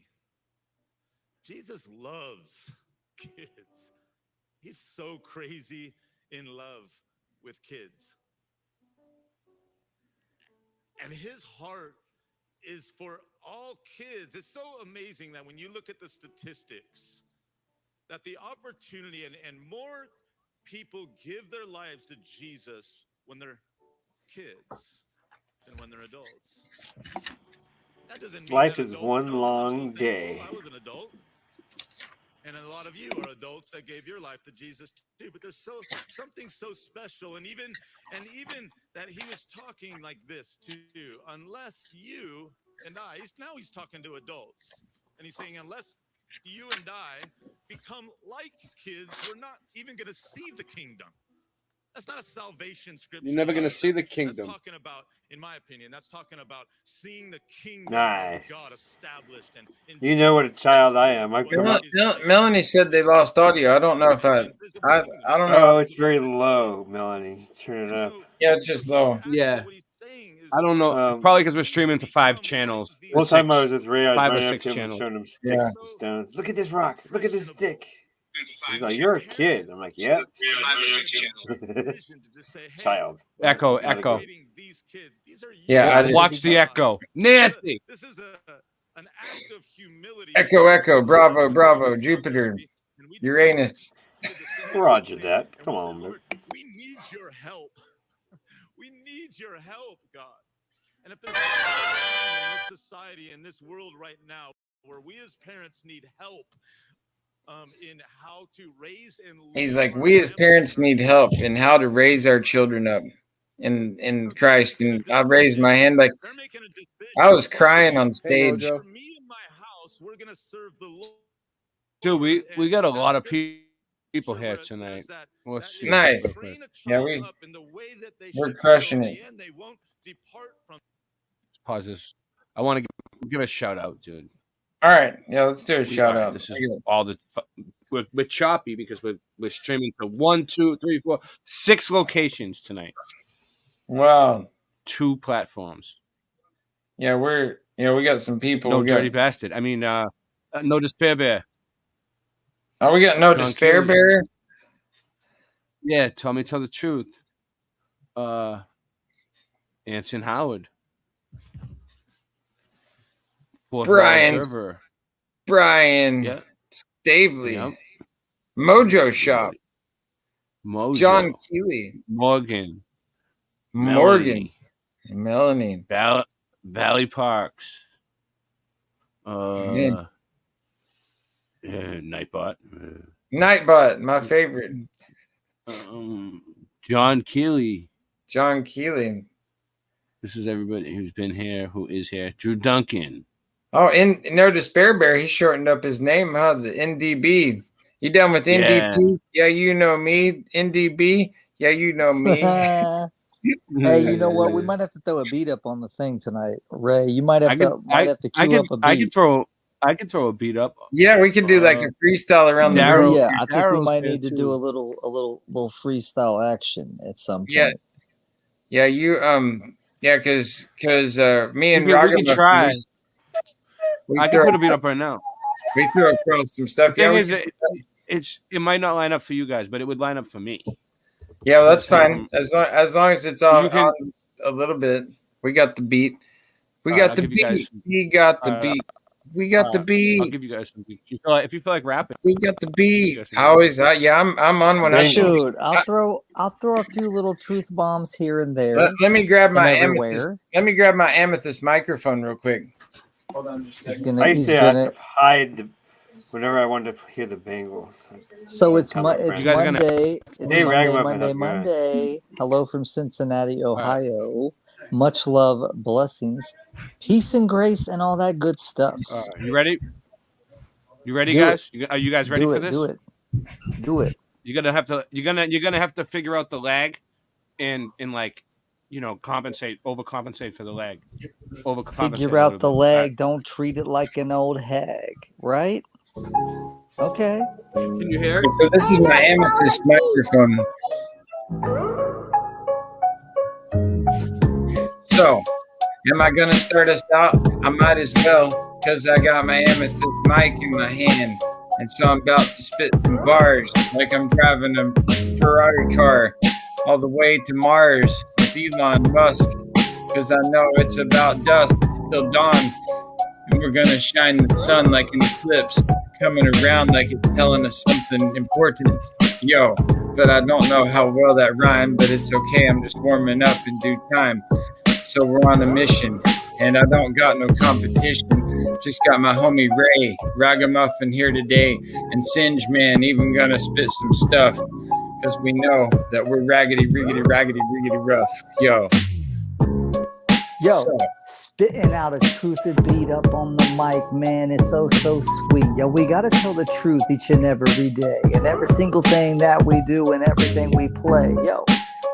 Jesus loves kids. He's so crazy in love with kids. And his heart is for all kids. It's so amazing that when you look at the statistics, that the opportunity and more people give their lives to Jesus when they're kids than when they're adults. That doesn't mean Life that is adults one don't. I'm long so thankful day. I was an adult. And a lot of you are adults that gave your life to Jesus too. But there's something so special. And even that he was talking like this too. Unless you and I, he's talking to adults. And he's saying, unless you and I become like kids, we're not even going to see the kingdom. That's not a salvation scripture. You're never going to see the kingdom. That's talking about, in my opinion, that's talking about seeing the kingdom Nice. of God established. And You know what a child I am. I come up. Melanie said they lost audio. I don't know if I don't know. Oh, it's very low, Melanie. Turn it up. Yeah, it's just low. Yeah. I don't know. Probably because we're streaming to 5 channels. One time I was with Ray, I was 5 or running up 6 to him and channels. showing him sticks and stones. Look at this rock. Look at this stick. He's like, you're a kid. I'm like, yep. Child. Echo. Yeah, I watch the echo. Nancy. This is an act of humility. Echo, bravo, Jupiter, Uranus. Roger that. Come on, man. We need your help. We need your help, God. And if there's in this society, in this world right now, where we as parents need help in how to raise and He's like, we as parents need help in how to raise our children up in Christ. And I raised my hand like I was crying on stage. For me and my house, we're gonna serve the Lord. Dude, we got a lot of people here tonight. Let's see. Nice. Yeah, we're crushing it. Pause this. I want to give a shout out, dude. All right, yeah, let's do a shout out. This is all the we're choppy because we're streaming to 1, 2, 3, 4, 6 locations tonight. Wow. 2 platforms. Yeah, we got some people. No Dirty Bastard. I mean, No Despair Bear. Oh, we got No John Despair Keely. Bear? Yeah, Tell the Truth. Anson Howard. Brian Yeah. Stavely. Yep. Mojo Shop. Mojo. John Keely. Morgan. Melanie. Valley Parks. Yeah. Nightbot. Nightbot, my favorite. John Keely. This is everybody who's been here, who is here. Drew Duncan. Oh, in No Despair Bear, he shortened up his name, huh? The NDB. You done with NDP? Yeah, you know me. NDB? Yeah, you know me. Hey, you know what? We might have to throw a beat up on the thing tonight, Ray. You might have to cue up a beat. I could throw a beat up. Yeah, we could do like a freestyle around the room. Yeah, I think we might need to do a little freestyle action at some point. Yeah, you because me and we can try. I can put a beat up right now. We threw across some stuff. The thing is, it might not line up for you guys, but it would line up for me. Yeah, well, that's fine. As long as it's on a little bit. We got the beat. We got the beat. We got the beat. We got the beat. I'll give you guys some beat. If you feel like rapping, we got the beat. I'm on when I shoot. I'll throw a few little truth bombs here and there. Let me grab my amethyst. Let me grab my amethyst microphone real quick. Hold on just a second. I used to have to hide whenever I wanted to hear the Bengals. So it's Monday. It's Monday. Hello from Cincinnati, Ohio. Much love, blessings, peace and grace, and all that good stuff. You ready? You ready, guys? Are you guys ready for this? Do it. You're gonna have to figure out the lag, and like, overcompensate for the lag. Figure out the lag. Don't treat it like an old hag, right? Okay. Can you hear it? So this is my amethyst microphone. So, am I gonna start us out? I might as well, because I got my amethyst mic in my hand. And so I'm about to spit some bars like I'm driving a Ferrari car all the way to Mars with Elon Musk. Because I know it's about dusk till dawn. And we're gonna shine the sun like an eclipse, coming around like it's telling us something important. Yo, but I don't know how well that rhymed, but it's okay. I'm just warming up in due time. So we're on a mission, and I don't got no competition. Just got my homie Ray, Ragamuffin here today, and Singe Man even gonna spit some stuff, because we know that we're raggedy, riggedy rough. Yo, spitting out a truthy beat up on the mic, man. It's so sweet. Yo, we gotta tell the truth each and every day, and every single thing that we do and everything we play. Yo,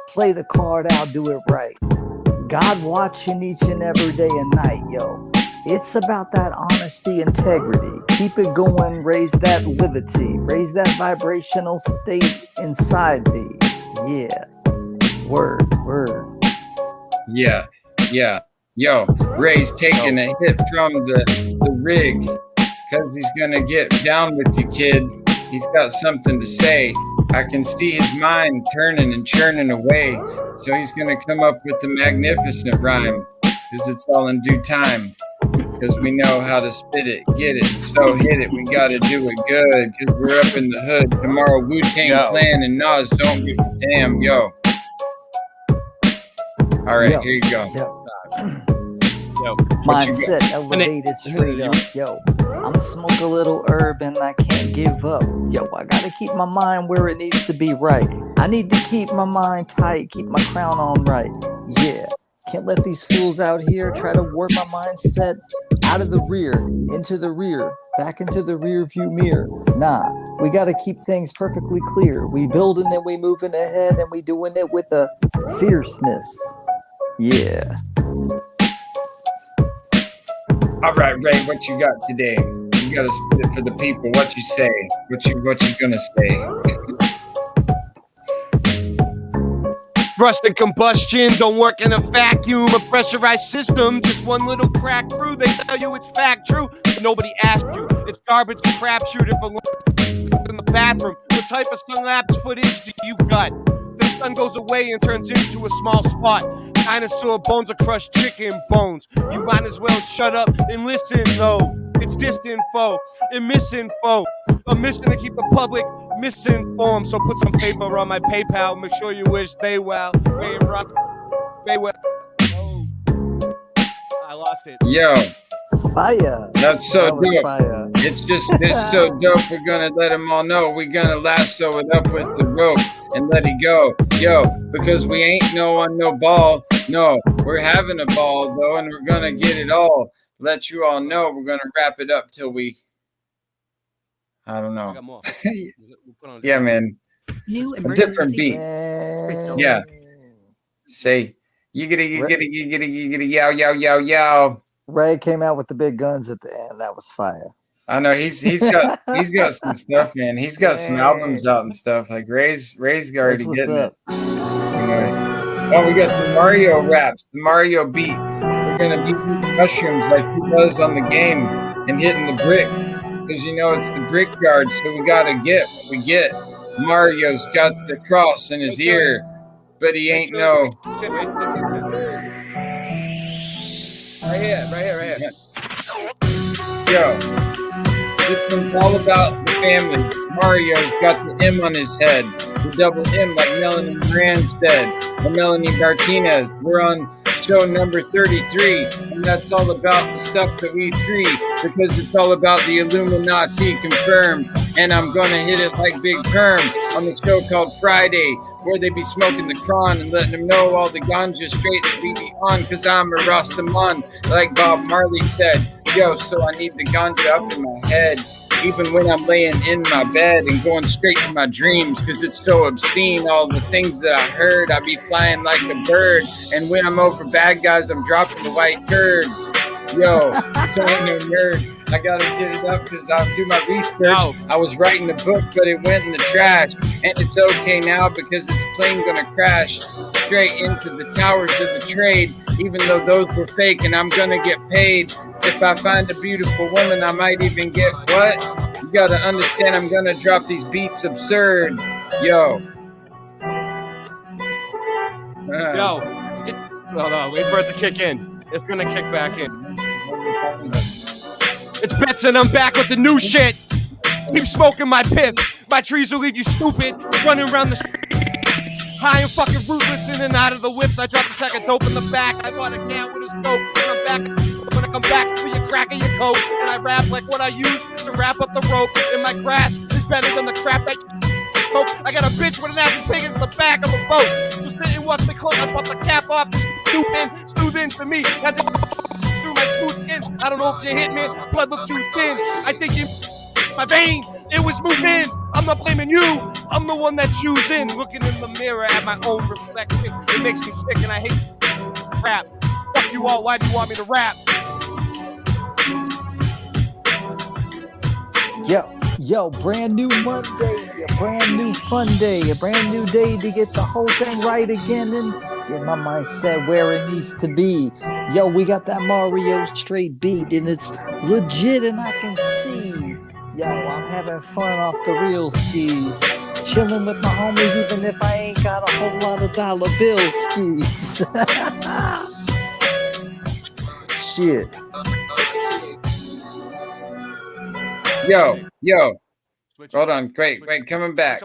play the card out, do it right. God watching each and every day and night, yo. It's about that honesty, integrity. Keep it going, raise that liberty, raise that vibrational state inside thee. Yeah. Word. Yeah. Yo, Ray's taking a hit from the rig, because he's gonna get down with you, kid. He's got something to say. I can see his mind turning and churning away. So he's going to come up with a magnificent rhyme, because it's all in due time. Because we know how to spit it, get it, so hit it. We got to do it good, because we're up in the hood. Tomorrow, Wu-Tang Clan and Nas don't give a damn, yo. All right, here you go. Mindset elevated straight up. Yo, I'm smoke a little herb and I can't give up. Yo, I gotta keep my mind where it needs to be right. I need to keep my mind tight, keep my crown on right. Yeah, can't let these fools out here try to warp my mindset out of the rear, into the rear, back into the rear view mirror. Nah, we gotta keep things perfectly clear. We building and we moving ahead and we doing it with a fierceness. Yeah. All right, Ray, what you got today? You gotta spit it for the people. What you say? What you gonna say? Rust and combustion don't work in a vacuum. A pressurized system, just one little crack through. They tell you it's fact true, but nobody asked you. It's garbage and crapshoot if alone in the bathroom. What type of sun-lapse footage do you got? The sun goes away and turns into a small spot. Dinosaur bones are crushed chicken bones. You might as well shut up and listen though. It's disinfo and misinfo. A mission to keep the public misinformed. So put some paper on my PayPal. Make sure you wish they well. Hey, rock. They well. Oh. I lost it. Yo. Fire. That's so That was dope. fire. It's so dope. We're gonna let them all know. We're gonna lasso it up with the rope and let it go. Yo, because we ain't on no ball. No, we're having a ball though, and we're gonna get it all. Let you all know we're gonna wrap it up till we. I don't know. I got more. We'll put on Yeah, man. New A different beat. Yeah. Say, you get it, yow. Ray came out with the big guns at the end. That was fire. I know he's got some stuff, man. He's got some albums out and stuff. Like Ray's already getting it. Oh, we got the Mario raps, the Mario beat. We're gonna beat mushrooms like he does on the game and hitting the brick. Because it's the brickyard, so we gotta get what we get. Mario's got the cross in his ear, but he ain't no. Right here. Yo, this one's all about the family. Mario's got the M on his head, the double M like Melanie Moran said, or Melanie Martinez. We're on show number 33, and that's all about the stuff that we three, because it's all about the Illuminati confirmed. And I'm gonna hit it like Big Perm on the show called Friday, where they be smoking the cron and letting them know all the ganja straight that we be on, cause I'm a Rastaman, like Bob Marley said. Yo, so I need the ganja up in my head, even when I'm laying in my bed and going straight to my dreams, cause it's so obscene, all the things that I heard. I be flying like a bird, and when I'm over bad guys, I'm dropping the white turds. Yo, so I ain't no nerd. I gotta get it up because I'll do my research. I was writing a book, but it went in the trash. And it's okay now because it's plane gonna crash straight into the towers of the trade, even though those were fake, and I'm gonna get paid. If I find a beautiful woman, I might even get what? You gotta understand, I'm gonna drop these beats absurd. Yo. No, wait for it to kick in. It's gonna kick back in. It's Bets and I'm back with the new shit. Keep smoking my piff. My trees will leave you stupid. Running around the streets, high and fucking rootless, in and out of the whips. I dropped a sack of dope in the back. I bought a can with a scope. When I come back for your crack of your coat, and I rap like what I use to wrap up the rope. And my grass is better than the crap that smoke. I got a bitch with an ass as big as the back of a boat. So sit and watch me close. I pop the cap off. Smooth in for me. That's through my smooth skin. I don't know if you hit me. Blood look too thin. I think you my vein. It was moving. I'm not blaming you. I'm the one that's using. Looking in the mirror at my own reflection. It makes me sick and I hate crap. Fuck you all. Why do you want me to rap? Yo, brand new Monday, a brand new fun day, a brand new day to get the whole thing right again and get my mindset where it needs to be. Yo, we got that Mario straight beat and it's legit and I can see. Yo, I'm having fun off the real skis. Chilling with my homies even if I ain't got a whole lot of dollar bill skis. Shit. Yo. Hold on. Wait, coming back.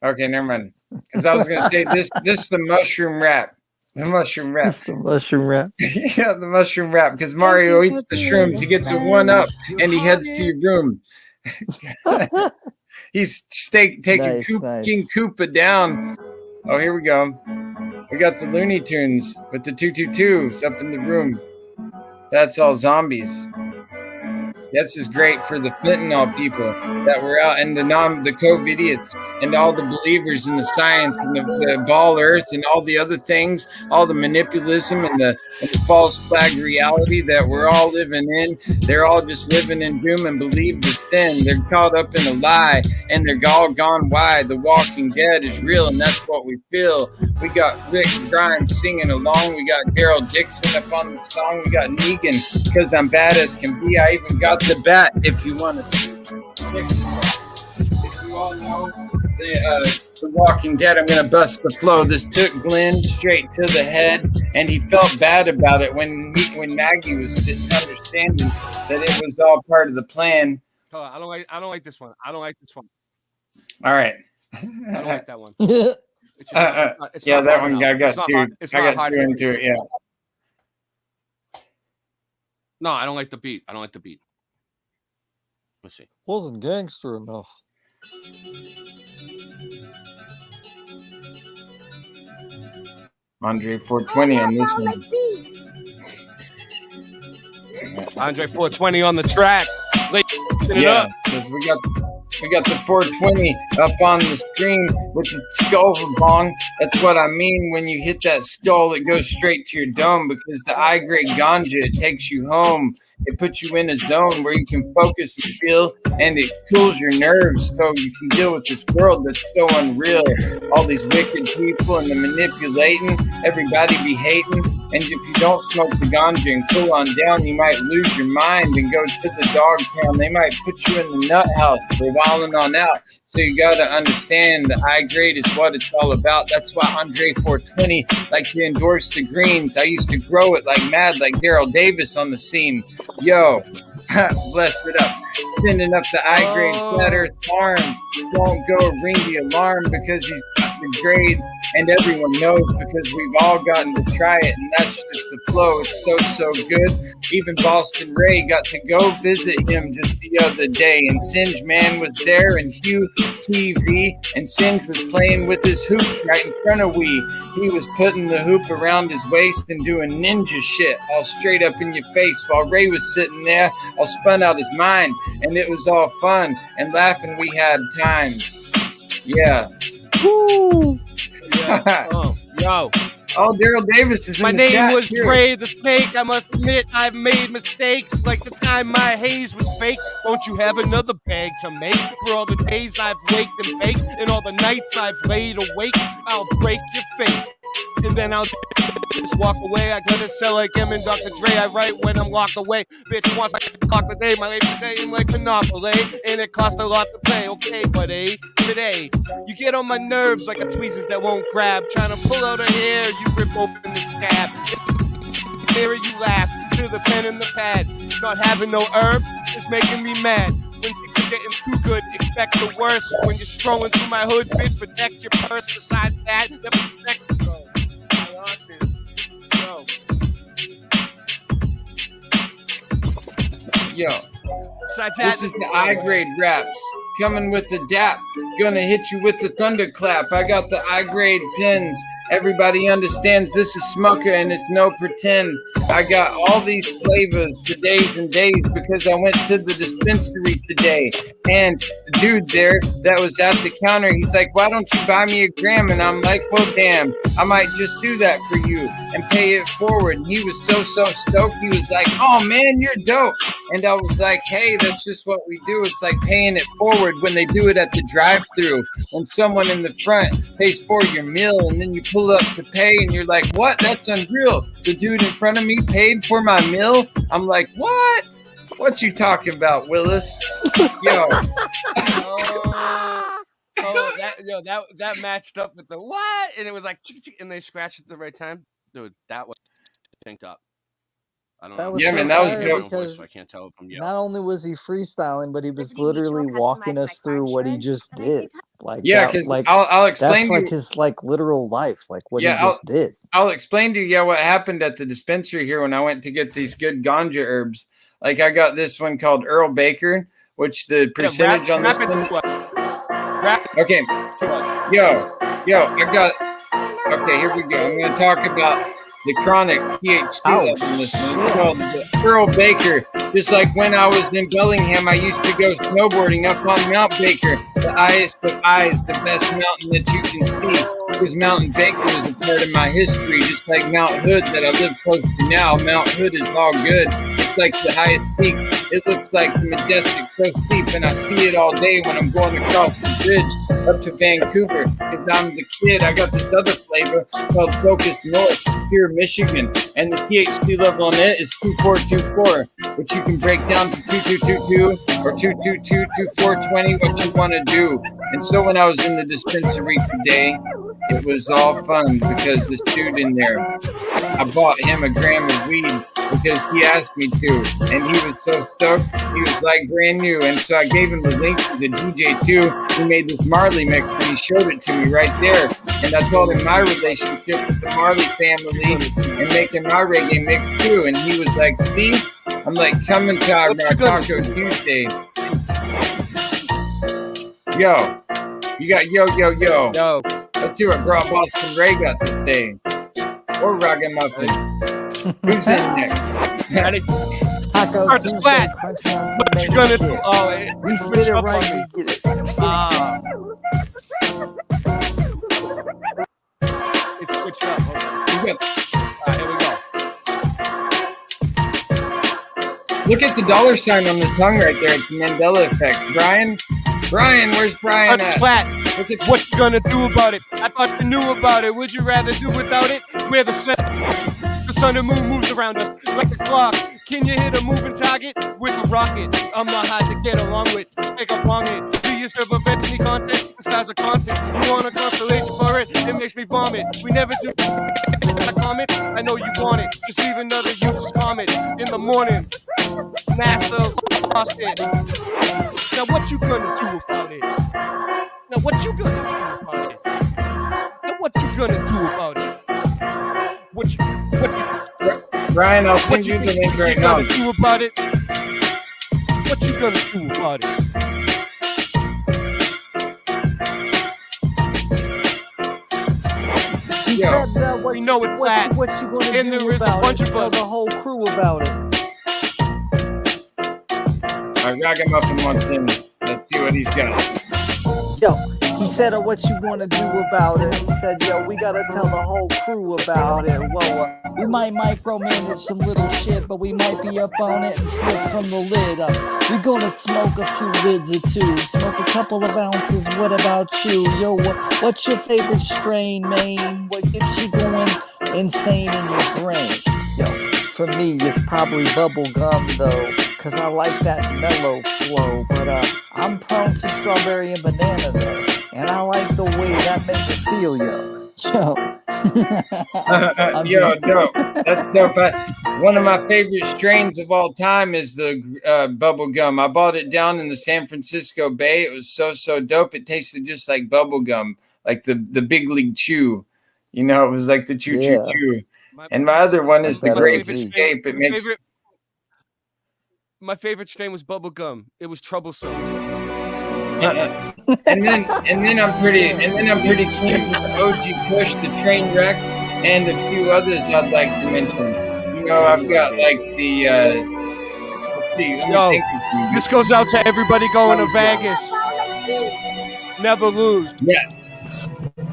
Okay, never mind. Because I was gonna say this is the mushroom rap. The mushroom rap. It's the mushroom rap. Yeah, the mushroom rap. Because Mario eats the shrooms, he gets a 1-up, and he heads to your room. He's taking King Koopa down. Oh, here we go. We got the Looney Tunes with the 222s up in the room. That's all zombies. This is great for the fentanyl people that were out, and the COVID idiots, and all the believers in the science and the ball earth and all the other things, all the manipulation and the false flag reality that we're all living in. They're all just living in doom and believe the sin. They're caught up in a lie, and they're all gone wide. The Walking Dead is real, and that's what we feel. We got Rick Grimes singing along. We got Daryl Dixon up on the song. We got Negan, because I'm bad as can be. I even got the bat, if you want to see. If you all know the Walking Dead, I'm going to bust the flow. This took Glenn straight to the head, and he felt bad about it when Maggie was understanding that it was all part of the plan. Oh, I don't like this one. I don't like this one. All right. I don't like that one. Yeah, that one I got two. I got two into it. Yeah. No, I don't like the beat. I don't like the beat. Let's see. Wasn't gangster enough. Andre 420 on this one. Andre 420 on the track. Yeah, because we got the 420 up on the screen with the skull bong. That's what I mean when you hit that skull. It goes straight to your dome because the I-grade ganja, it takes you home. It puts you in a zone where you can focus and feel, and it cools your nerves so you can deal with this world that's so unreal. All these wicked people and the manipulating, everybody be hating. And if you don't smoke the ganja and cool on down, you might lose your mind and go to the dog pound. They might put you in the nut house for wilding on out. So you got to understand the high grade is what it's all about. That's why Andre 420 like to endorse the greens. I used to grow it like mad, like Daryl Davis on the scene. Yo, bless it up. Sending up the high grade Flat Earth Farms. Don't go ring the alarm because he's got the grades. And everyone knows because we've all gotten to try it, and that's just the flow. It's so good. Even Boston Ray got to go visit him just the other day, and Singe Man was there, and Hugh TV, and Singe was playing with his hoops right in front of we. He was putting the hoop around his waist and doing ninja shit all straight up in your face while Ray was sitting there all spun out his mind, and it was all fun and laughing. We had times. Yeah. Woo! Yeah. Yo. Oh, Daryl Davis is in my the name chat was too. Bray the Snake. I must admit I've made mistakes, like the time my haze was fake. Won't you have another bag to make for all the days I've waked and baked and all the nights I've laid awake? I'll break your fate, and then I'll just walk away. I gotta sell like M and Dr. Dre. I write when I'm locked away. Bitch wants like a clock the day. My life today I'm like Monopoly, and it costs a lot to play. Okay, buddy. Today, you get on my nerves like a tweezers that won't grab. Trying to pull out a hair, you rip open the scab. Mirror, you laugh. Feel the pen and the pad. Not having no herb is making me mad. When things are getting too good, expect the worst. When you're strolling through my hood, bitch, protect your purse. Besides that, never protect the Yo, this is the I-grade raps. Coming with the dap. Gonna hit you with the thunderclap. I got the I-grade pins. Everybody understands this is Smucker and it's no pretend. I got all these flavors for days and days because I went to the dispensary today. And the dude there that was at the counter, he's like, why don't you buy me a gram? And I'm like, well, damn, I might just do that for you and pay it forward. And he was so stoked. He was like, oh man, you're dope. And I was like, hey, that's just what we do. It's like paying it forward when they do it at the drive-thru. When someone in the front pays for your meal and then you pull up to pay and you're like, what? That's unreal. The dude in front of me paid for my meal. I'm like, what? What you talking about, Willis? Yo. that matched up with the what? And it was like, and they scratched at the right time. Dude, that was synced up. I don't know. Yeah, man, that was good. Voice, so I can't tell from not only was he freestyling, but he was literally walking us through what he just did. Like, yeah, because like, I'll explain. That's like his like literal life, like what he just did. I'll explain to you what happened at the dispensary here when I went to get these good ganja herbs. Like I got this one called Earl Baker, which the percentage on this one. Okay, yo, I got. Okay, here we go. I'm going to talk about the chronic THC Oh, level in this one. It's shit. called the Earl Baker. Just like when I was in Bellingham, I used to go snowboarding up on Mount Baker, the highest of highs, the best mountain that you can see. Because Mountain Baker is a part of my history, just like Mount Hood that I live close to now. Mount Hood is all good. It's like the highest peak. It looks like the majestic so steep, and I see it all day when I'm going across the bridge up to Vancouver. Because I'm the kid, I got this other flavor called Focus North, here in Michigan, and the THC level on it is 2424, which you can break down to 2222 or 222 2420, what you want to do. And so when I was in the dispensary today, it was all fun because this dude in there, I bought him a gram of weed because he asked me to, and he was so stoked. He was like brand new, and so I gave him the link. He's a DJ too. He made this Marley mix, and he showed it to me right there. And I told him my relationship with the Marley family and making my reggae mix too. And he was like, "See," I'm like, "Coming to our Taco Tuesday." Yo, you got yo. Let's see what Broad Boston Ray got to say. Or Ragamuffin. Who's in next? Taco Start Tuesday, flat. crunch on What you some gonna shit. do? Oh, We spit it right, we get it. It's switched up. Okay. Here we go. Look at the dollar sign on the tongue right there. It's the Mandela effect. Brian, where's Brian Start at? flat. What you gonna do about it? I thought you knew about it. Would you rather do without it? We're the sun and moon moves around us like a clock. Can you hit a moving target with a rocket? I'm not hard to get along with. Take up on it. Do you serve up any content? The stars are constant. You want a constellation for it? It makes me vomit. We never do a comment. I know you want it. Just leave another useless comment in the morning. NASA lost it. Now what you gonna do about it? Now what you gonna do about it? Now what you gonna do about it? Brian, I'll send you the link right now. What you gonna do about it? What you gonna do about it? He said, we know it's flat. What you gonna And do there is a about bunch it? of Tell us. the whole crew about it. Ragamuffin wants in. Let's see what he's got. Yo, he said, what you gonna do about it? He said, yo, we gotta tell the whole crew about it. Whoa, we might micromanage some little shit, but we might be up on it and flip from the lid. We gonna smoke a few lids or two, smoke a couple of ounces. What about you? Yo, what's your favorite strain, man? What gets you going insane in your brain? Yo, for me, it's probably bubble gum though, cause I like that mellow flow. But I'm prone to strawberry and banana though, and I like the way that makes me feel, yo. Yo, dope. That's dope. One of my favorite strains of all time is the bubble gum. I bought it down in the San Francisco Bay. It was so dope. It tasted just like bubble gum, like the big league chew. You know, it was like the chew. And my other one is the Great Escape. It makes my favorite strain was bubble gum. It was troublesome. and then I'm pretty keen with the OG Kush, the Train Wreck, and a few others I'd like to mention. You know, I've got like the let's see. Yo, this goes out to everybody going to Vegas. Never lose.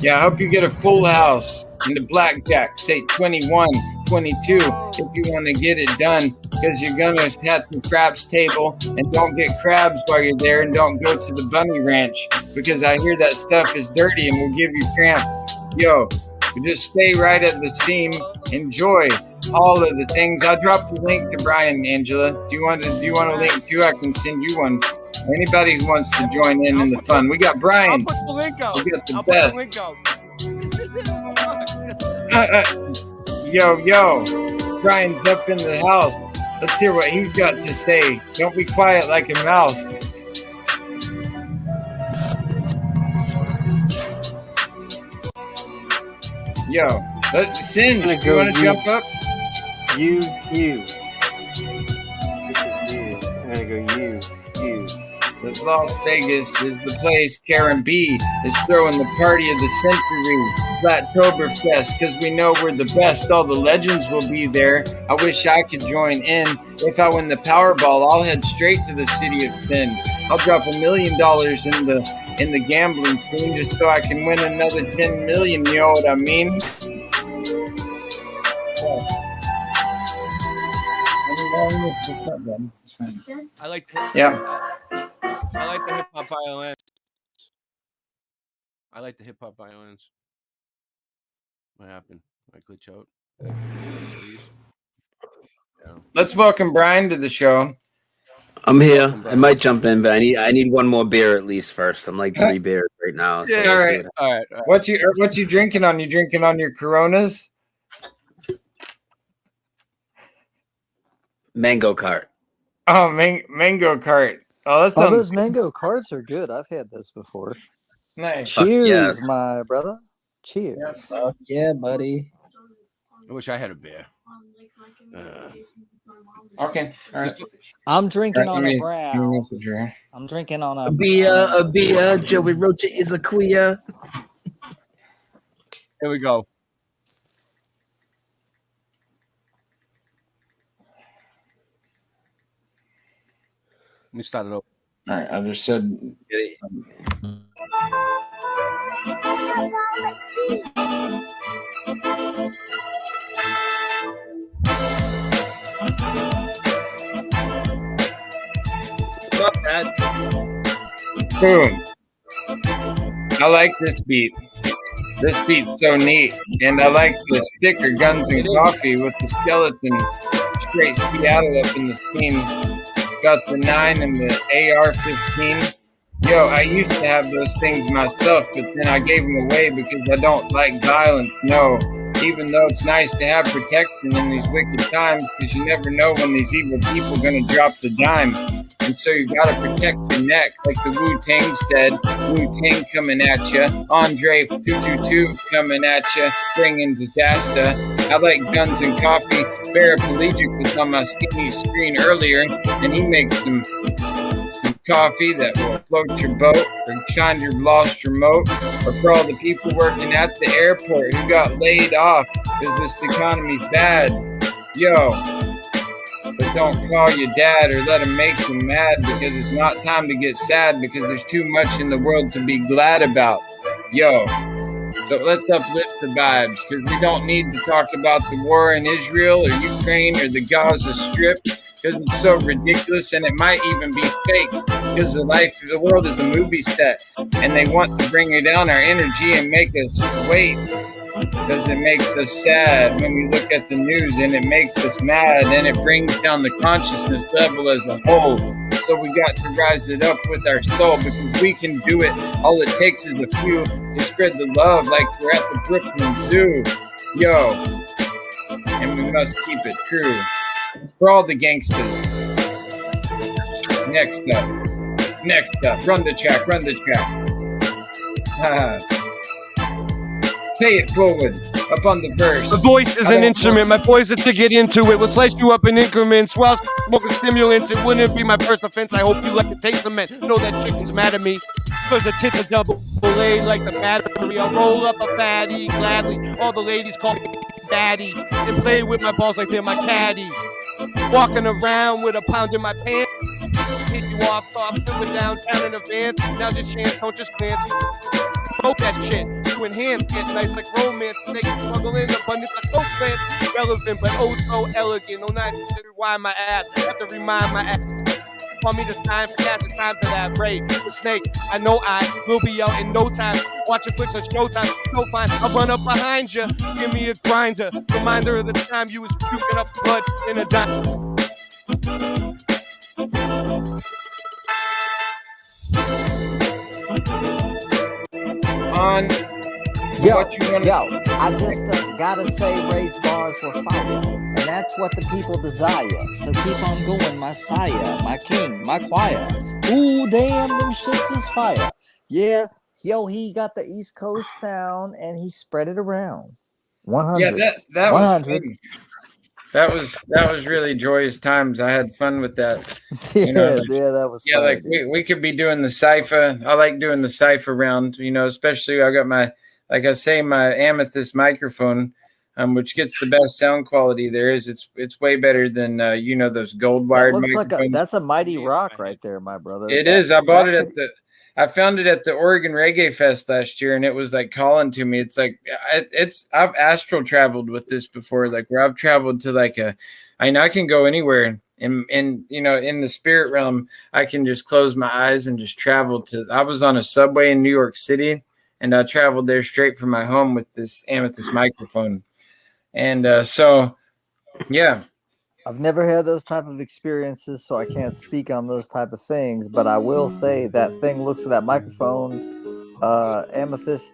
Yeah, I hope you get a full house and the blackjack, say 21, 22, if you want to get it done, because you're going to have the craps table, and don't get crabs while you're there, and don't go to the bunny ranch, because I hear that stuff is dirty and will give you cramps. Yo, just stay right at the seam, enjoy all of the things. I dropped the link to Brian, Angela. Do you want a link too? I can send you one. Anybody who wants to join in the fun. We got Brian. I'll put the link out. We got the I'll best. put the link out. Yo, Brian's up in the house. Let's hear what he's got to say. Don't be quiet like a mouse. Yo, Singe, do you want to jump up? Use. This is use. I'm gonna go use. Because Las Vegas is the place Karen B is throwing the party of the century. Flattoberfest, because we know we're the best. All the legends will be there. I wish I could join in. If I win the Powerball, I'll head straight to the city of sin. I'll drop $1 million in the gambling scene just so I can win another 10 million. You know what I mean? I like Yeah. I like the hip hop violins. I like the hip hop violins. What happened? I glitch out. Please. Yeah. Let's welcome Brian to the show. I'm here. I might jump in, but I need one more beer at least first. I'm like 3 beers right now. So Yeah, we'll all see right. what All right. What you drinking on? You drinking on your Coronas? Mango cart. Oh, mango cart. Oh, that Oh, sounds those mango carts are good. I've had this before. nice. Cheers, my brother. Cheers. Fuck yeah, buddy. I wish I had a beer. Okay. All right. I'm drinking All on right, a brown. I'm drinking on a beer. Joey Rocha is a queer. Here we go. Let me start it over. All right. I just said. Not bad. Boom. I like this beat. This beat's so neat. And I like the sticker, Guns and Coffee, with the skeleton straight Seattle up in the scheme. Got the 9 and the AR-15. Yo, I used to have those things myself, but then I gave them away because I don't like violence. No, even though it's nice to have protection in these wicked times, because you never know when these evil people are going to drop the dime. And so you got to protect your neck, like the Wu-Tang said. Wu-Tang coming at you. Andre 222 coming at you, bringing disaster. I like Guns and Coffee. Paraplegic was on my screen earlier, and he makes some coffee that will float your boat or shine your lost remote, or for all the people working at the airport who got laid off because this economy's bad. Yo, but don't call your dad or let him make you mad, because it's not time to get sad, because there's too much in the world to be glad about. Yo, so let's uplift the vibes, because we don't need to talk about the war in Israel or Ukraine or the Gaza Strip, because it's so ridiculous, and it might even be fake, because the world is a movie set, and they want to bring down our energy and make us wait, because it makes us sad when we look at the news, and it makes us mad, and it brings down the consciousness level as a whole. So we got to rise it up with our soul, because we can do it. All it takes is a few to spread the love, like we're at the Brooklyn Zoo. Yo, and we must keep it true. For all the gangsters. Next up. Run the track. Pay it forward, up on the verse. The voice is an instrument, my poison to get into it. Will slice you up in increments while smoking stimulants. It wouldn't be my first offense, I hope you like the taste of mint. Know that chicken's mad at me, cause the tits are double A like the battery. I'll roll up a fatty gladly. All the ladies call me daddy and play with my balls like they're my caddy. Walking around with a pound in my pants. Hit you off, filling downtown in a van. Now's your chance, don't just glance. Smoke that shit to enhance, get nice like romance. Snake struggle in abundance like oak plants. Relevant but oh so elegant. No not to rewind my ass. Have to remind my ass. Call me this time for gas, it's time for that break. The snake, I know I will be out in no time. Watching flicks on Showtime, no fine. I'll run up behind you. Give me a grinder. Reminder of the time you was puking up blood in a dime. Yo, I just gotta say race bars were fire, and that's what the people desire. So keep on going, my sire, my king, my choir. Ooh, damn, them shits is fire. Yeah, yo, he got the East Coast sound, and he spread it around. 100. Yeah, that 100. was that was really joyous times. I had fun with that. Yeah, that was fun. Like we could be doing the cipher. I like doing the cipher round, especially I got my like I say, my Amethyst microphone, which gets the best sound quality there is. It's way better than those gold That wired looks like microphones. that's a mighty rock right there, my brother. It That- is. I bought it that at I found it at the Oregon Reggae Fest last year, and it was like calling to me. It's like I've astral traveled with this before, like where I've traveled to I can go anywhere, and in the spirit realm, I can just close my eyes and just travel to. I was on a subway in New York City, and I traveled there straight from my home with this Amethyst microphone, and so yeah. I've never had those type of experiences, so I can't speak on those type of things. But I will say that thing looks at that microphone,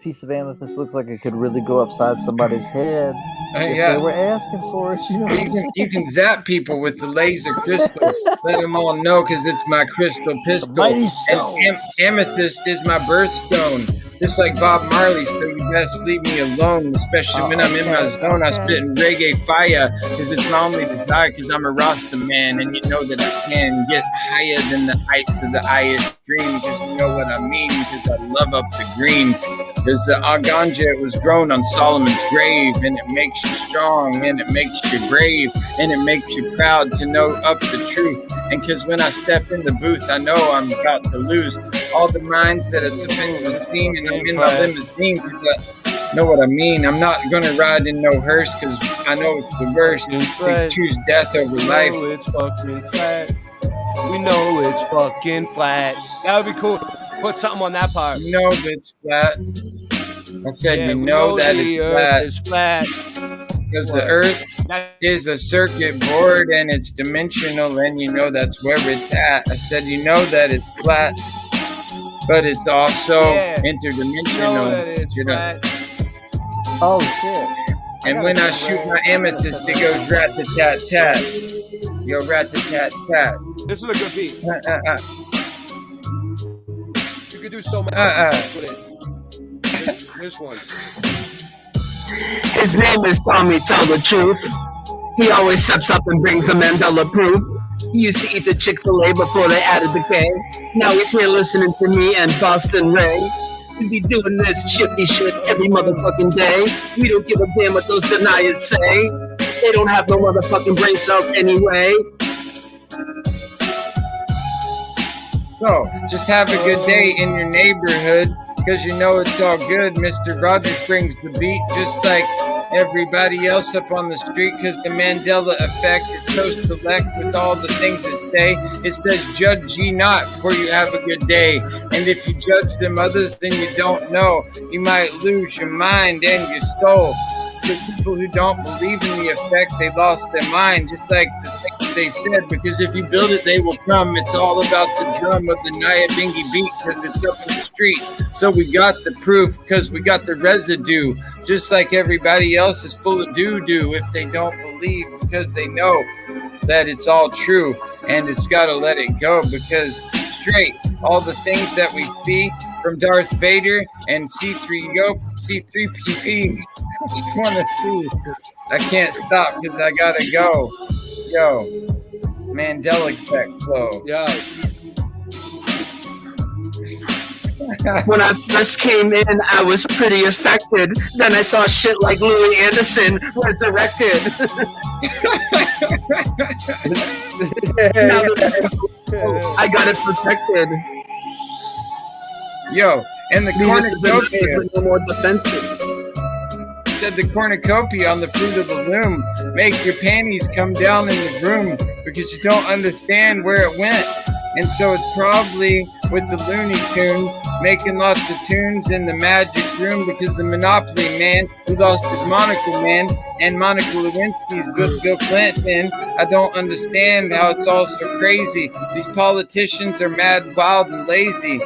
piece of amethyst looks like it could really go upside somebody's head if they were asking for it. You know what I'm saying? You can zap people with the laser crystal. Let them all know because it's my crystal pistol. mighty And amethyst is my birthstone. Just like Bob Marley, so you best leave me alone, especially when I'm in my zone. I spit in reggae fire because it's my only desire, because I'm a Rasta man, and you know that I can get higher than the heights of the highest dream, because you know what I mean, because I love up the green. Because the ganja, it was grown on Solomon's grave, and it makes you strong, and it makes you brave, and it makes you proud to know up the truth. And because when I step in the booth, I know I'm about to lose all the minds that it's been the scene, and I'm in my limousine because I know what I mean. I'm not gonna ride in no hearse because I know it's the worst. They choose death over life. It's fucking flat. We know it's fucking flat. That would be cool. Put something on that part. You know it's flat. I said, Yeah, you we know that the it's earth flat. is flat. Because the earth is a circuit board and it's dimensional, and you know that's where it's at. I said, you know that it's flat, but it's also interdimensional. Oh shit! And when I shoot my amethyst, it goes rat-a-tat-tat. Yo, rat-a-tat-tat. This is a good beat. You could do so much with it. This one. His name is Tommy, tell the truth. He always steps up and brings the Mandela proof. He used to eat the Chick-fil-A before they added the K. Now he's here listening to me and Boston Ray. We be doing this shifty shit every motherfucking day. We don't give a damn what those deniers say. They don't have no motherfucking brain cells anyway. So, just have a good day in your neighborhood, because you know it's all good. Mr. Rogers brings the beat just like everybody else up on the street, because the Mandela effect is so select with all the things it say. It says, judge ye not, for you have a good day. And if you judge them others, then you don't know. You might lose your mind and your soul. The people who don't believe in the effect, they lost their mind, just like the things they said, because if you build it, they will come. It's all about the drum of the Nyabingi beat, because it's up in the street. So we got the proof, because we got the residue, just like everybody else is full of doo-doo if they don't believe, because they know that it's all true, and it's got to let it go, because straight, all the things that we see from Darth Vader and C3PO, I want to see. I can't stop because I gotta go. Yo, Mandela effect flow. Yo. When I first came in, I was pretty affected. Then I saw shit like Louis Anderson resurrected. Now that I got it protected. Yo, and the cornucopia. No more defenses. Said the cornucopia on the fruit of the loom. Make your panties come down in the room, because you don't understand where it went. And so it's probably with the Looney Tunes, making lots of tunes in the magic room, because the Monopoly man who lost his monocle man and Monica Lewinsky's Bill Clinton. I don't understand how it's all so crazy. These politicians are mad, wild, and lazy.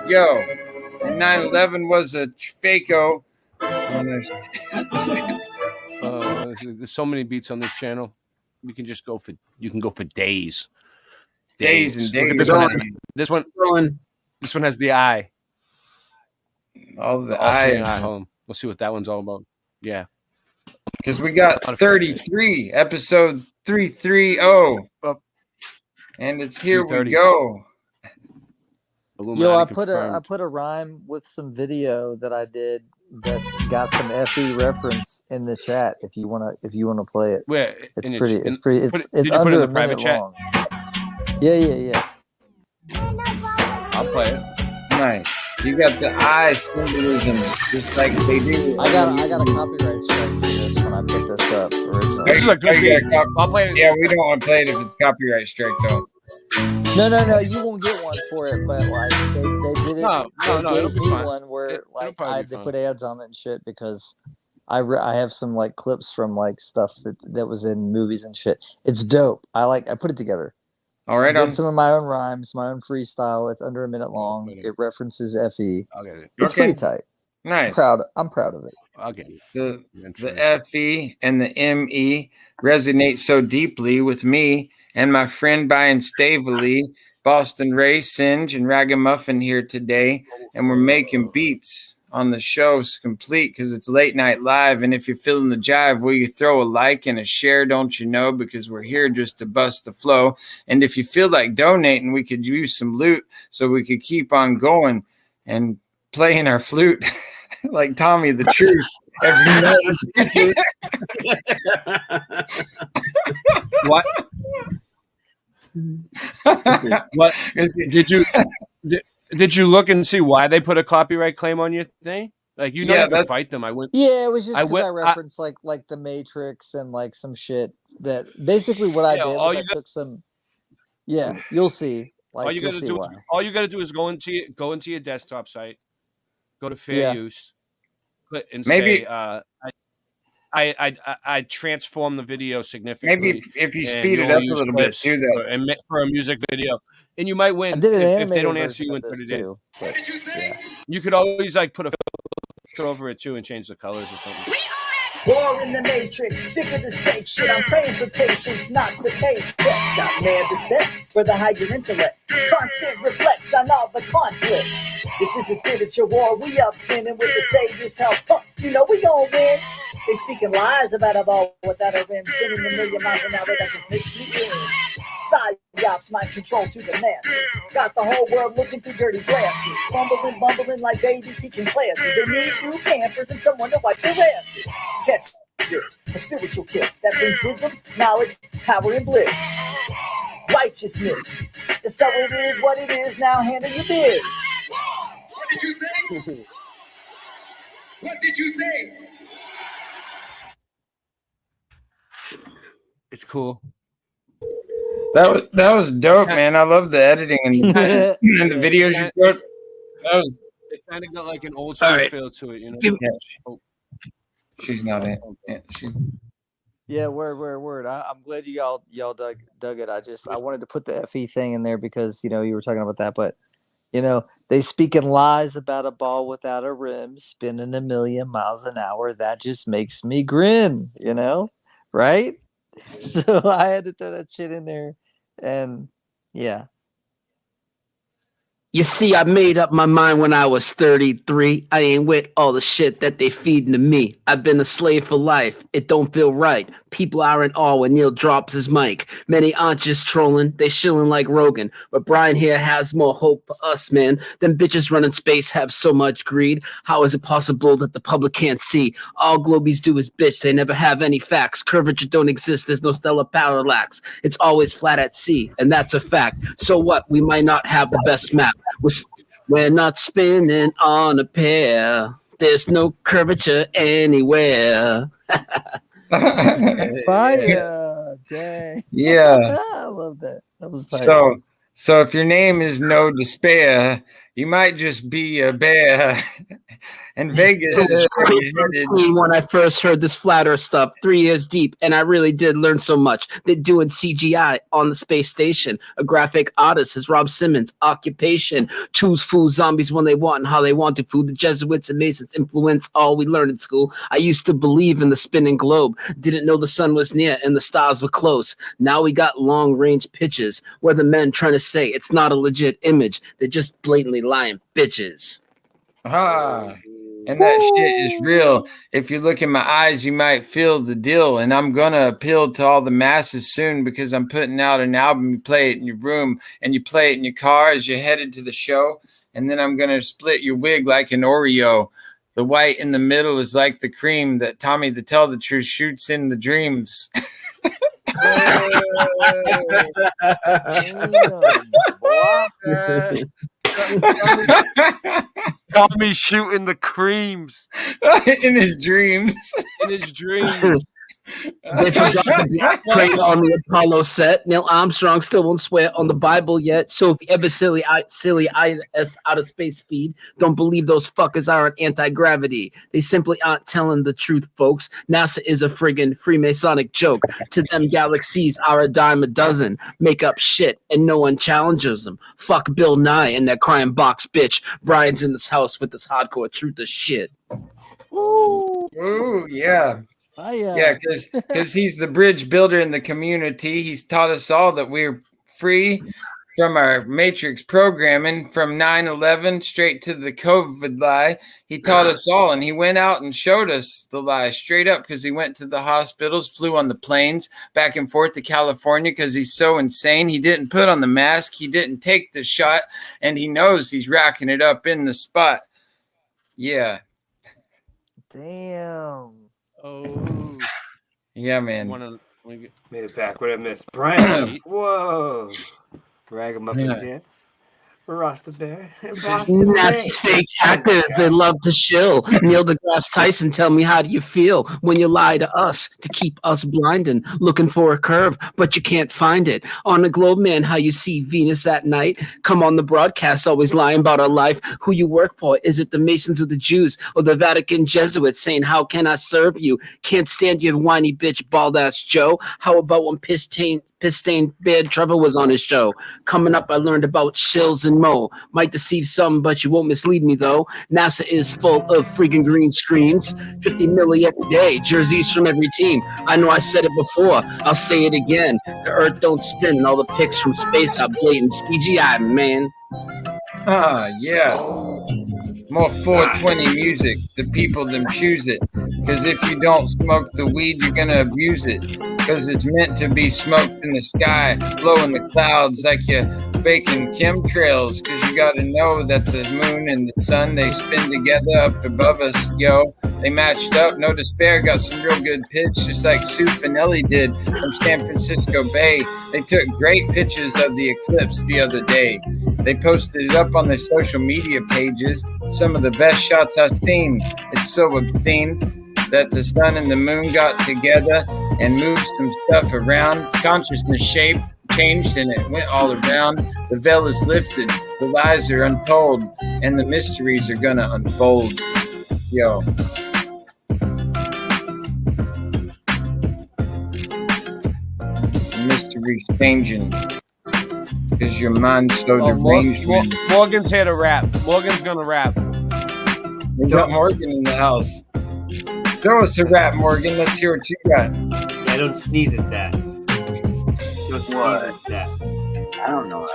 Yo, and 9/11 was a fako. There's so many beats on this channel. You can go for days. Days and days. Look at this one. This one has the eye. All the eye. Home. We'll see what that one's all about. Yeah. Because we got 33, episode 330. And it's here we go. Yo, I put a rhyme with some video that I did that's got some FE reference in the chat. If you wanna play it, Where it's in pretty. it, It's pretty. put it, It's did you put it in under the a private minute chat? long. Yeah. I'll play it. Nice. You got the eye symbolism, just like they do. I got a copyright strike for this when I put this up originally. This is a good beat. I'll play it. Yeah, we don't want to play it if it's copyright strike though. No, you won't get one for it. But like they did it. No, They it'll gave be me fine. one where It'll like probably be they fine. put ads on it and shit because I have some like clips from like stuff that was in movies and shit. It's dope. I put it together. All right, Did some of my own rhymes, my own freestyle. It's under a minute long. It references FE. I'll get it. It's pretty tight. Nice. I'm proud of it. I'll get it. The FE and the ME resonate so deeply with me and my friend Brian Stavely, Boston Ray, Singe, and Ragamuffin here today, and we're making beats on the show's complete because it's late night live. And if you're feeling the jive, will you throw a like and a share? Don't you know? Because we're here just to bust the flow. And if you feel like donating, we could use some loot so we could keep on going and playing our flute like Tommy the Truth every night. What? What did you look and see why they put a copyright claim on your thing? Like you have to fight them. Yeah, it was just because I referenced like the Matrix and like some shit that basically what I did was I took some. Yeah, you'll see. Like all you you'll gotta see do why. all you gotta do is go into your desktop site, go to fair use, put and Maybe- say I transform the video significantly. Maybe if you and speed it only up a use little bit, clips do that. for a music video, and you might win I did an if they animated don't answer version you of in this 30 days. too. But, yeah. You could always like put a filter over it too and change the colors or something. War in the Matrix, sick of this fake shit. I'm praying for patience, not for paychecks. Got mad respect for the higher intellect. Constant reflect on all the conflict. This is the spiritual war we up in, and with the Savior's help, you know we gon' win. They speaking lies about a ball without a rim, spinning a million miles an hour that just makes me in. Psyops, mind control to the masses. Got the whole world looking through dirty glasses. Fumbling, bumbling like babies teaching classes. They need new campers and someone to wipe their asses. Catch this, a spiritual kiss that brings wisdom, knowledge, power, and bliss. Righteousness. So it is what it is, now handle your biz. What did you say? What did you say? It's cool. That was dope, man. I love the editing and the, and the videos you put. It kind of got like an old school feel to it, you know. She's not in. Yeah, Yeah, word. I'm glad y'all dug it. I wanted to put the FE thing in there because you were talking about that, but they speaking lies about a ball without a rim, spinning a million miles an hour. That just makes me grin, right? So I had to throw that shit in there, and yeah. You see, I made up my mind when I was 33. I ain't with all the shit that they feeding to me. I've been a slave for life. It don't feel right. People are in awe when Neil drops his mic. Many aren't just trolling, they shilling like Rogan. But Brian here has more hope for us, man. Them bitches running space have so much greed. How is it possible that the public can't see? All Globies do is bitch, they never have any facts. Curvature don't exist, there's no stellar parallax. It's always flat at sea, and that's a fact. So what? We might not have the best map. We're not spinning on a pair. There's no curvature anywhere. Fire! Dang. Yeah. I love that. That was tight. So if your name is No Despair, you might just be a bear. And Vegas is when I first heard this flat earth stuff 3 years deep, and I really did learn so much. They're doing CGI on the space station. A graphic artist is Rob Simmons' occupation. Choose food zombies when they want and how they want to food. The Jesuits and Masons influence all we learn in school. I used to believe in the spinning globe. Didn't know the sun was near and the stars were close. Now we got long range pictures where the men trying to say it's not a legit image. They're just blatantly lying bitches. And that shit is real. If you look in my eyes, you might feel the deal. And I'm going to appeal to all the masses soon because I'm putting out an album. You play it in your room and you play it in your car as you're headed to the show. And then I'm going to split your wig like an Oreo. The white in the middle is like the cream that Tommy, to tell the truth, shoots in the dreams. Tommy shooting the creams in his dreams. In his dreams. They forgot the black crane on the Apollo set. Neil Armstrong still won't swear on the Bible yet. So if you ever silly IS outer space feed, don't believe those fuckers aren't anti-gravity. They simply aren't telling the truth, folks. NASA is a friggin' Freemasonic joke. To them, galaxies are a dime a dozen. Make up shit and no one challenges them. Fuck Bill Nye and that crime box bitch. Brian's in this house with this hardcore truth of shit. Ooh, yeah. Oh, yeah, because he's the bridge builder in the community. He's taught us all that we're free from our matrix programming, from 9/11 straight to the COVID lie. He taught us all, and he went out and showed us the lie straight up, because he went to the hospitals, flew on the planes back and forth to California because he's so insane. He didn't put on the mask. He didn't take the shot, and he knows he's racking it up in the spot. Yeah. Damn. Oh. Yeah, man. Made it back. What I missed? Brian. Whoa. Ragamuffin dance. Rasta Bear. That's fake hackers. They love to shill. Neil deGrasse Tyson, tell me, how do you feel when you lie to us to keep us blinding, looking for a curve, but you can't find it? On the globe, man, how you see Venus at night? Come on the broadcast, always lying about our life. Who you work for? Is it the Masons or the Jews or the Vatican Jesuits saying, how can I serve you? Can't stand your whiny bitch, bald ass Joe. How about when piss-stained Bad Trevor was on his show? Coming up, I learned about shills and mo. Might deceive some, but you won't mislead me, though. NASA is full of freaking green screens. 50 milli every day. Jerseys from every team. I know I said it before. I'll say it again. The Earth don't spin, and all the pics from space are blatant CGI, man. Yeah. More 420 music. The people them choose it. Because if you don't smoke the weed, you're gonna abuse it. Because it's meant to be smoked in the sky, blow in the clouds like you're baking chemtrails. Because you gotta know that the moon and the sun, they spin together up above us, yo. They matched up. No Despair got some real good pitch, just like Sue Finelli did from San Francisco Bay. They took great pictures of the eclipse the other day. They posted it up on their social media pages. Some of the best shots I've seen. It's so obscene that the sun and the moon got together and moved some stuff around. Consciousness shape changed and it went all around. The veil is lifted, the lies are untold, and the mysteries are gonna unfold. Yo. The mystery's changing because your mind's so deranged. Morgan's here to rap. Morgan's gonna rap. We got Morgan in the house. Throw us a rap, Morgan. Let's hear what you got. I don't sneeze at that. Don't sneeze at that. I don't know.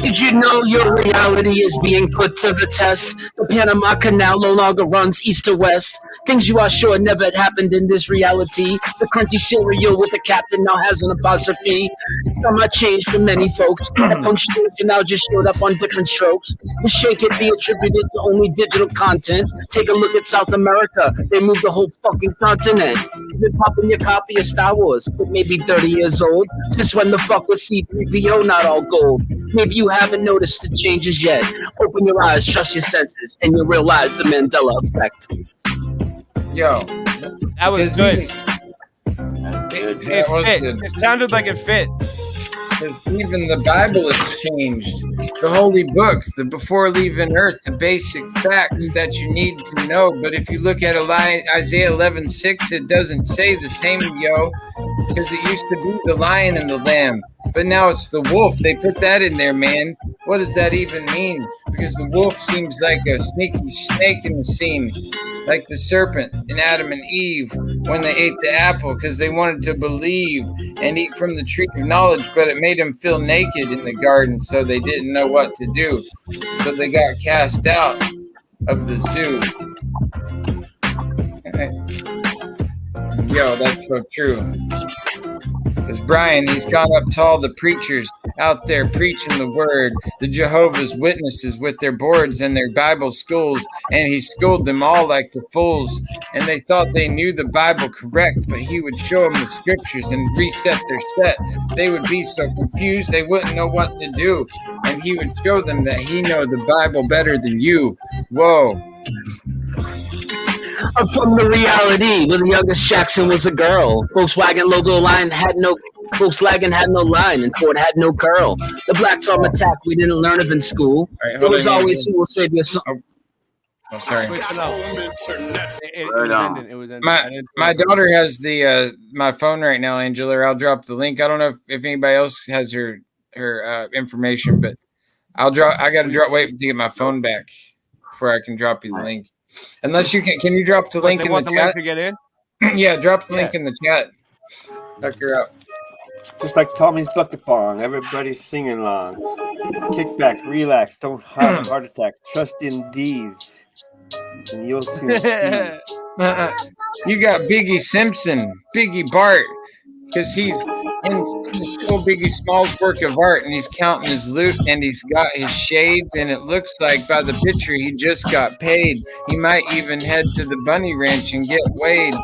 Did you know your reality is being put to the test? The Panama Canal no longer runs east to west. Things you are sure never happened in this reality. The crunchy cereal with the captain now has an apostrophe. Some are changed for many folks. That punctuation now just showed up on different strokes. The shake it be attributed to only digital content. Take a look at South America. They moved the whole fucking continent. You've been popping your copy of Star Wars, but maybe 30 years old. Since when the fuck was C-3PO not all gold? Maybe you haven't noticed the changes yet. Open your eyes, trust your senses, and you'll realize the Mandela effect. Yo, that was good. It fit. It sounded like it fit. Because even the Bible has changed. The holy book, the before leaving earth, the basic facts that you need to know. But if you look at Isaiah 11:6, it doesn't say the same, yo. Because it used to be the lion and the lamb. But now it's the wolf. They put that in there, man. What does that even mean? Because the wolf seems like a sneaky snake in the scene. Like the serpent in Adam and Eve when they ate the apple because they wanted to believe and eat from the tree of knowledge, but it made them feel naked in the garden, so they didn't know what to do. So they got cast out of the zoo. Yo, that's so true. Because Brian, he's gone up to all the preachers out there preaching the word, the Jehovah's Witnesses with their boards and their Bible schools, and he schooled them all like the fools. And they thought they knew the Bible correct, but he would show them the scriptures and reset their set. They would be so confused they wouldn't know what to do. And he would show them that he know the Bible better than you. Whoa. I'm from the reality where the youngest Jackson was a girl. Volkswagen logo line had no Volkswagen had no line and Ford had no curl. The black Tom attack we didn't learn of in school. Right, It was always who will save your son. I'm sorry. It was ending. My daughter has the my phone right now, Angela. I'll drop the link. I don't know if anybody else has her information, but I got to wait to get my phone back before I can drop you the link. Unless you can you drop the link in the chat? Link to get in? Yeah, drop the link in the chat. Hook her up. Just like Tommy's bucket bong, everybody's singing along. Kick back, relax, don't have a heart attack. Trust in these, and you'll soon see. You got Biggie Simpson, Biggie Bart, because he's in Biggie Small's work of art, and he's counting his loot, and he's got his shades, and it looks like by the picture he just got paid. He might even head to the Bunny Ranch and get weighed,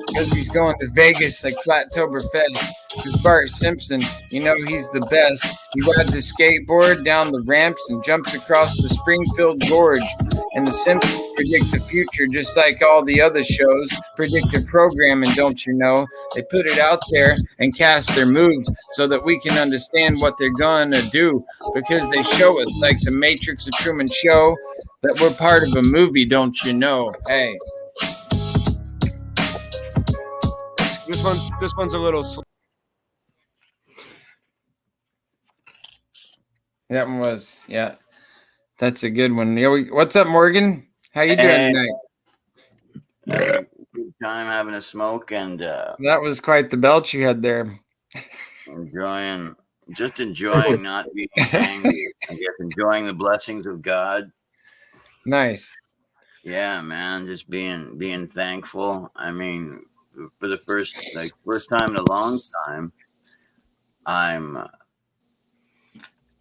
because he's going to Vegas like Flattoberfest. Because Bart Simpson, you know he's the best. He rides a skateboard down the ramps and jumps across the Springfield Gorge. And the Simpsons predict the future just like all the other shows. Predictive programming, don't you know? They put it out there and cast their moves so that we can understand what they're going to do. Because they show us, like the Matrix, the Truman Show, that we're part of a movie, don't you know? Hey. This one's a little slow. That one was, yeah. That's a good one. What's up, Morgan? How you doing tonight? Good time having a smoke and that was quite the belch you had there. enjoying not being angry. I guess enjoying the blessings of God. Nice. Yeah, man, just being thankful. I mean, for the first time in a long time,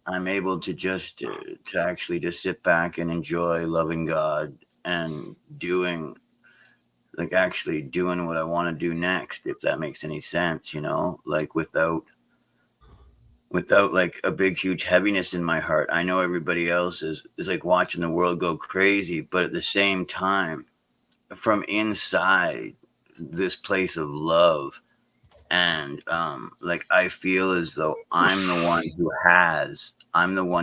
I'm able to just to actually just sit back and enjoy loving God and actually doing what I want to do next, if that makes any sense, you know, like without like a big, huge heaviness in my heart. I know everybody else is like watching the world go crazy, but at the same time, from inside this place of love, and like I feel as though I'm the one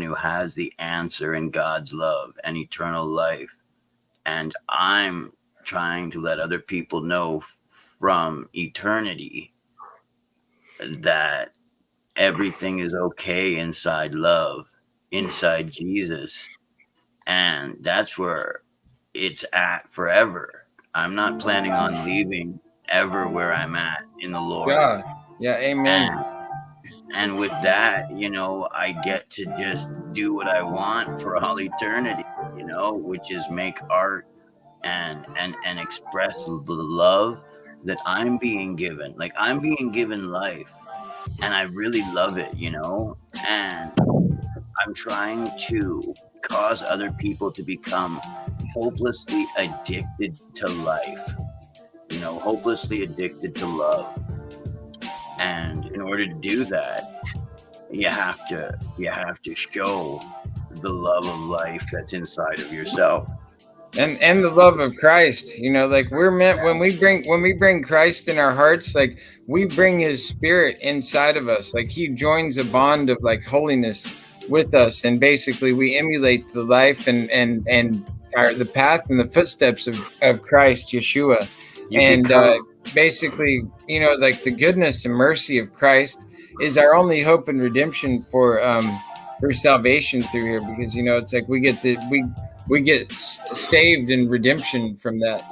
who has the answer in God's love and eternal life, and I'm trying to let other people know from eternity that everything is okay inside love, inside Jesus, and that's where it's at forever. I'm not planning on leaving ever where I'm at in the Lord. Yeah, amen. And with that, you know, I get to just do what I want for all eternity, you know, which is make art and express the love that I'm being given. Like, I'm being given life, and I really love it, you know, and I'm trying to cause other people to become hopelessly addicted to life, you know, hopelessly addicted to love. And in order to do that, you have to show the love of life that's inside of yourself. And the love of Christ, you know, like we're meant when we bring Christ in our hearts, like we bring his spirit inside of us, like he joins a bond of like holiness with us, and basically we emulate the life and the path and the footsteps of Christ Yeshua. Basically, you know, like the goodness and mercy of Christ is our only hope and redemption for salvation through here, because you know it's like we get saved and redemption from that.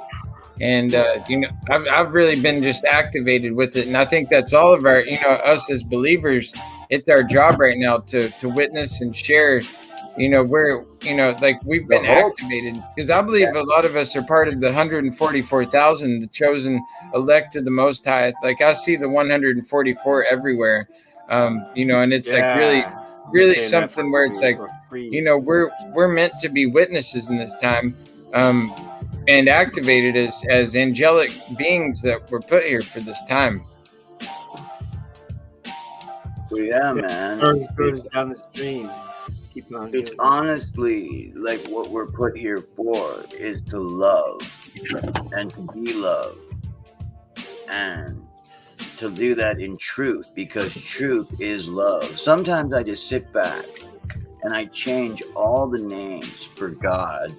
And you know, I've really been just activated with it, and I think that's all of our, you know, us as believers, it's our job right now to witness and share. You know, we're, you know, like we've been activated, because I believe a lot of us are part of the 144,000, the chosen elect of the Most High. Like I see the 144 everywhere. You know, and it's like really something where it's like, you know, we're meant to be witnesses in this time, and activated as angelic beings that were put here for this time. Well, yeah, man. Goes down the stream. Keep on It's doing honestly like what we're put here for is to love and to be loved, and to do that in truth, because truth is love. Sometimes I just sit back and I change all the names for God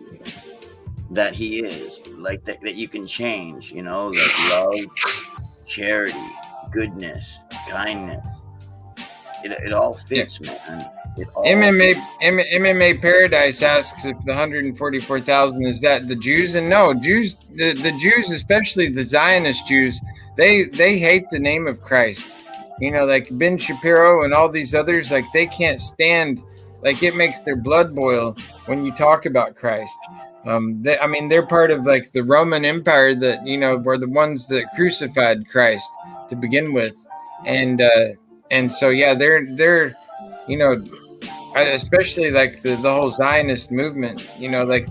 that He is, like that you can change, you know, like love, charity, goodness, kindness. It all fits, man. It all MMA Paradise asks if the 144,000 is that the Jews, and no, Jews, the Jews, especially the Zionist Jews, they hate the name of Christ. You know, like Ben Shapiro and all these others, like they can't stand, like it makes their blood boil when you talk about Christ. I mean, they're part of like the Roman Empire that, you know, were the ones that crucified Christ to begin with, and so yeah, they're you know, especially like the whole Zionist movement, you know, like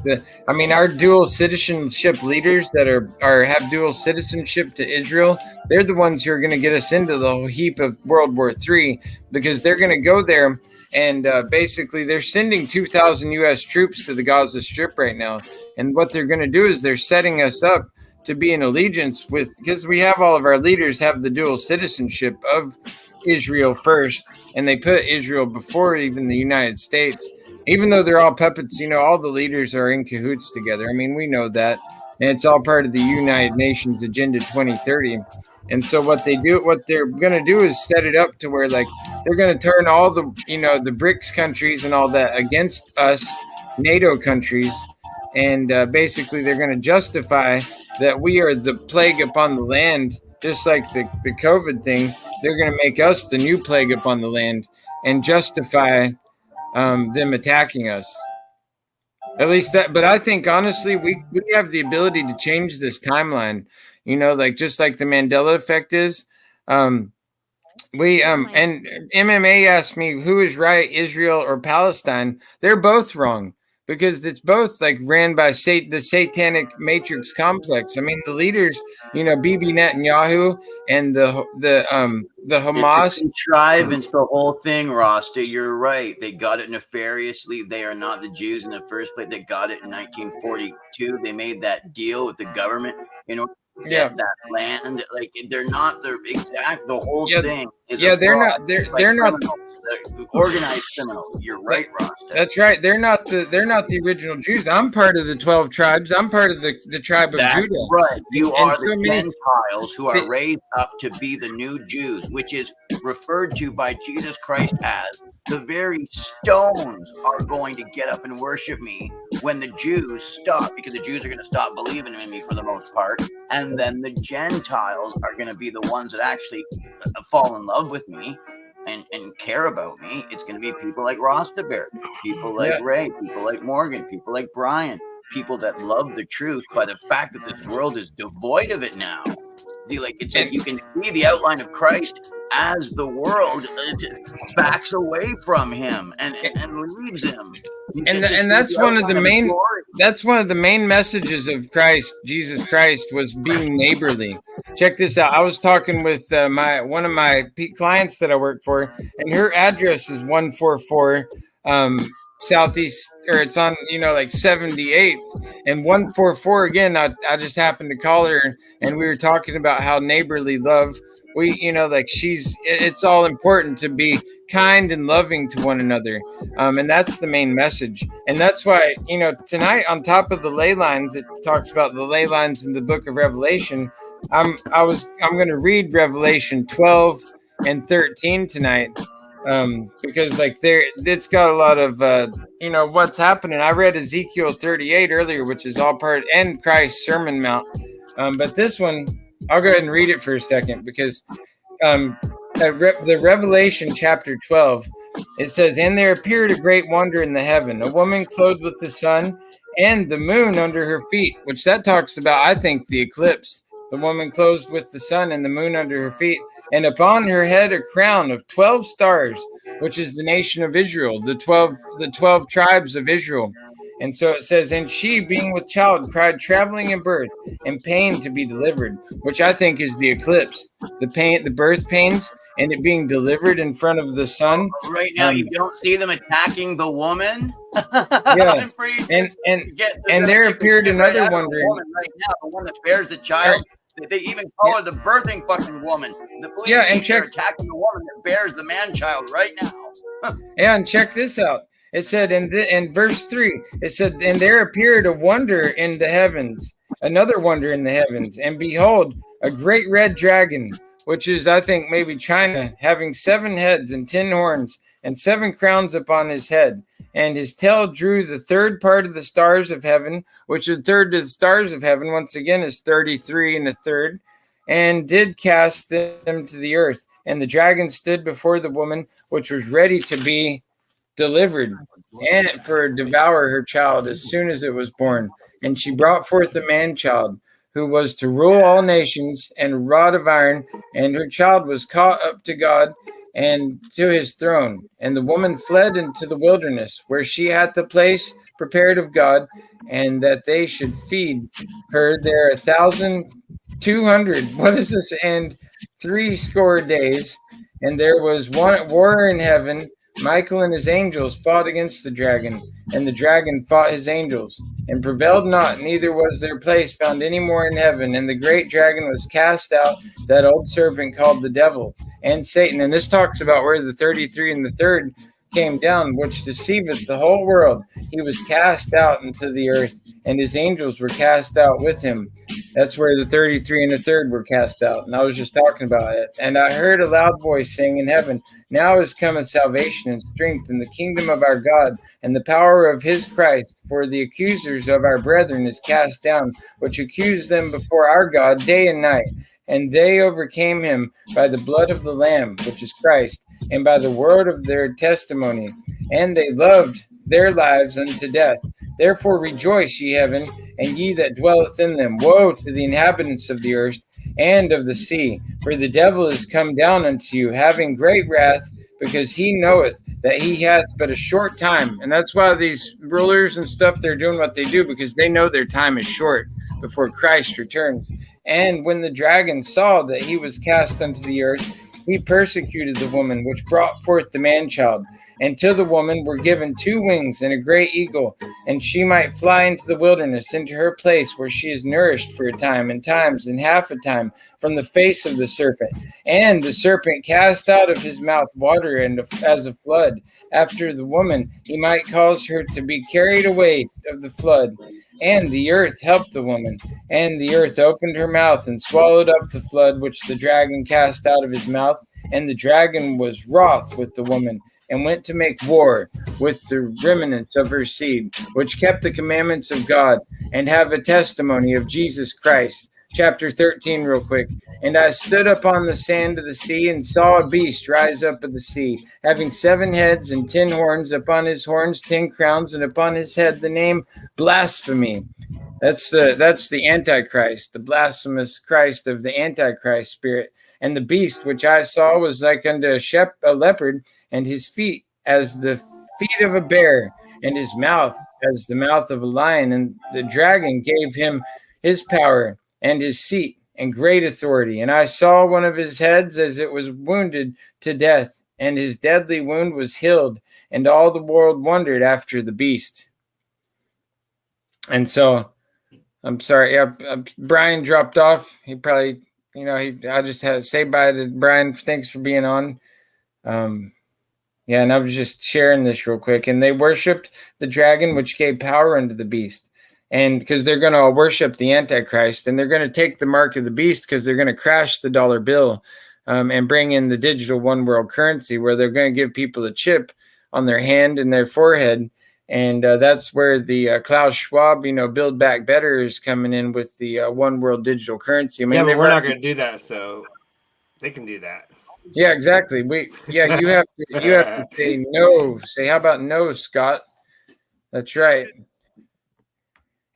our dual citizenship leaders that have dual citizenship to Israel, they're the ones who are going to get us into the whole heap of World War III, because they're going to go there and basically they're sending 2,000 U.S. troops to the Gaza Strip right now. And what they're going to do is they're setting us up to be in allegiance with, because we have all of our leaders have the dual citizenship of Israel first, and they put Israel before even the United States, even though they're all puppets. You know, all the leaders are in cahoots together. I mean, we know that, and it's all part of the United Nations Agenda 2030. And so what they're going to do is set it up to where like they're going to turn all the, you know, the BRICS countries and all that against us NATO countries, and basically they're going to justify that we are the plague upon the land, just like the COVID thing. They're going to make us the new plague upon the land and justify them attacking us. At least that, but I think honestly, we have the ability to change this timeline, you know, like just like the Mandela effect is. And MMA asked me who is right, Israel or Palestine. They're both wrong, because it's both like ran by the satanic matrix complex. I mean, the leaders, you know, Bibi Netanyahu and the Hamas. It's the contrivance, the whole thing, Rasta. You're right. They got it nefariously. They are not the Jews in the first place. They got it in 1942. They made that deal with the government in order to get that land. Like they're not the whole thing is they're fraud. not they're criminals. not They're organized criminals. You're right, Rasta. That's right. They're not the original Jews. I'm part of the 12 tribes. I'm part of the tribe of Judah. Right. You And are so the many- Gentiles who are raised up to be the new Jews, which is referred to by Jesus Christ as the very stones are going to get up and worship me when the Jews stop, because the Jews are going to stop believing in me for the most part, and then the Gentiles are going to be the ones that actually fall in love with me and care about me. It's going to be people like Rasta Bear, people like Ray, people like Morgan, people like Brian, people that love the truth by the fact that this world is devoid of it now. See, like it's like you can see the outline of Christ as the world backs away from him and leaves him. And that's one of the main messages of Christ, Jesus Christ, was being neighborly. Check this out. I was talking with one of my clients that I work for, and her address is 144 Southeast, or it's on, you know, like 78th and 144 again. I just happened to call her, and we were talking about how neighborly love, we, you know, like it's all important to be kind and loving to one another, and that's the main message. And that's why, you know, tonight on top of the ley lines, it talks about the ley lines in the book of Revelation. I'm going to read Revelation 12 and 13 tonight, because like it's got a lot of you know what's happening. I read Ezekiel 38 earlier, which is all part and Christ's Sermon Mount, but this one I'll go ahead and read it for a second, because the Revelation chapter 12, it says, "And there appeared a great wonder in the heaven, a woman clothed with the sun and the moon under her feet, which that talks about, I think, the eclipse. The woman clothed with the sun and the moon under her feet, and upon her head a crown of 12 stars, which is the nation of Israel, the 12 tribes of Israel. And so it says, and she, being with child, cried, traveling in birth and pain to be delivered, which I think is the eclipse, the pain, the birth pains, and it being delivered in front of the sun. Right now, you don't see them attacking the woman. Yeah, I'm pretty sure and there appeared another wonder. Woman right now, the one that bears the child. They even call her the birthing fucking woman. The police and are attacking the woman that bears the man child right now. Yeah, and check this out. It said in verse 3, it said, and there appeared a wonder in the heavens, another wonder in the heavens, and behold, a great red dragon, which is, I think, maybe China, having 7 heads and 10 horns and 7 crowns upon his head. And his tail drew the third part of the stars of heaven, which the third of the stars of heaven, once again, is 33 and a third, and did cast them to the earth. And the dragon stood before the woman, which was ready to be delivered, and for devour her child as soon as it was born. And she brought forth a man child, who was to rule all nations, and a rod of iron, and her child was caught up to God and to his throne. And the woman fled into the wilderness, where she had the place prepared of God, and that they should feed her there 1,200. What is this? And 60 days. And there was one war in heaven. Michael and his angels fought against the dragon, and the dragon fought his angels, and prevailed not, neither was their place found any more in heaven. And the great dragon was cast out, that old serpent called the devil and Satan. And this talks about where the 33 and the third came down, which deceiveth the whole world. He was cast out into the earth, and his angels were cast out with him. That's where the 33 and the third were cast out. And I was just talking about it. And I heard a loud voice saying in heaven, now is cometh salvation and strength in the kingdom of our God and the power of his Christ. For the accusers of our brethren is cast down, which accused them before our God day and night. And they overcame him by the blood of the Lamb, which is Christ, and by the word of their testimony. And they loved their lives unto death. Therefore rejoice, ye heaven, and ye that dwelleth in them. Woe to the inhabitants of the earth and of the sea, for the devil is come down unto you, having great wrath, because he knoweth that he hath but a short time. And that's why these rulers and stuff, they're doing what they do, because they know their time is short before Christ returns. And when the dragon saw that he was cast unto the earth, he persecuted the woman which brought forth the man child. And to the woman were given 2 wings and a great eagle, and she might fly into the wilderness, into her place where she is nourished for a time and times and half a time from the face of the serpent. And the serpent cast out of his mouth water and as a flood. After the woman, he might cause her to be carried away of the flood. And the earth helped the woman, and the earth opened her mouth and swallowed up the flood which the dragon cast out of his mouth. And the dragon was wroth with the woman, and went to make war with the remnants of her seed, which kept the commandments of God, and have a testimony of Jesus Christ. Chapter 13, real quick. And I stood upon the sand of the sea, and saw a beast rise up of the sea, having 7 heads and 10 horns, upon his horns 10 crowns, and upon his head the name Blasphemy. That's the Antichrist, the blasphemous Christ of the Antichrist spirit. And the beast which I saw was like unto a leopard, and his feet as the feet of a bear, and his mouth as the mouth of a lion. And the dragon gave him his power and his seat and great authority. And I saw one of his heads as it was wounded to death, and his deadly wound was healed, and all the world wondered after the beast. And so, I'm sorry, Brian dropped off. He probably, I just had to say bye to Brian. Thanks for being on. And I was just sharing this real quick. And they worshipped the dragon, which gave power unto the beast. And because they're going to worship the Antichrist, and they're going to take the mark of the beast, because they're going to crash the dollar bill and bring in the digital one world currency, where they're going to give people a chip on their hand and their forehead. And that's where the Klaus Schwab, Build Back Better is coming in with the one world digital currency. I mean, yeah, but we're not going to do that, so they can do that. Yeah, exactly. You have to say no. Say, how about no, Scott? That's right.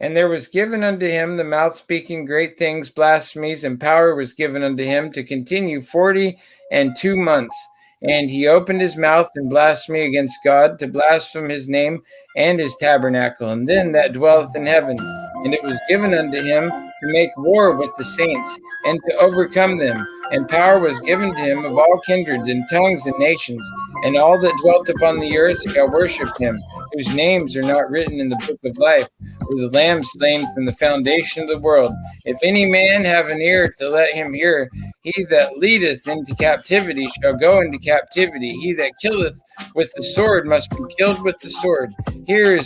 And there was given unto him the mouth speaking great things, blasphemies, and power was given unto him to continue 42 months. And he opened his mouth in blasphemy against God, to blaspheme his name and his tabernacle, and then that dwelleth in heaven. And it was given unto him to make war with the saints, and to overcome them. And power was given to him of all kindreds and tongues and nations. And all that dwelt upon the earth shall worship him, whose names are not written in the book of life, with the Lamb slain from the foundation of the world. If any man have an ear to let him hear, he that leadeth into captivity shall go into captivity. He that killeth with the sword must be killed with the sword. Here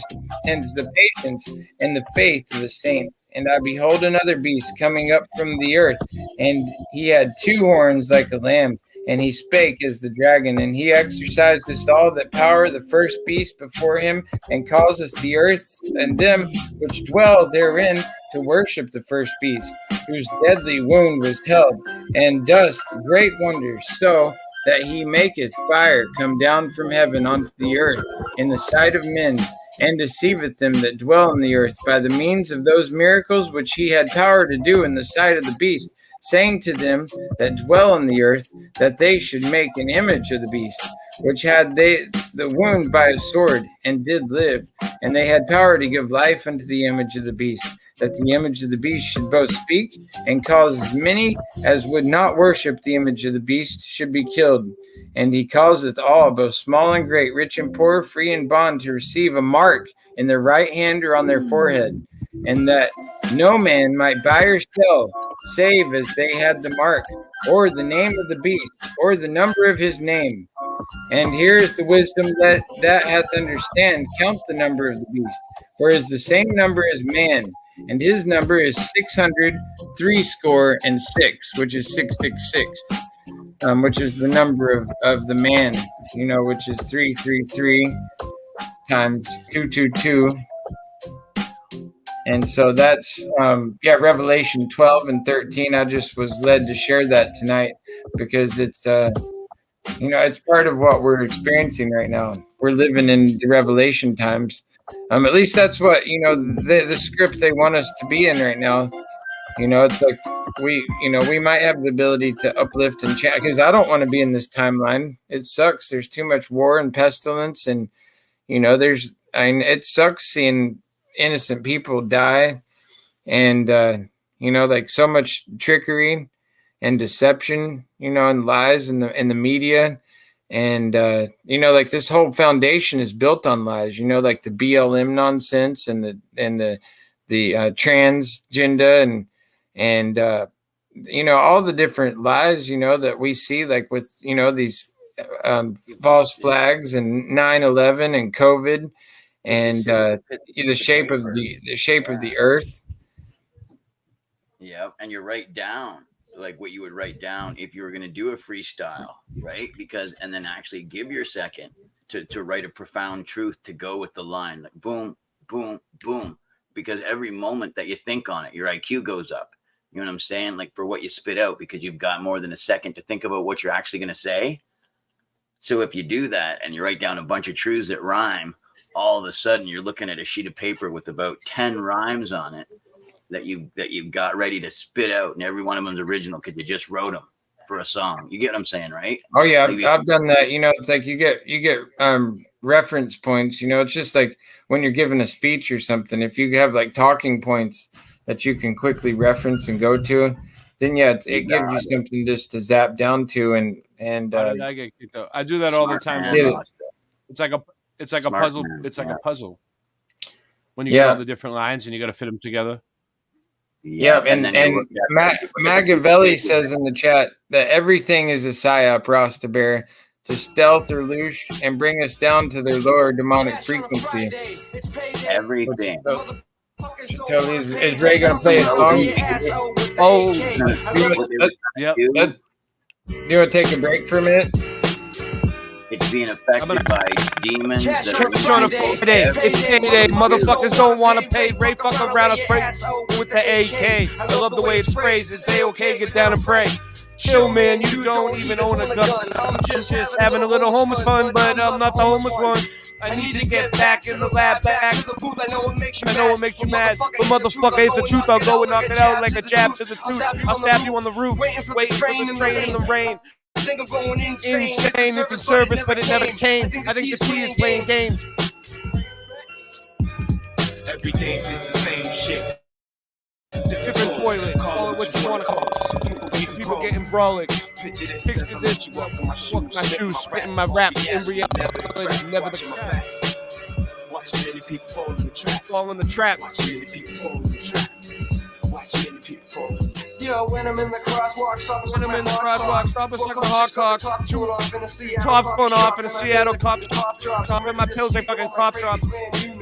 ends the patience and the faith of the saints. And I behold another beast coming up from the earth, and he had 2 horns like a lamb, and he spake as the dragon, and he exerciseth all that power the first beast before him, and causeth the earth and them which dwell therein to worship the first beast, whose deadly wound was held, and doth great wonders, so that he maketh fire come down from heaven unto the earth in the sight of men, and deceiveth them that dwell in the earth by the means of those miracles which he had power to do in the sight of the beast, saying to them that dwell on the earth that they should make an image of the beast, which had they the wound by a sword, and did live. And they had power to give life unto the image of the beast, that the image of the beast should both speak, and cause as many as would not worship the image of the beast should be killed. And he causeth all, both small and great, rich and poor, free and bond, to receive a mark in their right hand or on their forehead, and that no man might buy or sell, save as they had the mark, or the name of the beast, or the number of his name. And here is the wisdom that hath understand, count the number of the beast, for it is the same number as man, and his number is 666, which is 666, which is the number of the man, which is 333 times 222. And so that's Revelation 12 and 13. I just was led to share that tonight because it's it's part of what we're experiencing right now. We're living in the Revelation times. At least that's what the script they want us to be in right now. It's like we might have the ability to uplift and chat, because I don't want to be in this timeline. It sucks. There's too much war and pestilence, and it sucks seeing innocent people die, and like so much trickery and deception, and lies in the media, and like this whole foundation is built on lies, like the BLM nonsense and the transgender and all the different lies, that we see, like with these false flags and 9/11 and COVID. And the shape of the earth. Yeah, and you write down like what you would write down if you were going to do a freestyle, right? And then actually give your second to write a profound truth to go with the line, like boom, boom, boom. Because every moment that you think on it, your IQ goes up. You know what I'm saying? Like for what you spit out, because you've got more than a second to think about what you're actually going to say. So if you do that and you write down a bunch of truths that rhyme, all of a sudden you're looking at a sheet of paper with about 10 rhymes on it that you've got ready to spit out, and every one of them's original because you just wrote them for a song. You get what I'm saying, right? Oh yeah, I've done that. It's like you get reference points. It's just like when you're giving a speech or something. If you have like talking points that you can quickly reference and go to, then it gives you something just to zap down to. And I get kicked out? I do that all the time. It's like a puzzle. It's like a puzzle. When you get all the different lines and you got to fit them together. Yeah, and Machiavelli says in the chat that everything is a psyop, Rasta Bear, to stealth or loose and bring us down to their lower demonic frequency. Everything. Totally. Is Ray going to play a song? Oh, do you want to take a break for a minute? It's being affected by demons that are Cash on a Friday. It's payday. Motherfuckers don't want to pay. Ray fuck around. I'll spray with the AK. I love the way it's phrased. It's A-OK. Get down and pray. Chill, man. You don't even own a gun. I'm just having a little homeless fun, but I'm not the homeless one. I need to get back in the lab, back to the booth. I know it makes you mad, but motherfucker, it's the truth. I'll go and knock it out like a jab to the tooth. I'll stab you on the roof, waiting for the train in the rain. I think I'm going insane. It's a service, but it never came. I think the T is playing games. Every day's just the same shit. Different toilet, call it what you want to call it. People getting brawling. Picture this, walking my shoes, spitting my rap. In reality, never the crap. Watching many people fall in the trap. Watching many people fall in the trap. Watching many people fall in the trap. Yo, when I'm in the crosswalk, stop us like a hot cock. Top's going off in a Seattle cop shop. Dropping my pills like fucking cop drops.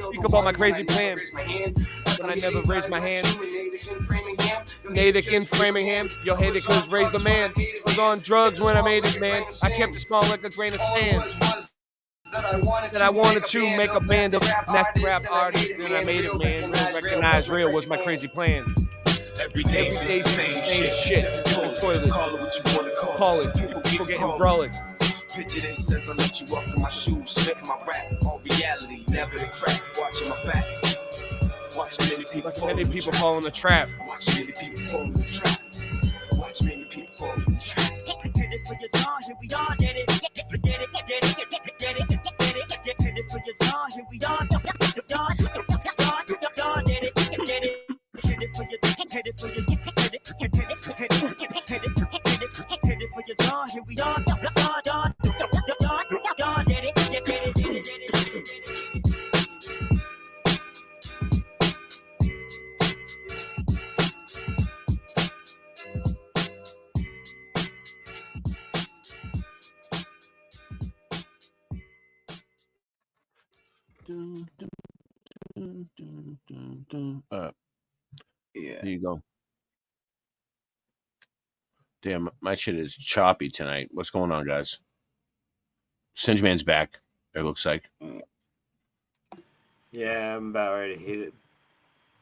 Speak about my crazy plans. But I never raised my hand. Natick in Framingham. Yo, hate it cause raised a man. Was on drugs when I made it, man. I kept it small like a grain of sand. That I wanted to make a band of nasty rap artists. Then I made it, man. Recognize real was my crazy plan. Every day's the same shit. Toilet. Call it what you want to call it. People getting brawling. Picture this says I let you walk in my shoes, spit my rap. All reality, never the crack. Watching my back. Watching many people fall in the trap. Watching many people fall in the trap. Watch many people fall in the trap. Get it for your jaw, here we are, get it. Get it for your jaw, here we are. Yeah. There you go. Damn, my shit is choppy tonight. What's going on, guys? Singe Man's back, it looks like. Yeah, I'm about ready to hit it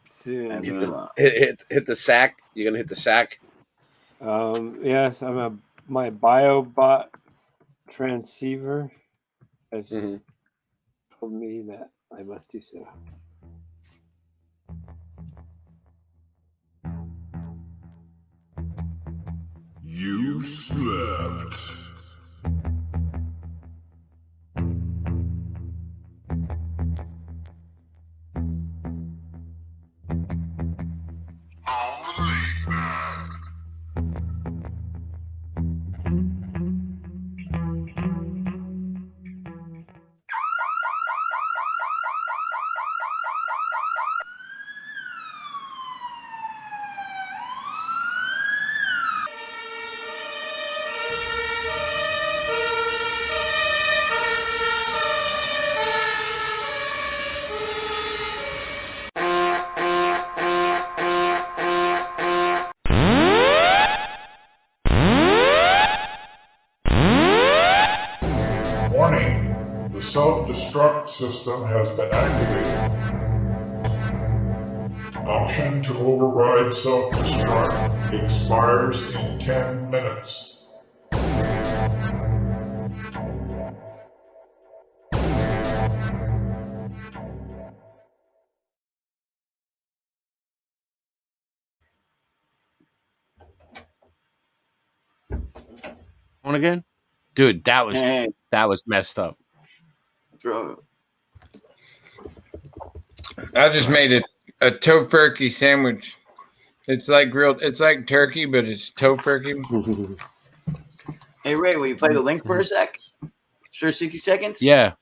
soon. Hit the sack. You're gonna hit the sack. Yes, my BioBot transceiver has told me that I must do so. You slept. Warning, the self-destruct system has been activated. Option to override self-destruct expires in 10 minutes. On again? Dude, that was messed up. I just made a tofurkey sandwich. It's like grilled. It's like turkey, but it's tofurkey. Hey Ray, will you play the link for a sec? Sure, 60 seconds. Yeah.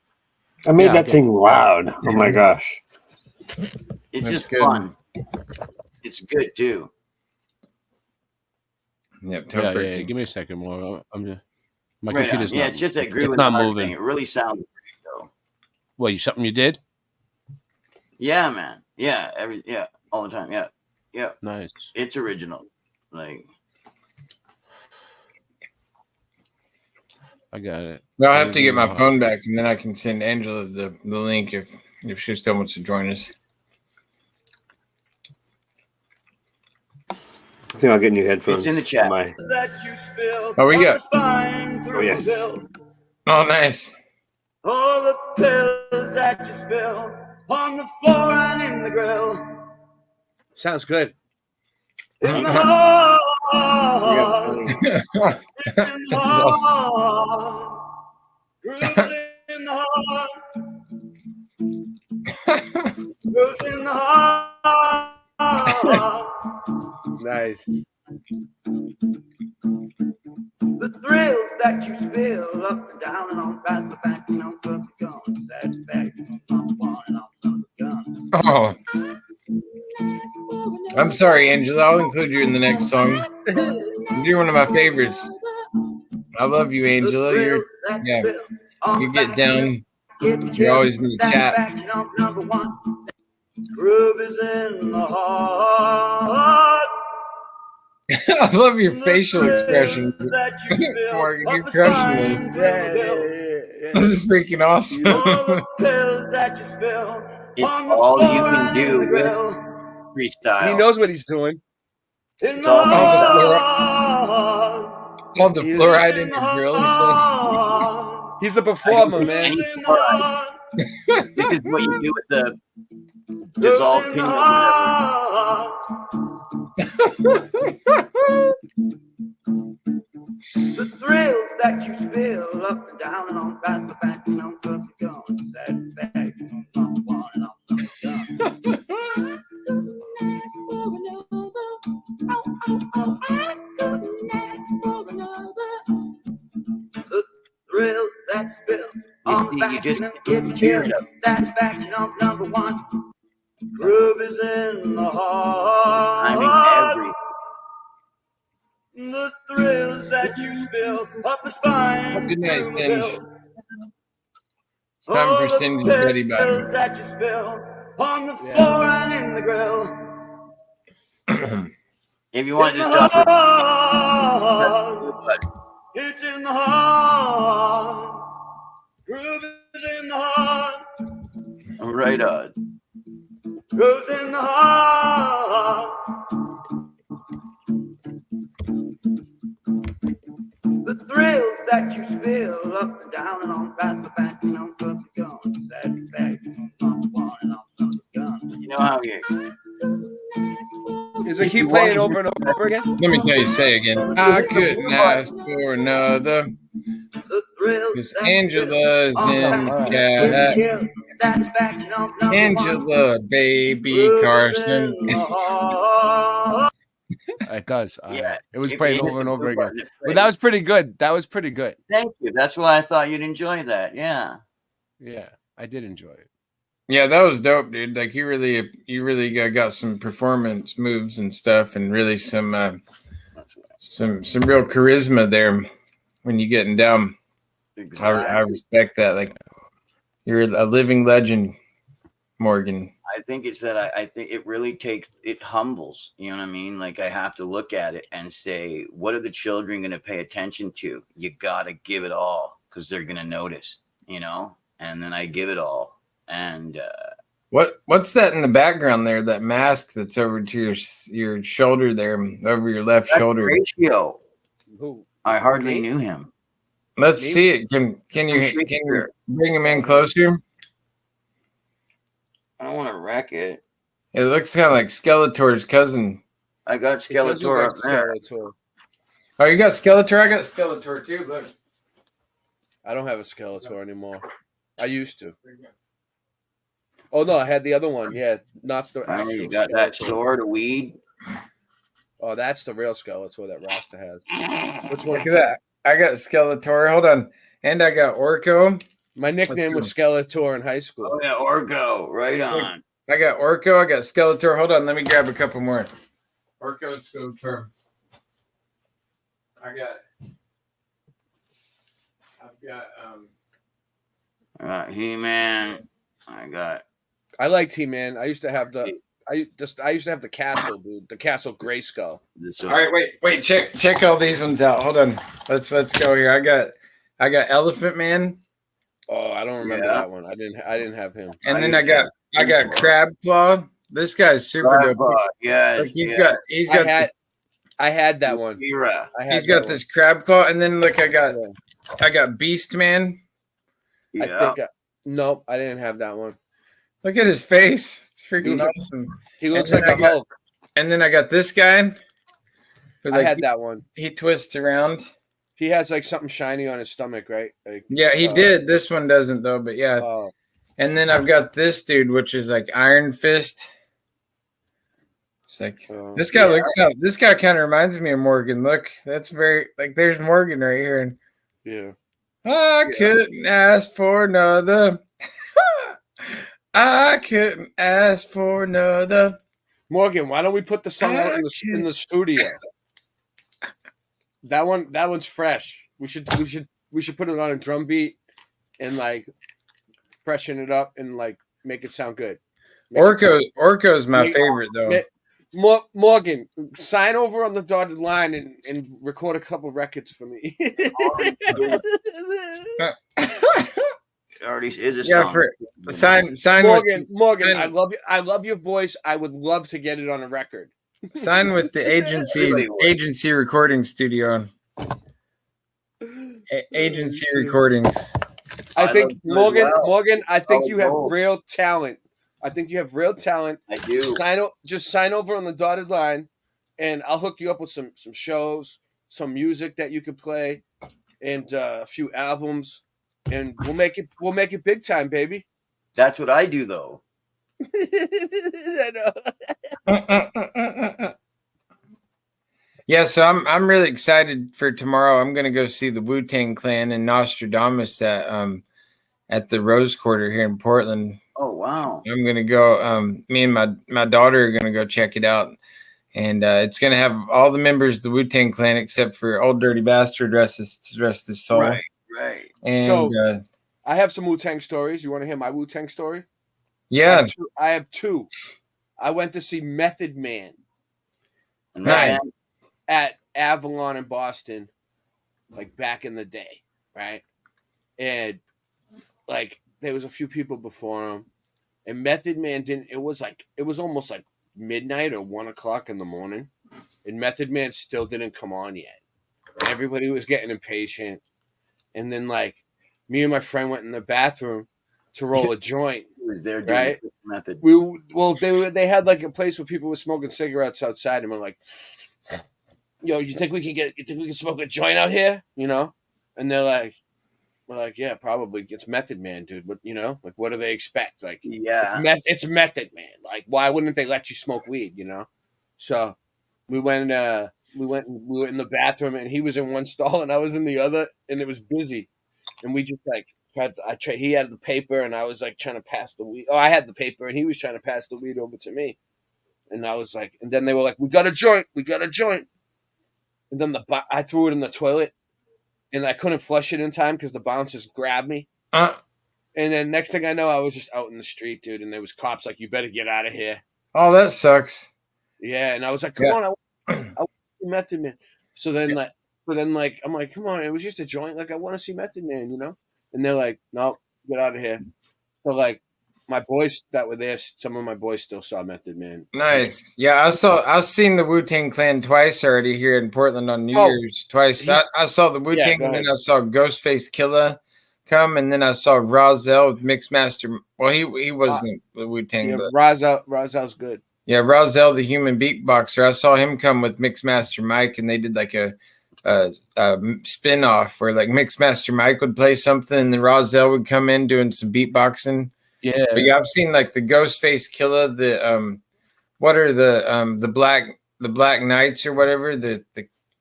I made that thing loud. Oh my gosh. It's just fun. It's good too. Yeah, yeah. Give me a second more. I'm just. My right computer's on. not. It's just that groove It's not moving. thing. It really sounds great though. What? Something you did? Yeah, man. Yeah, all the time. Yeah. Nice. It's original. Like. I got it. No, I have to get my phone back, and then I can send Angela the link if she still wants to join us. I think I'll get new headphones. It's in the chat. Oh, we got. Oh, yes. Oh, nice. All the pills that you spill on the floor and in the grill. Sounds good. In the heart. It's in the heart. Grooves in the heart. Grooves in the heart. Nice. The thrills that you spill up and down and on back, you know, put the gun, sad back, on one and off some of the gun. Oh. I'm sorry, Angela. I'll include you in the next song. You're one of my favorites. I love you, Angela. You get down. You're always in the chat. Number one. Groove is in the heart. I love your facial expression, Morgan. You're crushing this. This is freaking awesome. It's all you can do with freestyle. He knows what he's doing. It's all all the fluoride in your grill. He's a performer, man. This is what you do with the dissolved peanut. The thrills that you spill up and down and on back, you know, put the gun, sad back, you know, number one and off some of the The thrills that spill on the back, you know, get chilled up, satisfaction of number one. Groove is in the heart. I mean, every. The thrills that you spill up the spine. Good night, Singe. It's time for Singe's Betty Button. That you spill on the floor and in the grill. If you want to stop it, it's in the heart. Groove is in the heart. Right on. Grooves in the heart. The thrills that you spill up and down and on back, you know, put the gun, sad back, on one and off some of the gun. You know how you. Is it keep playing over and over again? Let me tell you, say again. I couldn't ask for another. Because Angela's in the chat. Angela, baby Carson. It does. Yeah, it was playing over and over again. But that was pretty good. That was pretty good. Thank you. That's why I thought you'd enjoy that. Yeah. Yeah, I did enjoy it. Yeah, that was dope, dude. Like you really got some performance moves and stuff, and really some real charisma there when you're getting down. Exactly. I respect that. Like you're a living legend, Morgan. I think it's that I think it really takes, it humbles, you know what I mean? Like I have to look at it and say, what are the children going to pay attention to? You got to give it all because they're going to notice, you know? And then I give it all. And what's that in the background there? That mask that's over to your shoulder there, over your left shoulder. Ratio. Who? I hardly knew him. Let's see it. Can you bring him in closer? I don't want to wreck it. It looks kind of like Skeletor's cousin. I got Skeletor up there. Oh, you got Skeletor? I got Skeletor too. Look. I don't have a Skeletor anymore. I used to. Oh no, I had the other one. Yeah, not the. You got that sword, a weed. Oh, that's the real Skeletor that Rasta has. Which one? Look at that. I got Skeletor. Hold on. And I got Orko. My nickname was Skeletor in high school. Oh, yeah, Orko. Right on. I got Orko. I got Skeletor. Hold on. Let me grab a couple more. Orko, Skeletor. I've got He-Man. I liked He-Man. I used to have the castle, dude. The castle Grayskull. All right, wait. Check all these ones out. Hold on. Let's go here. I got I got Elephant Man. Oh, I don't remember that one. I didn't have him. And then I got Crab Claw. This guy's super dope. Yes, Like he's got I had that one. He's got this Crab Claw, and then look, I got Beast Man. Nope, I didn't have that one. Look at his face. It's freaking awesome. He looks like a Hulk. And then I got this guy. I had that one. He twists around. He has like something shiny on his stomach, right? Like, Yeah, he did. This one doesn't though, but yeah. And then I've got this dude, which is like Iron Fist. It's like this guy looks up. This guy kind of reminds me of Morgan. Look, that's very like there's Morgan right here. And yeah. I couldn't ask for another. I couldn't ask for another. Morgan, why don't we put the song out in the studio? That one's fresh. We should put it on a drum beat and like freshen it up and like make it sound good. Orco's my favorite though. Morgan, sign over on the dotted line and record a couple records for me. Already is a song. Sign Morgan. Morgan, I love your voice. I would love to get it on a record. Sign with the agency recording studio. Agency recordings. I think Morgan. I think you have real talent. I think you have real talent. I do. Just sign over on the dotted line, and I'll hook you up with some shows, some music that you could play, and a few albums, and we'll make it big time, baby. That's what I do, though. I know. Yeah, so I'm really excited for tomorrow. I'm gonna go see the Wu-Tang Clan and Nostradamus at the Rose Quarter here in Portland. Oh wow! I'm gonna go. Me and my daughter are gonna go check it out, and it's gonna have all the members of the Wu-Tang Clan except for Old Dirty Bastard, rest his soul. Right. And so I have some Wu-Tang stories. You want to hear my Wu-Tang story? Yeah, I have two. I went to see Method Man at Avalon in Boston, like back in the day, right? And like there was a few people before him, and Method Man didn't. It was almost like midnight or 1 o'clock in the morning, and Method Man still didn't come on yet. And everybody was getting impatient, and then like me and my friend went in the bathroom to roll a joint. Right? Method. They had like a place where people were smoking cigarettes outside, and we're like, "Yo, you think we can smoke a joint out here?" You know? And we're like, "Yeah, probably. It's Method Man, dude. But like, what do they expect? Like, it's Method Man. Like, why wouldn't they let you smoke weed? You know?" So we went in the bathroom, and he was in one stall, and I was in the other, and it was busy, and we just like. He had the paper, and I was like trying to pass the weed. Oh, I had the paper, and he was trying to pass the weed over to me. And I was like, and then they were like, "We got a joint. And then I threw it in the toilet, and I couldn't flush it in time because the bouncers grabbed me. And then next thing I know, I was just out in the street, dude, and there was cops like, "You better get out of here." Oh, that sucks. Yeah, and I was like, "Come on, I want to see Method Man." So then, I'm like, "Come on, it was just a joint. Like, I want to see Method Man, you know." And they're like, "No, get out of here." So like my boys that were there, some of my boys still saw Method Man. Nice. Yeah, I've seen the Wu-Tang Clan twice already here in Portland on New Year's. Twice. I saw the Wu-Tang, and then I saw Ghostface Killah come, and then I saw Rozelle with Mixmaster. Well, he wasn't the Wu-Tang, Yeah, but Rozelle's good. Yeah, Rozelle, the human beatboxer. I saw him come with Mixmaster Mike, and they did like a spin-off where like Mixmaster Mike would play something, and then Rozelle would come in doing some beatboxing. Yeah, but yeah, I've seen like the Ghostface Killah, the what are the Black Knights or whatever, the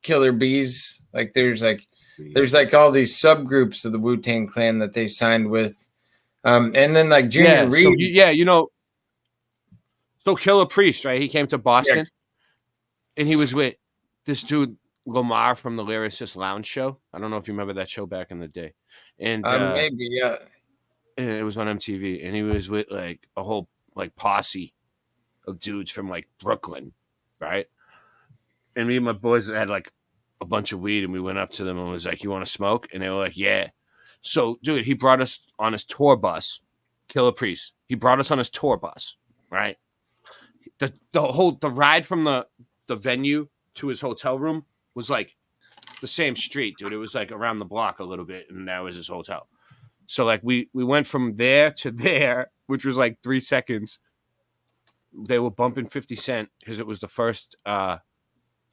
Killer Bees. Like there's like all these subgroups of the Wu-Tang Clan that they signed with, and then like Junior Reed. So Killer Priest, right? He came to Boston, and he was with this dude Lamar from the Lyricist Lounge show. I don't know if you remember that show back in the day. And maybe, yeah. And it was on MTV, and he was with like a whole like posse of dudes from like Brooklyn, right? And me and my boys had like a bunch of weed, and we went up to them and was like, "You want to smoke?" And they were like, "Yeah." So, dude, he brought us on his tour bus, Killer Priest. He brought us on his tour bus, right? The ride from the venue to his hotel room was like the same street, dude. It was like around the block a little bit, and that was his hotel. So like we went from there to there, which was like 3 seconds. They were bumping 50 Cent because it was the first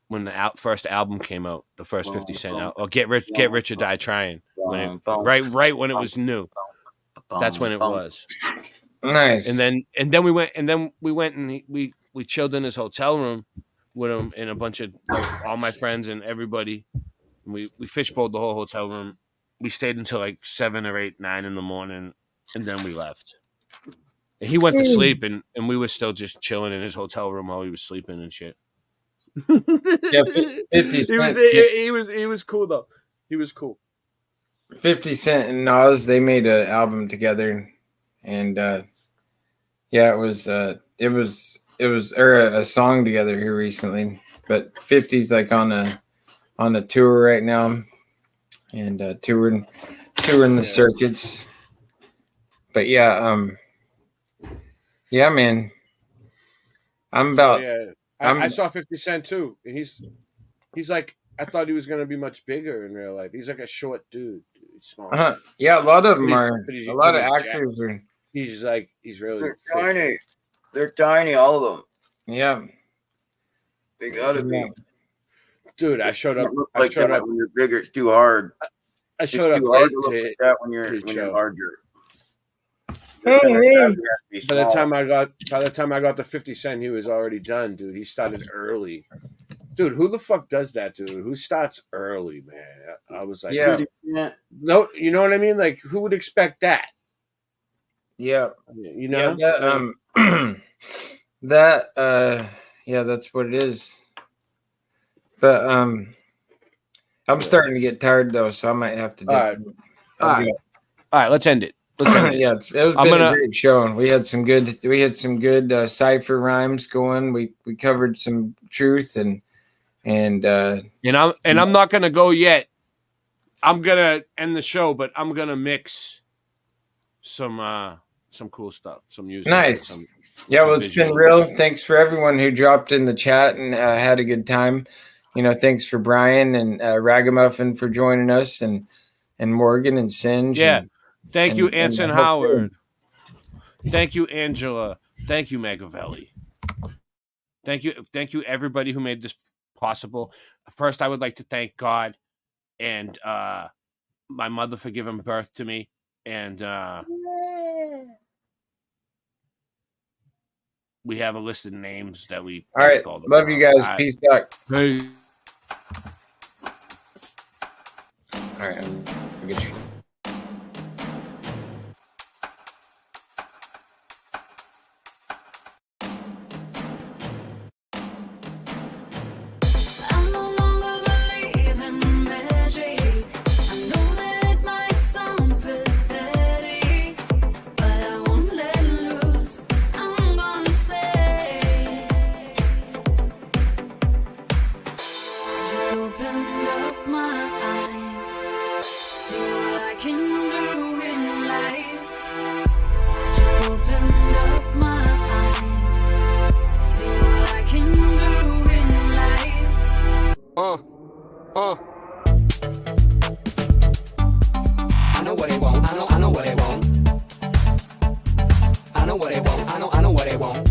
when the first album came out, the first 50 Cent out, or Get Rich or Die Trying, when right when it was new. That's when it was. Nice. And then we went and we chilled in his hotel room with him and a bunch of all my friends and everybody. And we fishbowled the whole hotel room. We stayed until like 7 or 8, 9 in the morning, and then we left. And he went to sleep, and we were still just chilling in his hotel room while he was sleeping and shit. Yeah, 50 Cent. He was cool though. He was cool. 50 Cent and Nas, they made an album together, and yeah, it was a song together here recently. But 50's like on a tour right now, and touring the circuits. But yeah, yeah, man, I'm about. So, yeah. I saw 50 Cent too. And he's like, I thought he was gonna be much bigger in real life. He's like a short dude. He's small. Yeah, a lot of them are. A lot of actors are. He's really. They're tiny. They're tiny, all of them. Yeah. They gotta be. Dude, I showed up. I showed up when you're bigger. It's too hard. I showed up late to like that when you're larger. By the time I got to 50 Cent, he was already done, dude. He started early. Dude, who the fuck does that, dude? Who starts early, man? I was like, yeah. No, you know what I mean? Like, who would expect that? Yeah. You know? Yeah, yeah, that's what it is. But I'm starting to get tired though, so I might have to do All right, let's end it. Yeah, it was a great show, and we had some good cipher rhymes going. We covered some truth and I'm not gonna go yet. I'm gonna end the show, but I'm gonna mix some cool stuff, some music. Nice. Well, it's been real. Thanks for everyone who dropped in the chat and had a good time. Thanks for Brian and Ragamuffin for joining us, and Morgan and Singe. Yeah. Thank you, Anson Howard. Thank you, Angela. Thank you, Magavelli. Thank you, everybody who made this possible. First, I would like to thank God and my mother for giving birth to me. And we have a list of names that we. All right. Love you guys. Peace out. Hey. All right. I'll get you. I know what they want. I know what they want. I know what they want. I know what they want.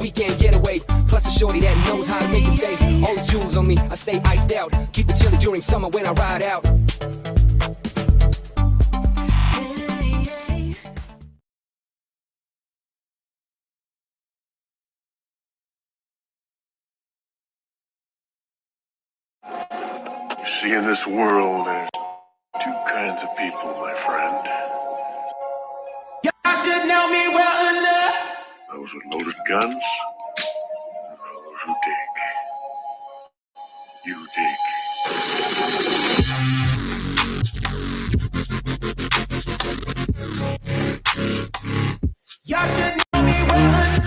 weekend getaway. Plus a shorty that knows how to make it stay. All these jewels on me, I stay iced out. Keep it chilly during summer when I ride out. See, in this world, there's two kinds of people, my friend. Y'all should know me well enough. Those with loaded guns, and those who dig. You dig. Y'all should know me well enough.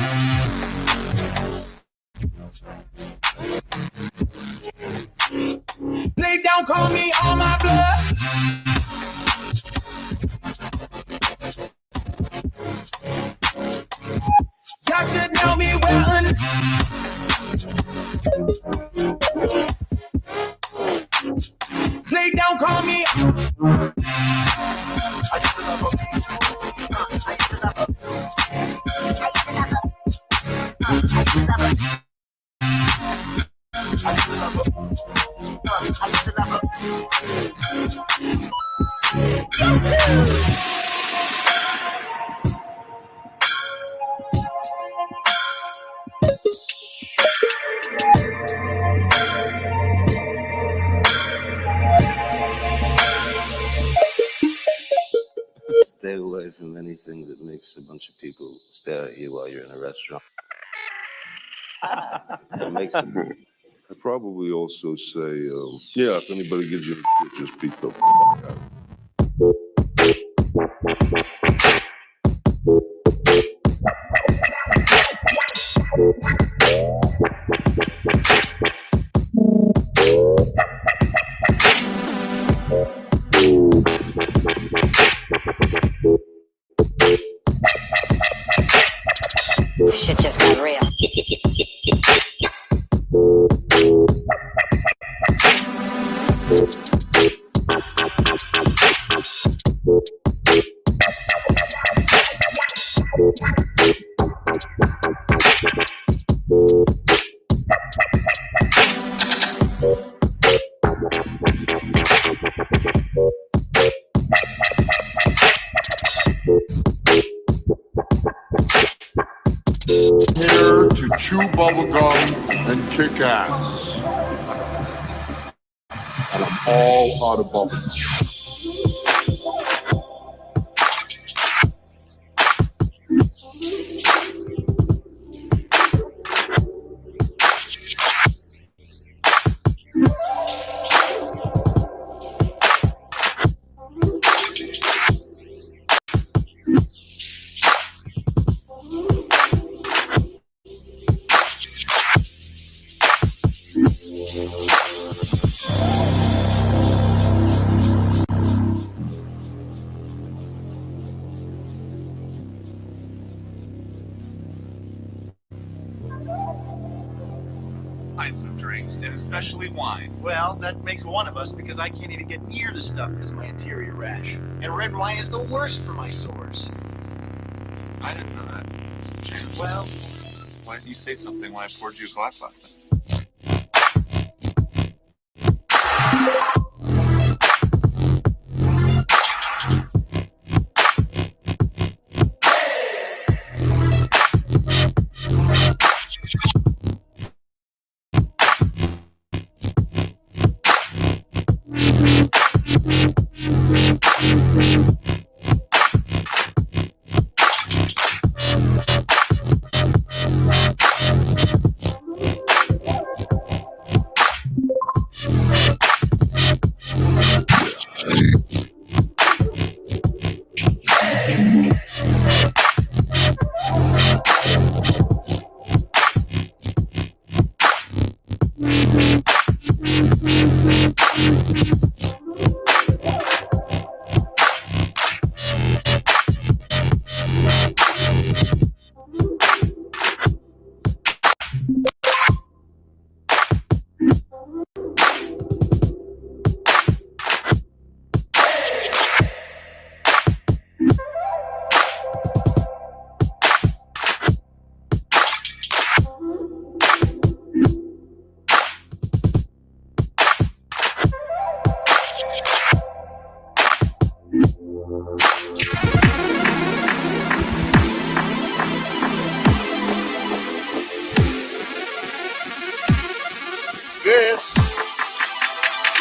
Lay down, call me on my blood. Y'all should know me well enough. Lay down, call me. Stay away from anything that makes a bunch of people stare at you while you're in a restaurant. It makes them. I'd probably also say, yeah, if anybody gives you shit, just beat the fuck out. Shit just got real. Here to chew bubblegum and kick ass. And I'm all out of bubblegum. Kinds of drinks, and especially wine. Well, that makes one of us because I can't even get near the stuff because of my interior rash. And red wine is the worst for my sores. I didn't know that. James, well, why didn't you say something when I poured you a glass last night? This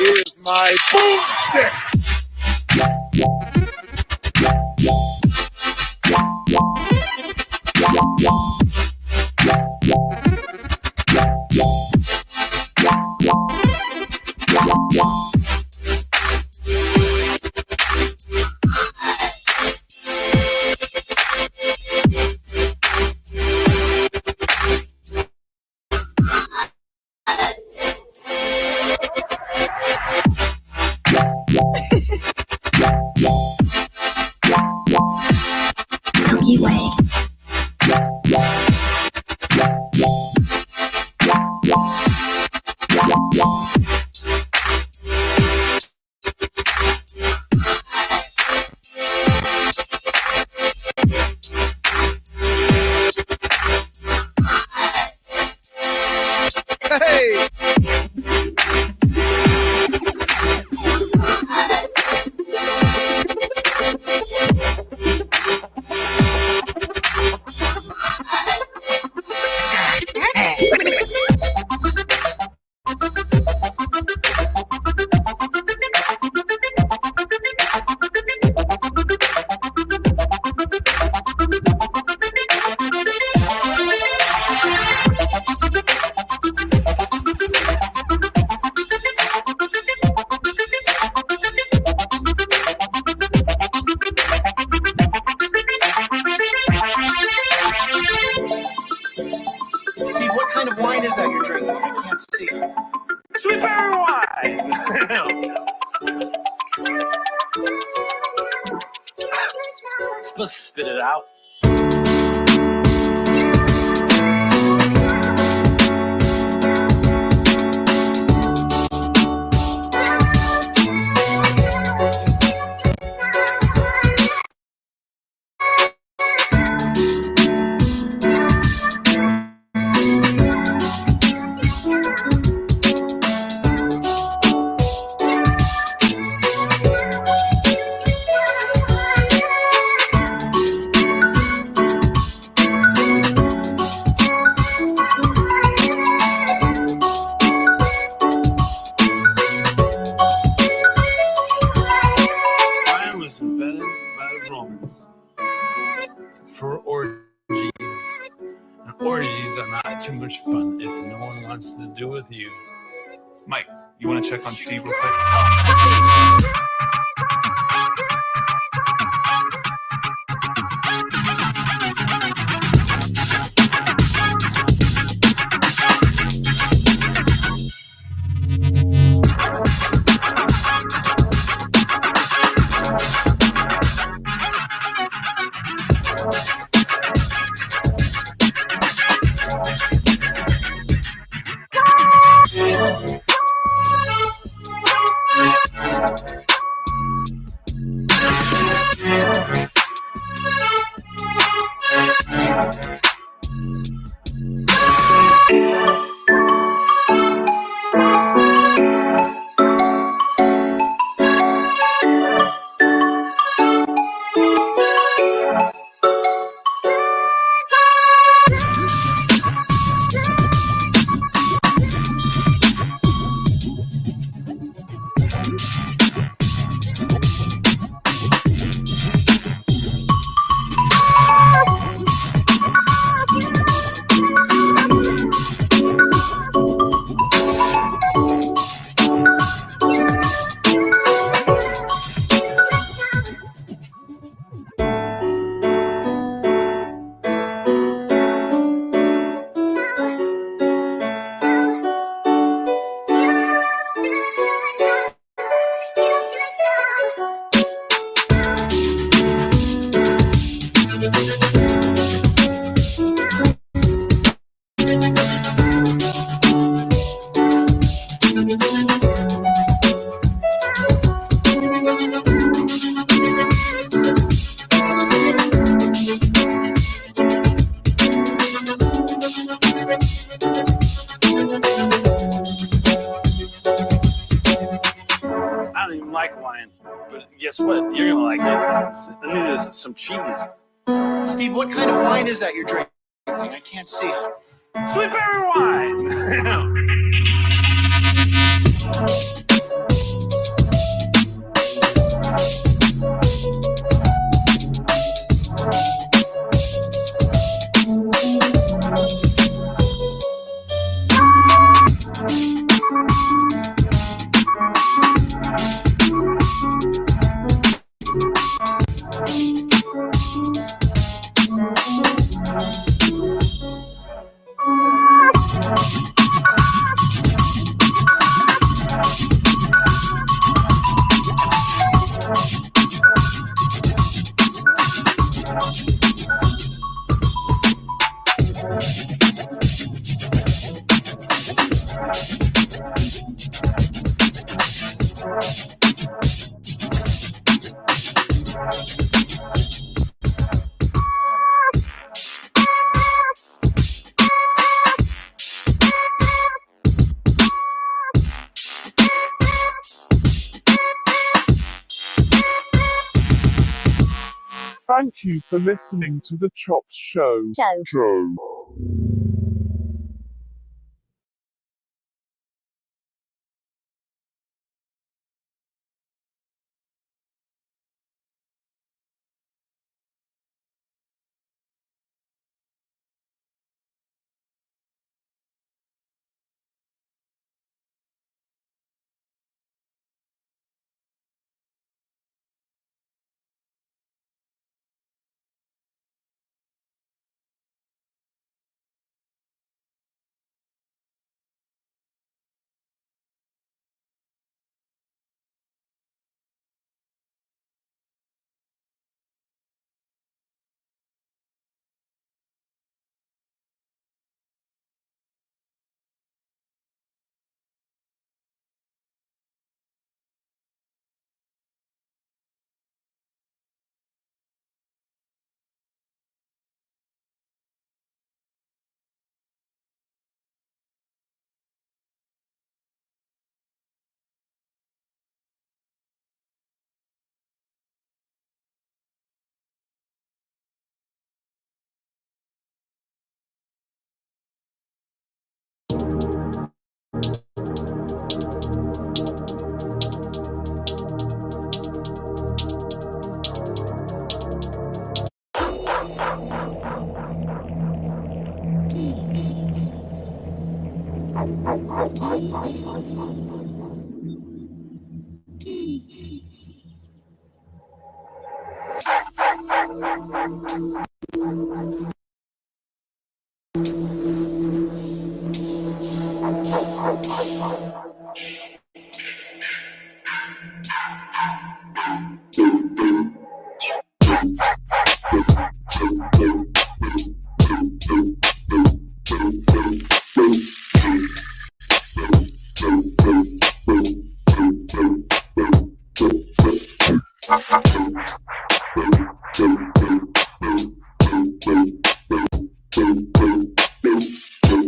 is my boomstick. Milky Way. Hey! Steve, what kind of wine is that you're drinking? I can't see. Sweet berry wine! Supposed to spit it out. Wine was invented by the Romans for orgies. And orgies are not too much fun if no one wants to do with you. Mike, you want to check on Steve real quick? I need some cheese. Steve, what kind of wine is that you're drinking? I can't see it. Sweet berry wine! Thank you for listening to the Chops Show.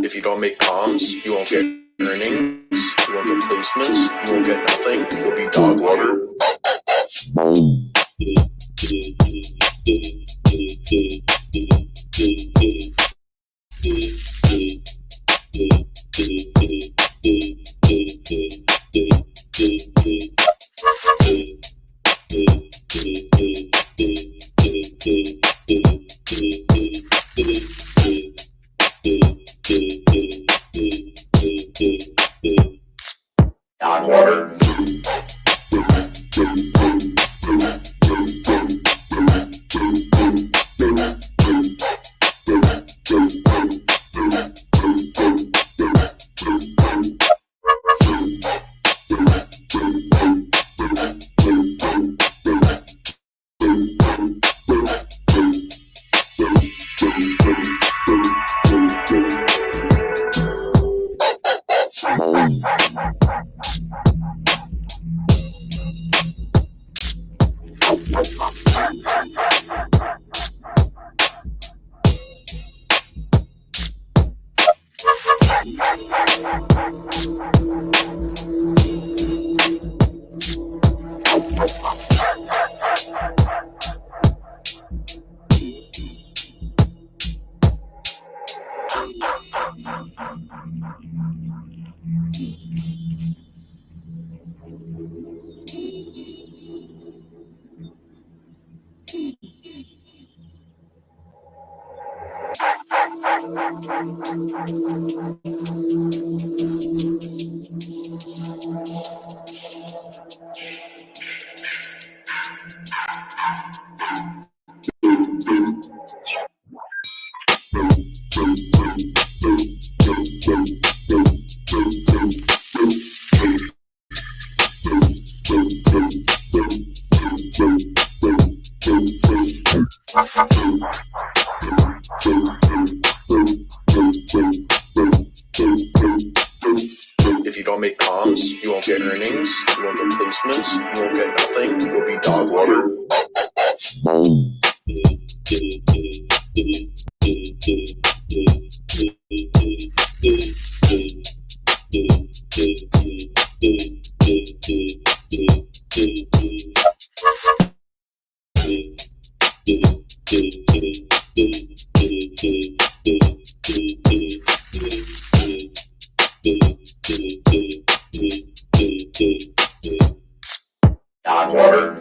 If you don't make comms, you won't get earnings, you won't get placements, you won't get nothing. You'll be dog water. Dog water. If you don't make comms, you won't get earnings, you won't get placements, you won't get nothing, you'll be dog water. Dog water.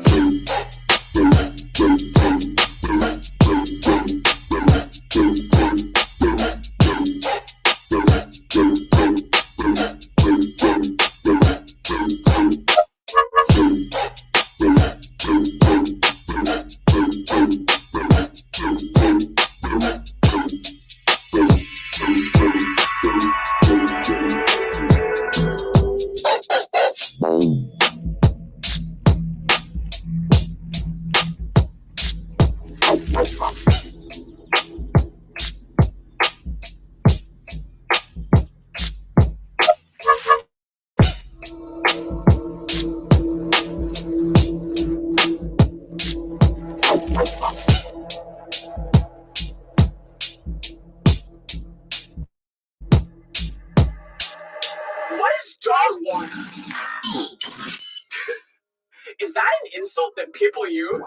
What is dog water? Is that an insult that people use?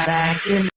Back in